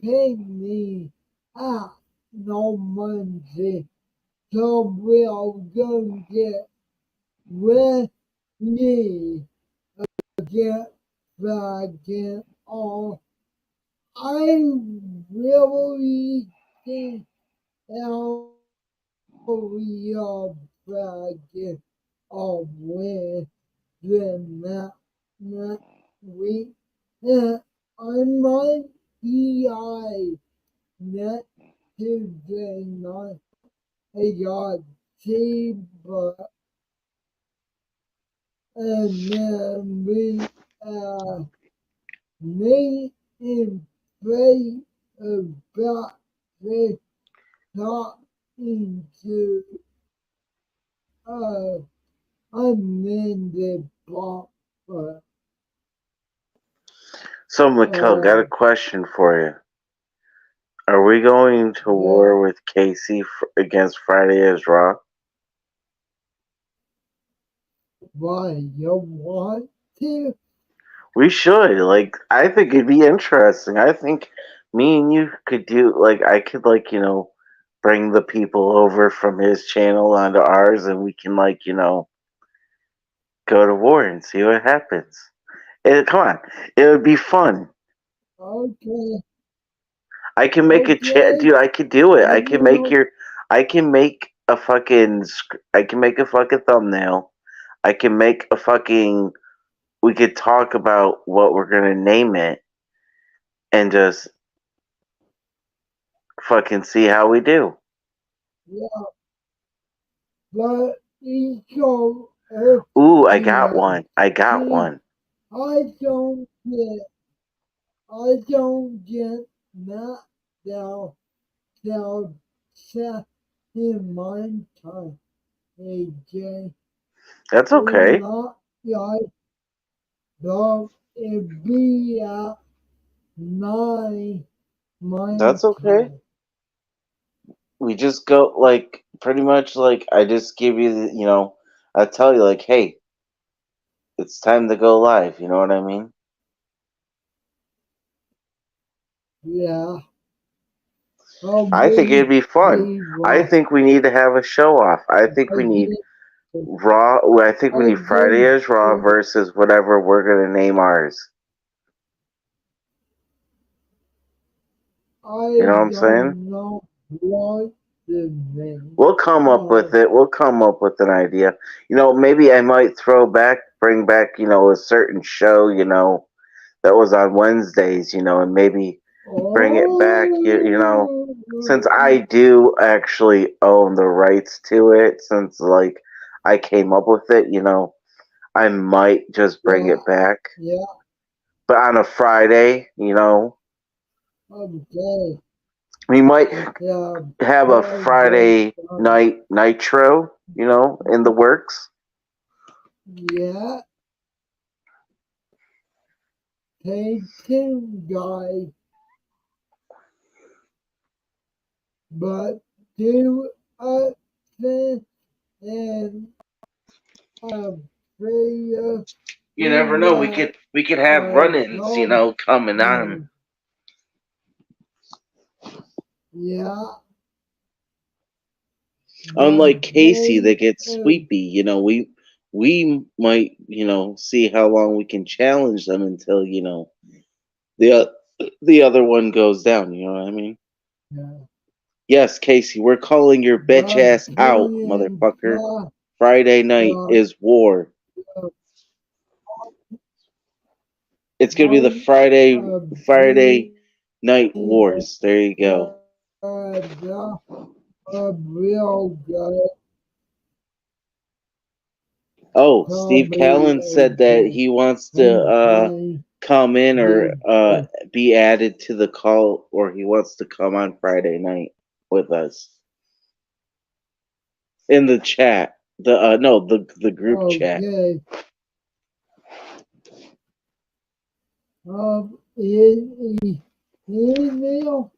S1: pay me out no Monday. So we'll go get ready get back on. I really think that we are back on when the week that I might be not Tuesday night. I got tea, but and then we me and pray about the talking to uh unmended buffer.
S6: So, Mikel, got a
S1: Uh,
S6: question for you. Are we going to
S1: yeah,
S6: war with Casey against Friday as Raw?
S1: why you want to?
S6: We should. Like, I think it'd be interesting. I think me and you could do, like, I could, like, bring the people over from his channel onto ours and we can, like, go to war and see what happens. Come on. It would be fun.
S1: Okay,
S6: I can make a chat,
S1: okay,
S6: dude. I could do it.
S1: I will.
S6: I can make a fucking, I can make a fucking thumbnail. I can make a fucking, we could talk about what we're gonna name it and just fucking see how we do.
S1: Yeah, but equal if
S6: Ooh, I got
S1: the
S6: one. I got
S1: see,
S6: one.
S1: I don't get, I don't get that down, down, set in my time, AJ.
S6: That's
S1: It's
S6: okay.
S1: not like the it be at nine my
S6: That's okay.
S1: time.
S6: We just go like pretty much like I just give you the, I tell you like, hey, it's time to go live. You know what I mean?
S1: Yeah, I'll
S6: I think it'd be fun.
S1: be
S6: I
S1: right.
S6: think we need to have a show off. I think
S1: I
S6: we need
S1: get,
S6: Raw. I think we
S1: I
S6: need Friday
S1: get
S6: as Raw
S1: it.
S6: versus whatever we're gonna name ours. You know
S1: I
S6: what I'm saying?
S1: don't know what the name
S6: We'll come up with
S1: of.
S6: it. We'll come up with an idea. Maybe I might bring back, a certain show, that was on Wednesdays, and maybe bring it back, since I
S1: Oh,
S6: do actually own the rights to it, since like I came up with it, I might just bring
S1: yeah,
S6: it back.
S1: yeah,
S6: But on a Friday,
S1: okay,
S6: we might
S1: yeah,
S6: have a
S1: Friday,
S6: Friday night nitro, in the works.
S1: yeah, take two guys, but do a thing and a prayer
S6: You never
S1: in
S6: know. We
S1: that
S6: could we could have run-ins,
S1: God,
S6: coming on.
S1: yeah, the
S6: Unlike Casey
S1: day
S6: that gets
S1: of,
S6: sweepy, we might, see how long we can challenge them until, the the other one goes down, you know what I mean?
S1: yeah,
S6: Yes, Casey, we're calling your bitch
S1: the
S6: ass out,
S1: king
S6: motherfucker. Friday night
S1: the
S6: is war. It's gonna be the
S1: one
S6: Friday night
S1: being
S6: wars. There you go.
S1: the real good
S6: Oh, Steve
S1: comedy
S6: Callan said that
S1: agent
S6: he wants to
S1: and find
S6: come in or
S1: the
S6: be added to the call, or he wants to come on Friday night with us in the chat.
S2: The no, the group chat.
S1: Okay. Email.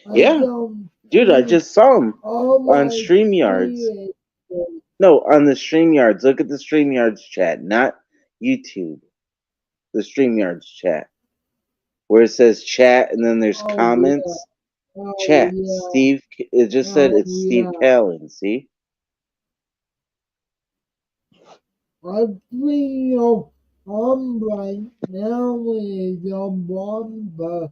S1: I
S2: Yeah,
S1: don't
S2: dude, I
S1: see
S2: just saw him
S1: all
S2: on
S1: I
S2: StreamYards.
S1: see is
S2: No, on the StreamYards. Look at the StreamYards chat, not YouTube. The StreamYards chat, where it says chat and then there's
S1: oh yeah,
S2: comments.
S1: oh
S2: Chat.
S1: yeah,
S2: Steve. It just said
S1: oh
S2: it's Steve
S1: yeah.
S2: Callen. See?
S1: I'm thinking I'm right now with your mom, but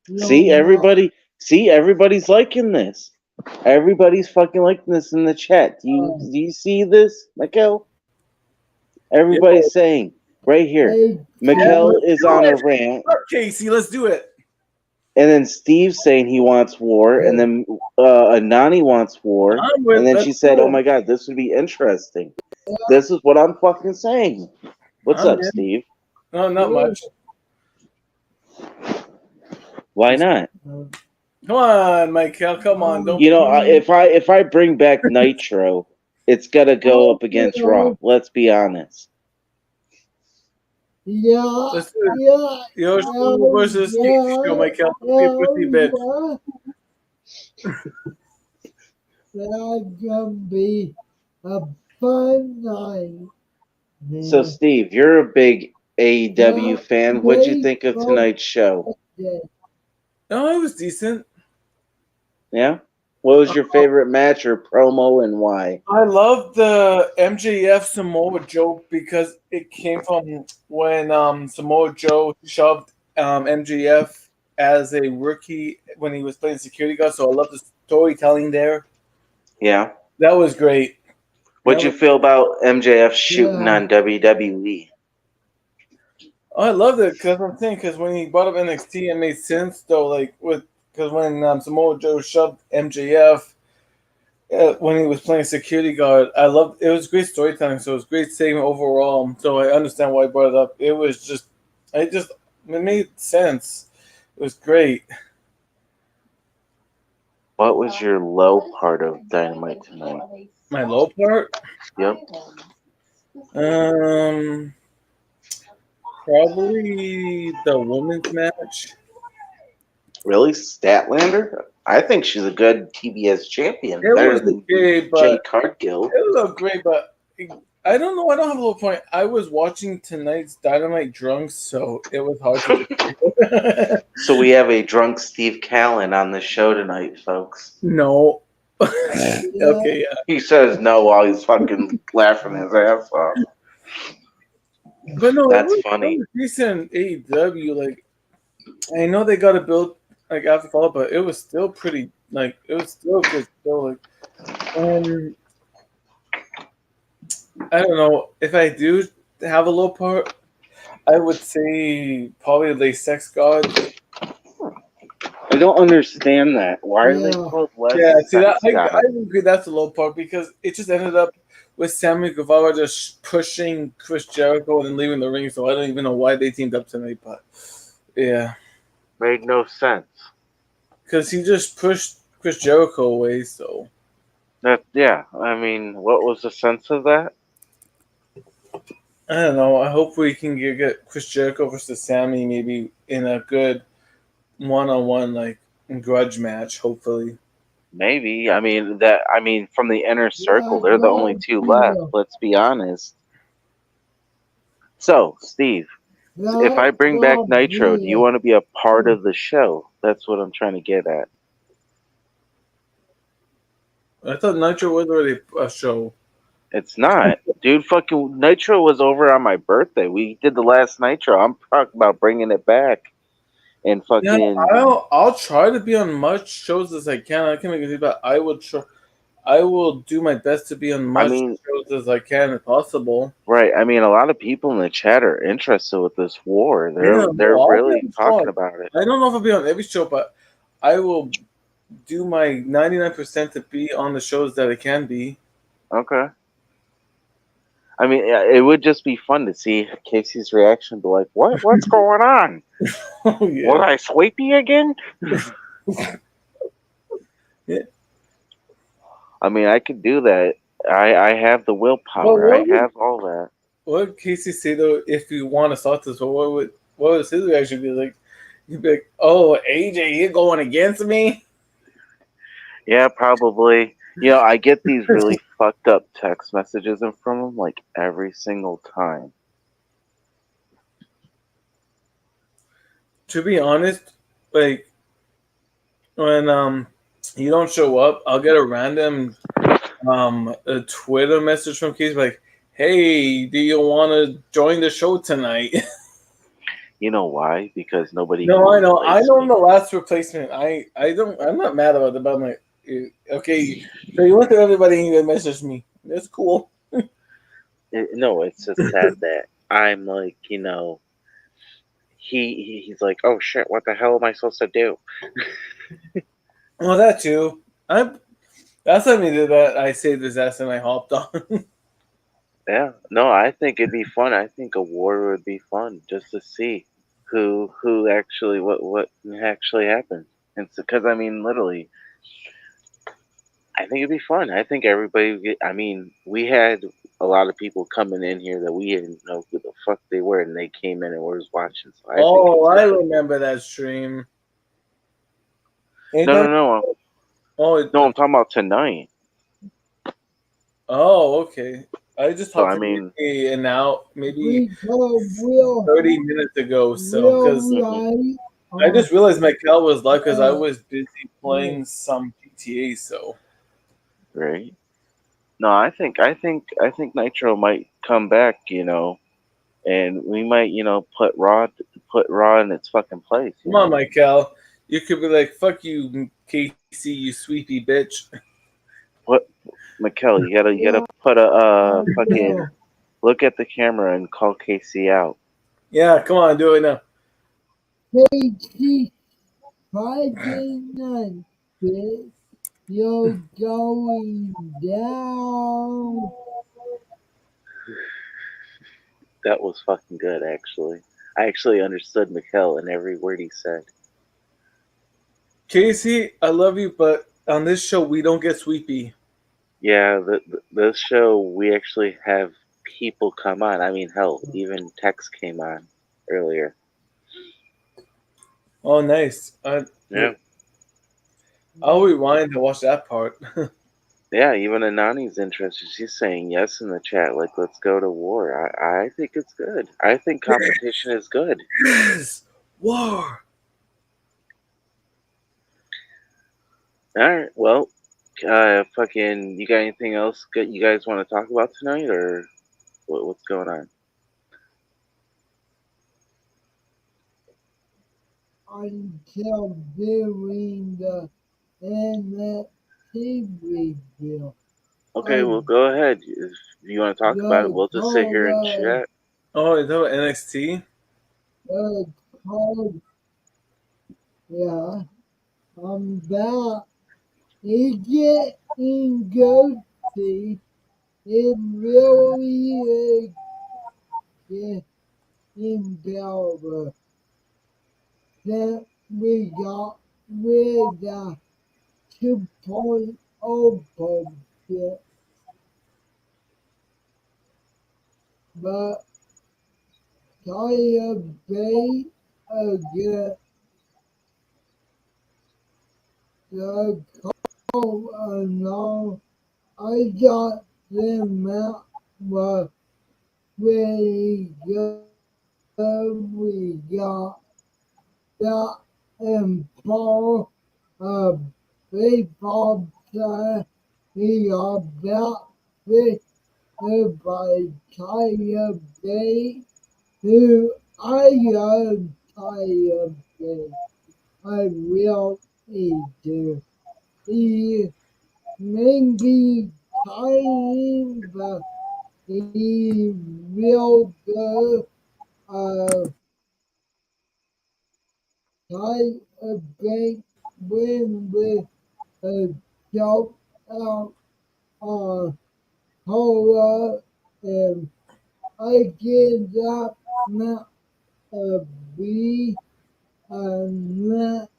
S1: your
S2: See
S1: mom.
S2: everybody. See everybody's liking this. Everybody's fucking liking this in the chat. Do you see this, Mikel?
S7: Yeah,
S2: Everybody's saying right here.
S1: Hey,
S7: yeah,
S2: Mikel
S7: let's
S2: is
S7: do
S2: on a
S7: it.
S2: rant,
S7: Look, Casey, let's do it.
S2: and then Steve's saying he wants war, and then Anani wants war,
S7: I'm
S2: and
S7: with.
S2: then
S7: Let's
S2: she said, "Oh
S7: go.
S2: my God, this would be interesting." This is what I'm fucking saying. What's
S7: I'm
S2: up,
S7: in.
S2: Steve?
S7: No, not much.
S2: Why not?
S7: Come on, Michael. Come on. Don't.
S2: You know, if I bring back Nitro, it's gotta go up against Raw. Let's be honest.
S1: yeah,
S7: Let's do it.
S1: yeah,
S7: Yoshi versus Casey show, Michael. Pussy bitch.
S1: That can be a fun night.
S2: So,
S1: Man,
S2: Steve, you're a big AEW
S1: can't
S2: fan. What'd you
S1: wait
S2: think of
S1: for
S2: tonight's show?
S1: that.
S7: No, it was decent.
S2: Yeah. What was your favorite match or promo, and why?
S7: I love the MJF Samoa joke because it came from when Samoa Joe shoved MJF as a rookie when he was playing security guard. So I love the storytelling there.
S2: Yeah.
S7: That was great.
S2: What'd you feel about MJF shooting
S1: Yeah,
S2: on WWE?
S7: Oh, I loved it because I'm saying because when he brought up NXT, it made sense though. Like with because when Samoa Joe shoved MJF when he was playing security guard, I loved it. Was great storytelling, so it was great segment overall. So I understand why I brought it up. It was just, it made sense. It was great.
S2: What was your low part of Dynamite tonight?
S7: My low part,
S2: Yep.
S7: um, probably the women's match.
S2: Really? Statlander? I think she's a good TBS champion.
S7: It
S2: Better
S7: was
S2: than
S7: okay,
S2: Jay
S7: but
S2: Cargill.
S7: it was great, but I don't know. I don't have a low point. I was watching tonight's Dynamite drunk, so it was hard to.
S2: So we have a drunk Steve Callen on the show tonight, folks.
S7: No.
S1: yeah,
S7: Okay, yeah.
S2: He says no while he's fucking laughing his ass off.
S7: But no,
S2: That's
S7: it
S2: funny.
S7: was decent AEW. Like, I know they got to build like after fall, but it was still pretty. Like, it was still good. Still, like, um, I don't know if I do have a low part. I would say probably the sex gods.
S2: I don't understand that. Why are they
S1: yeah.
S2: called less
S7: Yeah, see that
S2: sex
S7: I
S2: gods?
S7: agree that's the low part because it just ended up with Sammy Guevara just pushing Chris Jericho and then leaving the ring. So I don't even know why they teamed up tonight, but yeah,
S2: Made no sense.
S7: because he just pushed Chris Jericho away. So
S2: Yeah. I mean, what was the sense of that?
S7: I don't know. I hope we can get Chris Jericho versus Sammy maybe in a good one-on-one like grudge match. Hopefully,
S2: Maybe. I mean that. I mean, from the inner circle,
S1: That
S2: they're the only
S1: can
S2: two left.
S1: be
S2: Let's be honest. So, Steve, if I
S1: that
S2: bring back
S1: can
S2: Nitro, do you
S1: be
S2: want to be a part of the show? That's what I'm trying to get at.
S7: I thought Nitro was already a show.
S2: It's not, dude. Fucking Nitro was over on my birthday. We did the last Nitro. I'm talking about bringing it back and
S7: Yeah,
S2: fucking.
S7: I'll try to be on much shows as I can. I can make it, but I will try. I will do my best to be on
S2: I
S7: much
S2: mean,
S7: shows as I can if possible.
S2: right? I mean, a lot of people in the chat are interested with this war.
S7: Yeah,
S2: They're
S7: well, I'll be
S2: really
S7: on
S2: talking
S7: spot.
S2: about it.
S7: I don't know if I'll be on every show, but I will do my 99% to be on the shows that I can be.
S2: Okay. I mean, it would just be fun to see Casey's reaction. Be like, "What? What's going on?
S7: Oh
S2: Was
S7: yeah.
S2: I sleepy again?"
S7: Yeah.
S2: I mean, I could do that.
S6: I have the
S7: Well,
S6: willpower. I have all that.
S7: what would Casey say though if you want to start this? Well, what would his reaction be like? He'd be like, "Oh, AJ, you're going against me."
S6: Yeah, probably. I get these really fucked up text messages in from him like every single time.
S7: To be honest, like when you don't show up, I'll get a random a Twitter message from Casey like, "Hey, do you want to join the show tonight?"
S6: You know why? Because nobody can
S7: No, I know. I
S6: replace
S7: know I'm
S6: me.
S7: the last replacement. I don't. I'm not mad about it. But I'm like, okay. So you went to everybody and you messaged me. That's cool.
S6: No, it's just sad that I'm like, he's like, oh shit, what the hell am I supposed to do?
S7: Well, that too. I last time he did that, I saved his ass and I hopped on.
S6: Yeah, no, I think it'd be fun. I think a war would be fun just to see who actually what actually happened. And because I mean, literally, I think it'd be fun. I think everybody. I mean, we had a lot of people coming in here that we didn't know who the fuck they were, and they came in and was watching. So I think
S7: Oh,
S6: it's
S7: I
S6: good.
S7: remember that stream. Ain't
S6: No, no,
S7: that?
S6: no,
S7: Oh,
S6: no. I'm talking about tonight.
S7: oh, okay. I just
S6: So
S7: talked
S6: I
S7: to
S6: mean,
S7: maybe an out, maybe
S1: because we'll
S7: 30 minutes ago. So, because
S6: mhm,
S1: right
S7: I just realized Mikel was live because I
S1: uh,
S7: was busy playing some GTA. So,
S6: right? No, I think Nitro might come back. And we might, put Raw in its fucking place.
S7: come on, Mikel. You could be like, "Fuck you, Casey, you sweepy bitch."
S6: What, Mikkel, you gotta
S1: yeah,
S6: put a
S1: I
S6: fucking
S1: will.
S6: look at the camera and call Casey out.
S7: Yeah, come on, do it now.
S1: Hey, Friday night, bitch, you're going down.
S6: That was fucking good, actually. I actually understood Mikkel and every word he said.
S7: Casey, I love you, but on this show we don't get sweepy.
S6: Yeah, this show we actually have people come on. I mean, hell, even Tex came on earlier.
S7: Oh, nice.
S6: Yeah,
S7: I'll rewind to watch that part.
S6: yeah. Even Anani's interested. She's saying yes in the chat. Like, let's go to war. I think it's good. I think competition is good.
S7: Yes, war.
S6: All right. Well, fucking, you got anything else good you guys want to talk about tonight, or what's going on?
S1: Until viewing the NFT video.
S6: Okay,
S1: I
S6: well, go ahead. If you want to talk about it,
S1: the
S6: we'll just sit here and
S1: color,
S6: chat.
S7: Oh, is that what NXT?
S1: the color, yeah, I'm back. It getting ghosty. It really is getting better. Then we got rid of 2.0 bullshit, but diabetes again, the cold along, I got them out, but really good. We got that and ball, a baseball player. We got about 50 by diabetes. Who I am diabetes. I really do. He may be tiny, but he real good. Uh, diabetes when we joke out on horror and I get that not a B and not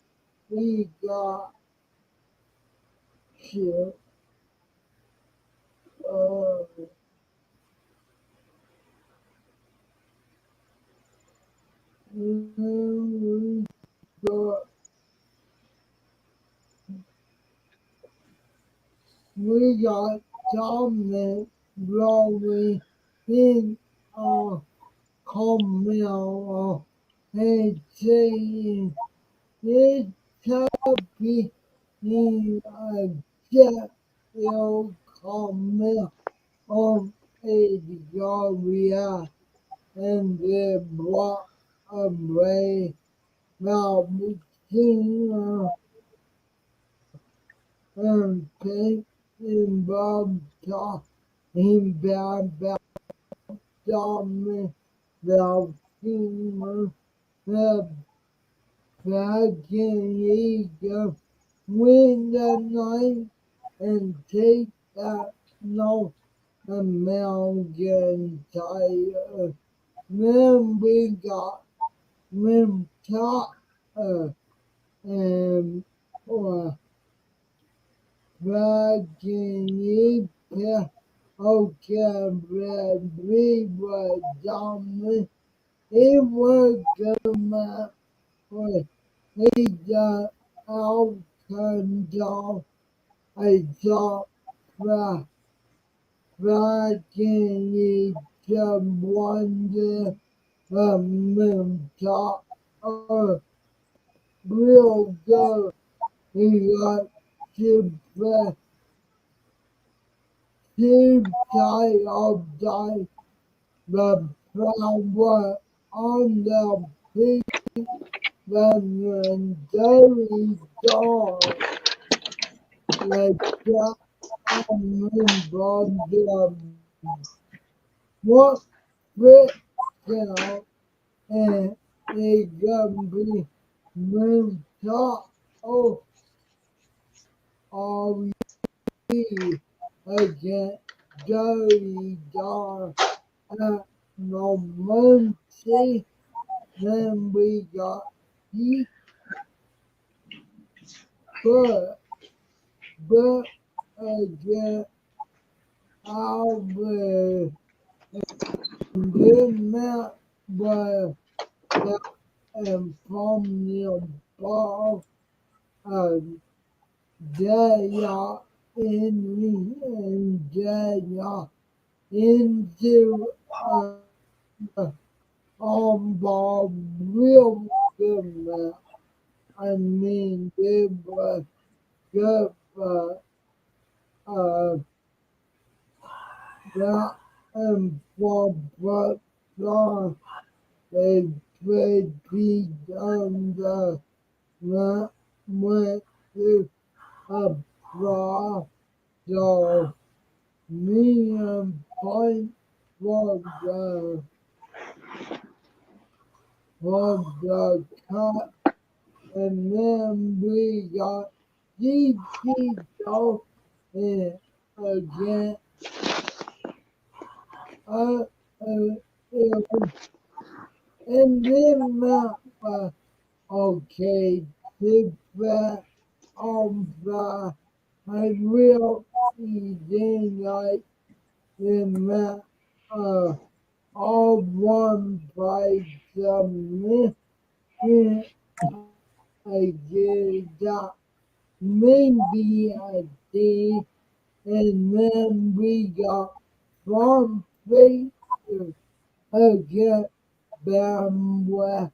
S1: we got shit. we got we got dominant growing in our communal and saying it can be in a jet comment on a area and the block away now between and take involved in bad dominant the human the dragon eagle win the night and take that no American tire. Then we got Rim Top and Dragon Eagle. Okay, we were dominant. It was good match for either Alcantara. I thought Dragon Eagle won the top real good. He got super team side of the power on the pitch when Jerry Dog like that from the what fit out and it can be moved top of all against Jerry Dog at no mercy. Then we got he but again our good match was that from the ball of Jaya in Jaya into on ball real good match. I mean it was good for uh that for but long they played be on the that went to a draw. So medium point for the cut and then we got DP and again uh, uh, and then okay, feedback on the I will eating like in that all one by the minute I get that maybe I did and then we got from face again them with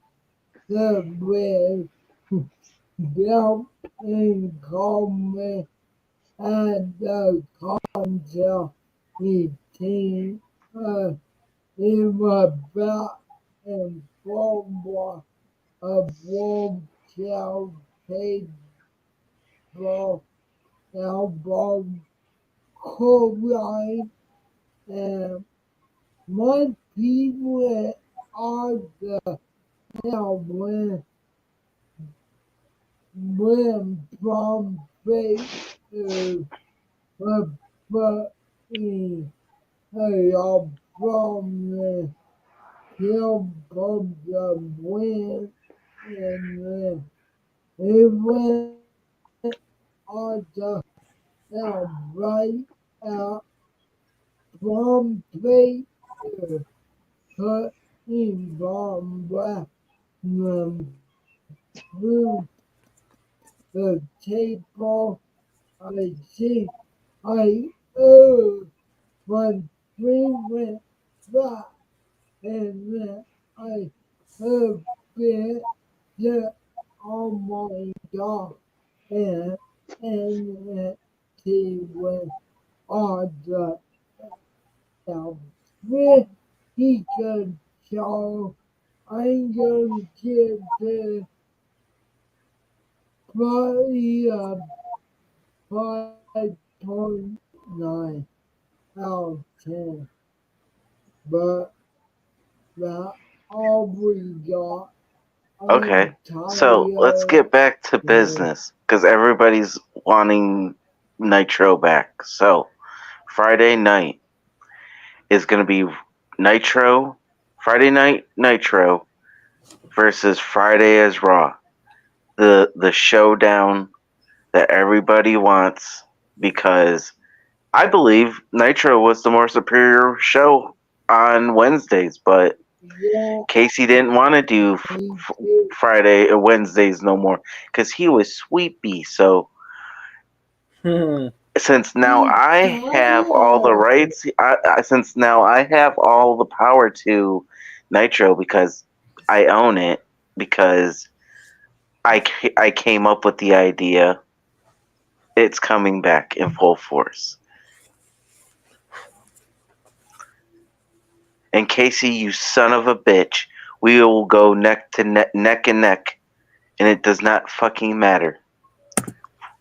S1: the with them in common and the concept meeting in my back and forward of warm child table elbow co-line and my people are the now when from faith but in hey, from the hill of the wind and it went on the right out from faith cut in from the through the table. I see I owe my favorite spot and then I have been the oh my god and he went on the with he could show I'm going to give the probably a 5.9 out of 10, but that all we got.
S6: Okay,
S1: I'm
S6: so let's get
S1: tired.
S6: back to
S1: Yeah.
S6: business because everybody's wanting Nitro back. So Friday night is going to be Nitro, Friday night Nitro versus Friday as Raw. The showdown that everybody wants because I believe Nitro was the more superior show on Wednesdays, but
S1: Yeah,
S6: Casey didn't want to do
S1: me too.
S6: Friday or Wednesdays no more because he was sweepy. So
S7: Hmm.
S6: since now
S1: I'm
S6: I have all the
S1: tired.
S6: rights, since now I have all the power to Nitro because I own it because I came up with the idea. It's coming back in full force. And Casey, you son of a bitch, we will go neck to neck and neck, and it does not fucking matter.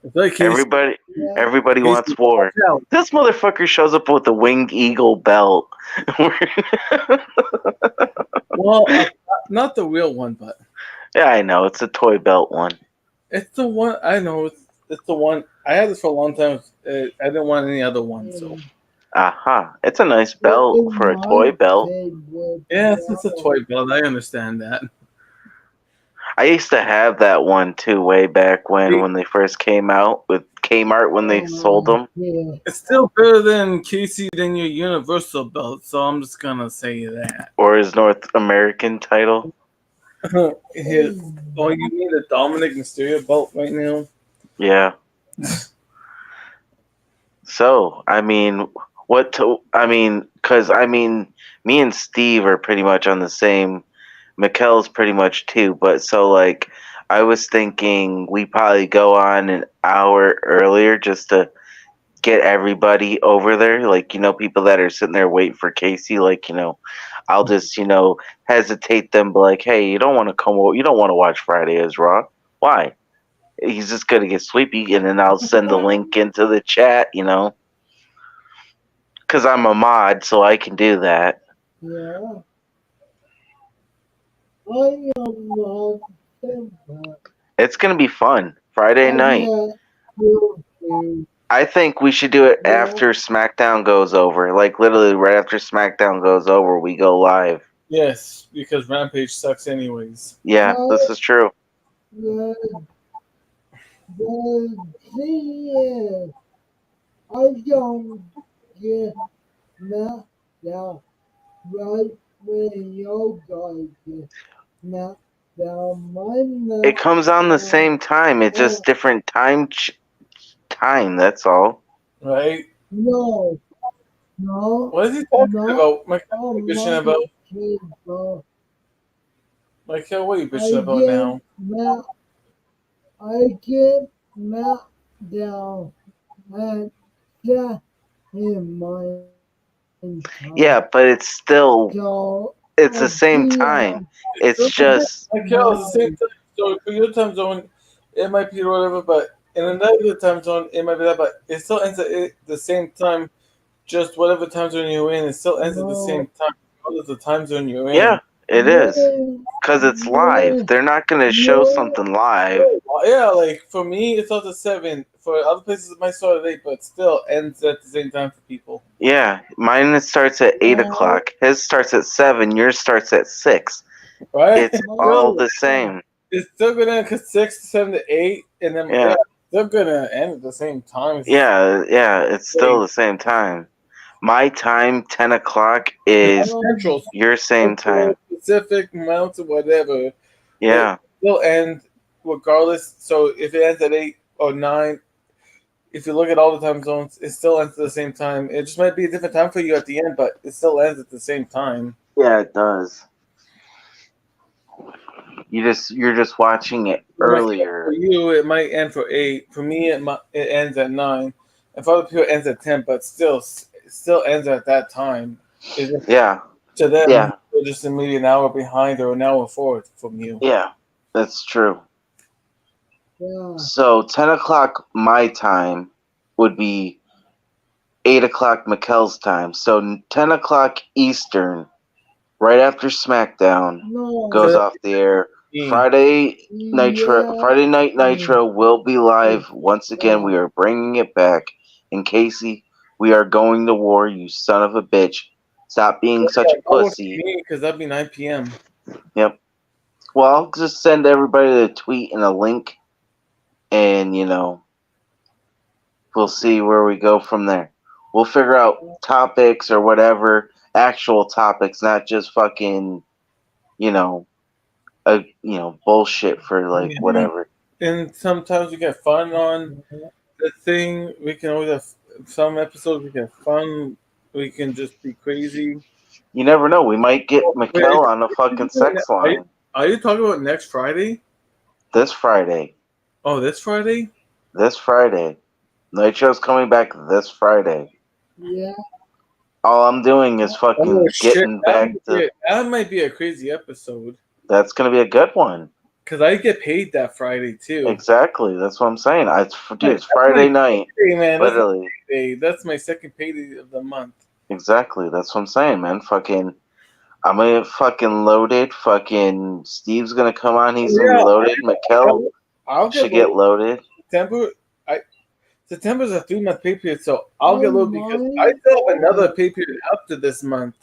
S7: It's like
S6: Everybody,
S1: Yeah,
S6: everybody
S7: Casey,
S6: wants war.
S7: watch out.
S6: This motherfucker shows up with a winged eagle belt.
S7: Well, not the real one, but
S6: Yeah, I know it's a toy belt one.
S7: it's the one. I know it's the one. I had this for a long time. I didn't want any other one, so
S1: and
S6: Aha, it's a nice
S1: it's
S6: belt for a
S1: my
S6: toy belt.
S1: favorite
S7: yeah, it's a
S1: belt.
S7: toy belt. I understand that.
S6: I used to have that one too, way back when they first came out with Kmart when they sold them.
S1: Yeah,
S7: It's still better than Casey than your Universal belt, so I'm just gonna say that.
S6: Or his North American title.
S7: Here, oh, you need a Dominic Mysterio belt right now?
S6: Yeah. So, I mean, because me and Steve are pretty much on the same. Mikel's pretty much too, but so like, I was thinking we probably go on an hour earlier just to get everybody over there. Like, people that are sitting there waiting for Casey. Like, I'll just hesitate them, be like, hey, you don't want to come. You don't want to watch Friday as Raw. Why? He's just gonna get sleepy, and then I'll send the link into the chat. Because I'm a mod, so I can do that.
S1: yeah. I am not simple.
S6: It's gonna be fun. Friday
S1: I
S6: night.
S1: get you to,
S6: I think we should do it
S1: yeah,
S6: after SmackDown goes over. Like literally right after SmackDown goes over, we go live.
S7: Yes, because Rampage sucks anyways.
S6: Yeah,
S1: but
S6: this is true.
S1: the, the thing is, I don't get knocked down right when you guys get knocked down. My
S6: It comes on the
S1: knockdown,
S6: same time. It's
S1: oh,
S6: just different time. That's all.
S7: Right?
S1: no, no,
S7: What is he talking
S1: not
S7: about? Michael, what are you
S1: on
S7: bitching
S1: my
S7: about?
S1: table.
S7: Michael, what are you
S1: I
S7: bitching about
S1: get
S7: now?
S1: knocked, I get knocked down at that in my
S6: Yeah,
S1: time.
S6: but
S1: So
S6: it's the
S1: I
S6: same time.
S1: feel
S7: It's
S6: It's
S7: still the same.
S6: just
S7: Michael, it's the same
S1: my
S7: time. So for your time zone, it might be whatever, but in another time zone, it might be that, but it still ends at the same time. Just whatever time zone you're in, it still ends at the same
S1: no
S7: time, regardless of the time zone you're
S6: yeah,
S7: in.
S6: it is.
S1: when
S6: Cause it's live.
S1: when
S6: They're not gonna show
S1: when
S6: something live.
S7: Yeah, like for me, it starts at 7. For other places, it might start at 8, but still ends at the same time for people.
S6: Yeah, mine starts at eight
S1: my
S6: o'clock. His starts at 7. Yours starts at 6.
S7: Right?
S6: It's all
S1: my
S6: the same.
S7: It's still gonna end at 6, 7 to 8, and then yeah,
S6: Yeah,
S7: it's still gonna end at the same time. It's
S6: yeah. It's still
S7: like
S6: the same time. My time, 10 o'clock,
S7: it's
S6: is
S1: um
S7: central,
S6: your same
S7: central,
S6: time.
S7: Pacific, Mountain, whatever. It
S6: Yeah.
S7: still ends regardless. So if it ends at 8 or 9, if you look at all the time zones, it still ends at the same time. It just might be a different time for you at the end, but it still ends at the same time.
S6: Yeah, it does. You're just watching it
S7: Like for
S6: earlier.
S7: you, it might end for 8. For me, it ends at 9. And for other people, it ends at 10. But still, it still ends at that time. It's just,
S6: Yeah.
S7: to them,
S6: Yeah.
S7: they're just maybe an hour behind or an hour forward from you.
S6: Yeah. That's true.
S1: Yeah.
S6: So 10 o'clock my time would be 8 o'clock Mikel's time. So 10 o'clock Eastern, right after SmackDown,
S1: No.
S6: goes
S7: So
S6: off the air.
S7: that's
S1: Yeah.
S6: Friday Night Nitro will be live once again.
S1: Yeah.
S6: We are bringing it back. And Casey, we are going to war. You son of a bitch! Stop being such a
S7: that works for
S6: pussy.
S7: me because that'd be 9 p.m.
S6: Yep. Well, I'll just send everybody a tweet and a link, and we'll see where we go from there. We'll figure out topics or whatever, actual topics, not just fucking, you know, bullshit for like whatever.
S7: And sometimes we get fun on the thing. We can always have some episodes. We can have fun. We can just be crazy.
S6: You never know. We might get
S7: Wait,
S6: Mikel on a fucking sex line
S7: are you talking about next Friday?
S6: this Friday.
S7: Oh, this Friday?
S6: This Friday. Nitro's coming back this Friday.
S1: Yeah.
S6: All I'm doing is
S7: Oh
S6: fucking
S7: shit!
S6: getting back to.
S7: That might be a crazy episode
S6: That's gonna be a good one.
S7: because I get paid that Friday too.
S6: Exactly. That's what I'm saying. Dude, it's
S7: That's my
S6: Friday night.
S7: payday, man. That's my
S6: Literally.
S7: payday. That's my second payday of the month.
S6: Exactly. That's what I'm saying, man. Fucking, I'm gonna get fucking loaded. Fucking, Steve's gonna come on. He's gonna be
S7: Yeah,
S6: loaded. Mikel
S7: I'll get
S6: should get
S7: loaded
S6: loaded.
S7: September. September's a 3 month pay period, so I'll get
S1: Oh
S7: loaded because I
S1: my.
S7: still have another pay period after this month.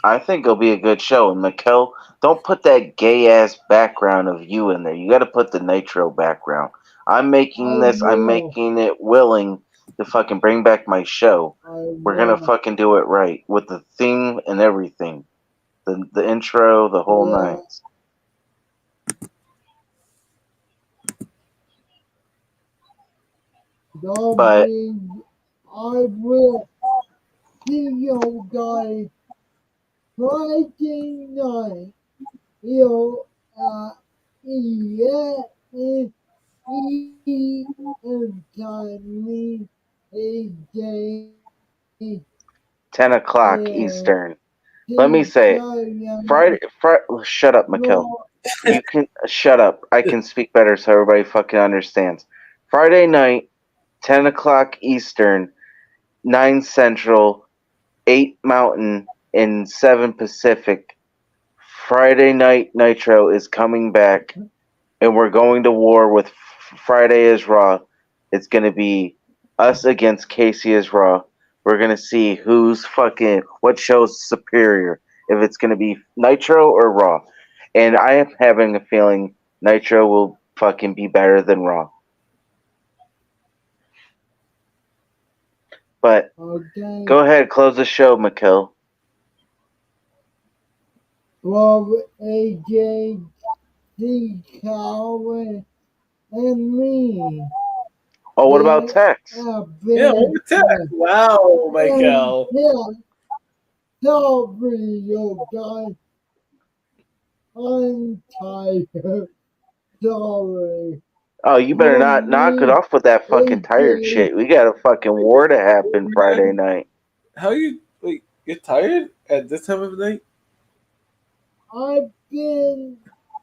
S6: I think it'll be a good show. And Mikel, don't put that gay ass background of you in there. You got to put the Nitro background. I'm making
S1: I
S6: this. I'm
S1: will.
S6: making it willing to fucking bring back my show.
S1: I
S6: We're gonna
S1: will.
S6: fucking do it right with the theme and everything. The intro, the whole
S1: Yeah.
S6: nine.
S1: Don't
S6: But
S1: be. I will see you guys Friday night. You yeah. Time a day
S6: 10 o'clock
S1: and
S6: Eastern. Let me say it. Shut up, Mikel.
S1: no,
S6: You can shut up. I can speak better so everybody fucking understands. Friday night, 10 o'clock Eastern, 9 Central, 8 Mountain, and 7 Pacific. Friday Night Nitro is coming back, and we're going to war with Friday is Raw. It's gonna be us against Casey is Raw. We're gonna see what show's superior. If it's gonna be Nitro or Raw, and I am having a feeling Nitro will fucking be better than Raw. But
S1: okay.
S6: go ahead, close the show, Mikel.
S1: Bob, AJ, C. Calvin, and me.
S6: Oh, what about
S1: They
S6: Tex?
S1: have
S7: Yeah,
S1: been
S7: wow, Michael.
S1: until sorry, you guys. I'm tired. Sorry.
S6: Oh, you better not
S1: From
S6: knock it
S1: me,
S6: off with that fucking tired
S1: AJ.
S6: shit. We got a fucking war to happen Friday night.
S7: How you wait? You're tired at this time of the night?
S1: I've been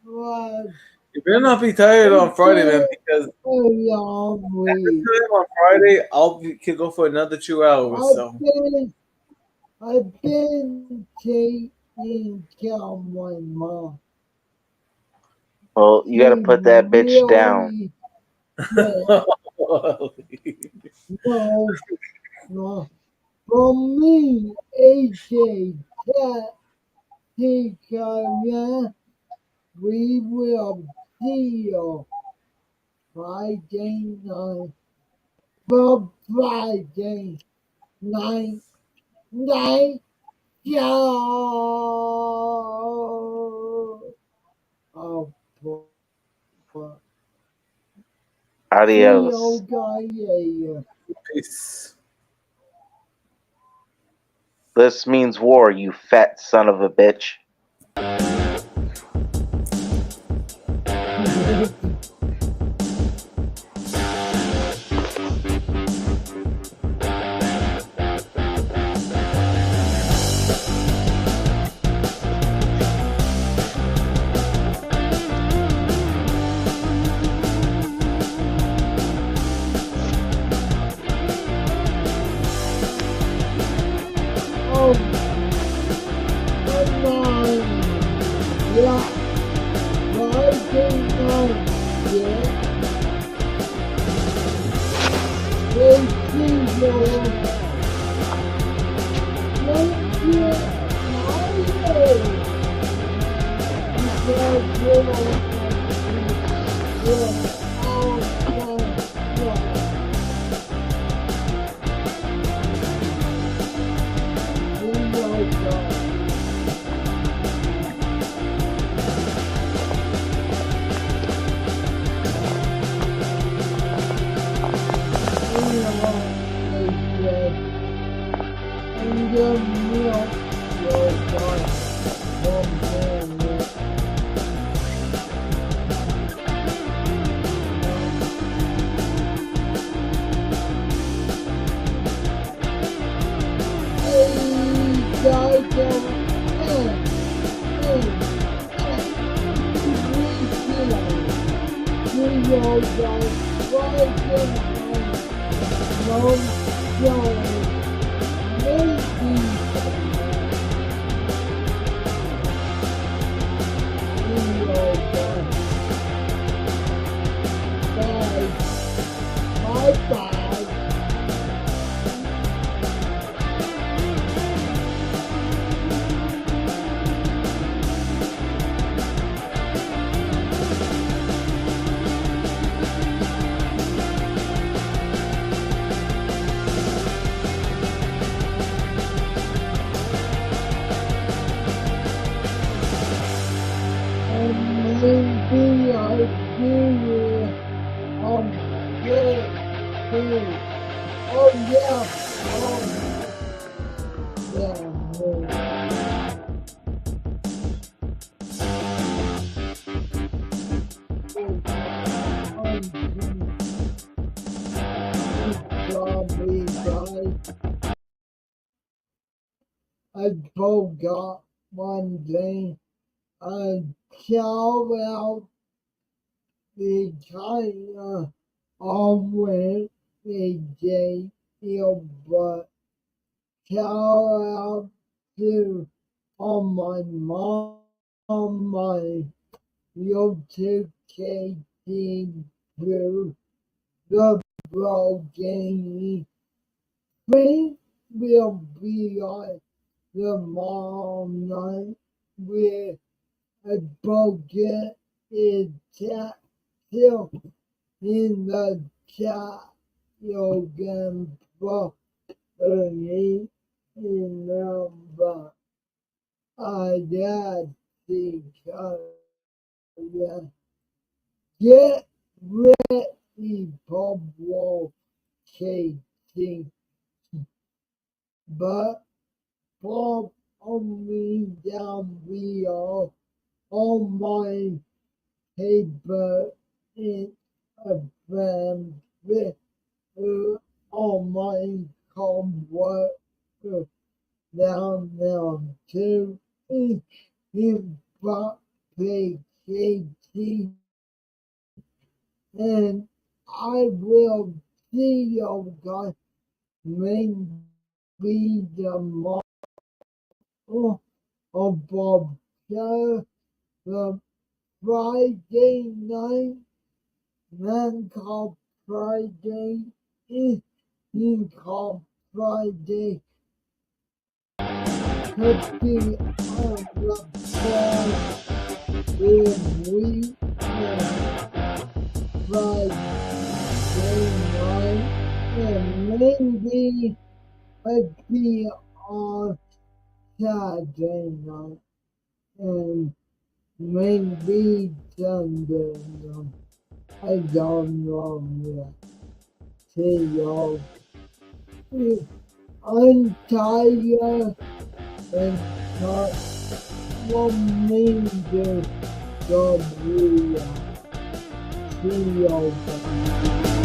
S1: like
S7: You better not be tired on Friday, man, because
S1: a long
S7: at this
S1: week.
S7: time on Friday can go for another 2 hours.
S1: I've
S7: So
S1: been I've been taking care of my mom.
S6: Well, you got to
S1: She
S6: put that bitch down.
S1: really said no, no. From me, AJ, Cat, Tika, we will see you Friday night. For Friday night, night show. Oh, boy. See
S6: Adios.
S1: you guys later.
S7: Peace.
S6: This means war, you fat son of a bitch.
S1: Oh, come on. Yeah, Friday night. Yeah, they see you. Thank you. Friday. Because you're all done. Bye-bye. Maybe I do. Yeah. Oh yeah. Yeah. Probably guys. I forgot one thing. I shout out the China always the J but shout out to all my mom, my YouTube KT through the bro game. We will be on tomorrow night with a bucket in chat still in the chat. You can put me in number. I got the color. Get ready for war chasing, but for only down we are on my paper in a friend with on my homework down there to in vacation and I will see you guys maybe tomorrow about the Friday night non-call Friday is in-call Friday could be on the phone if we Friday night and maybe I'd be on Saturday night and maybe Sunday night. I don't know say y'all. I'm tired and not one major job we see y'all.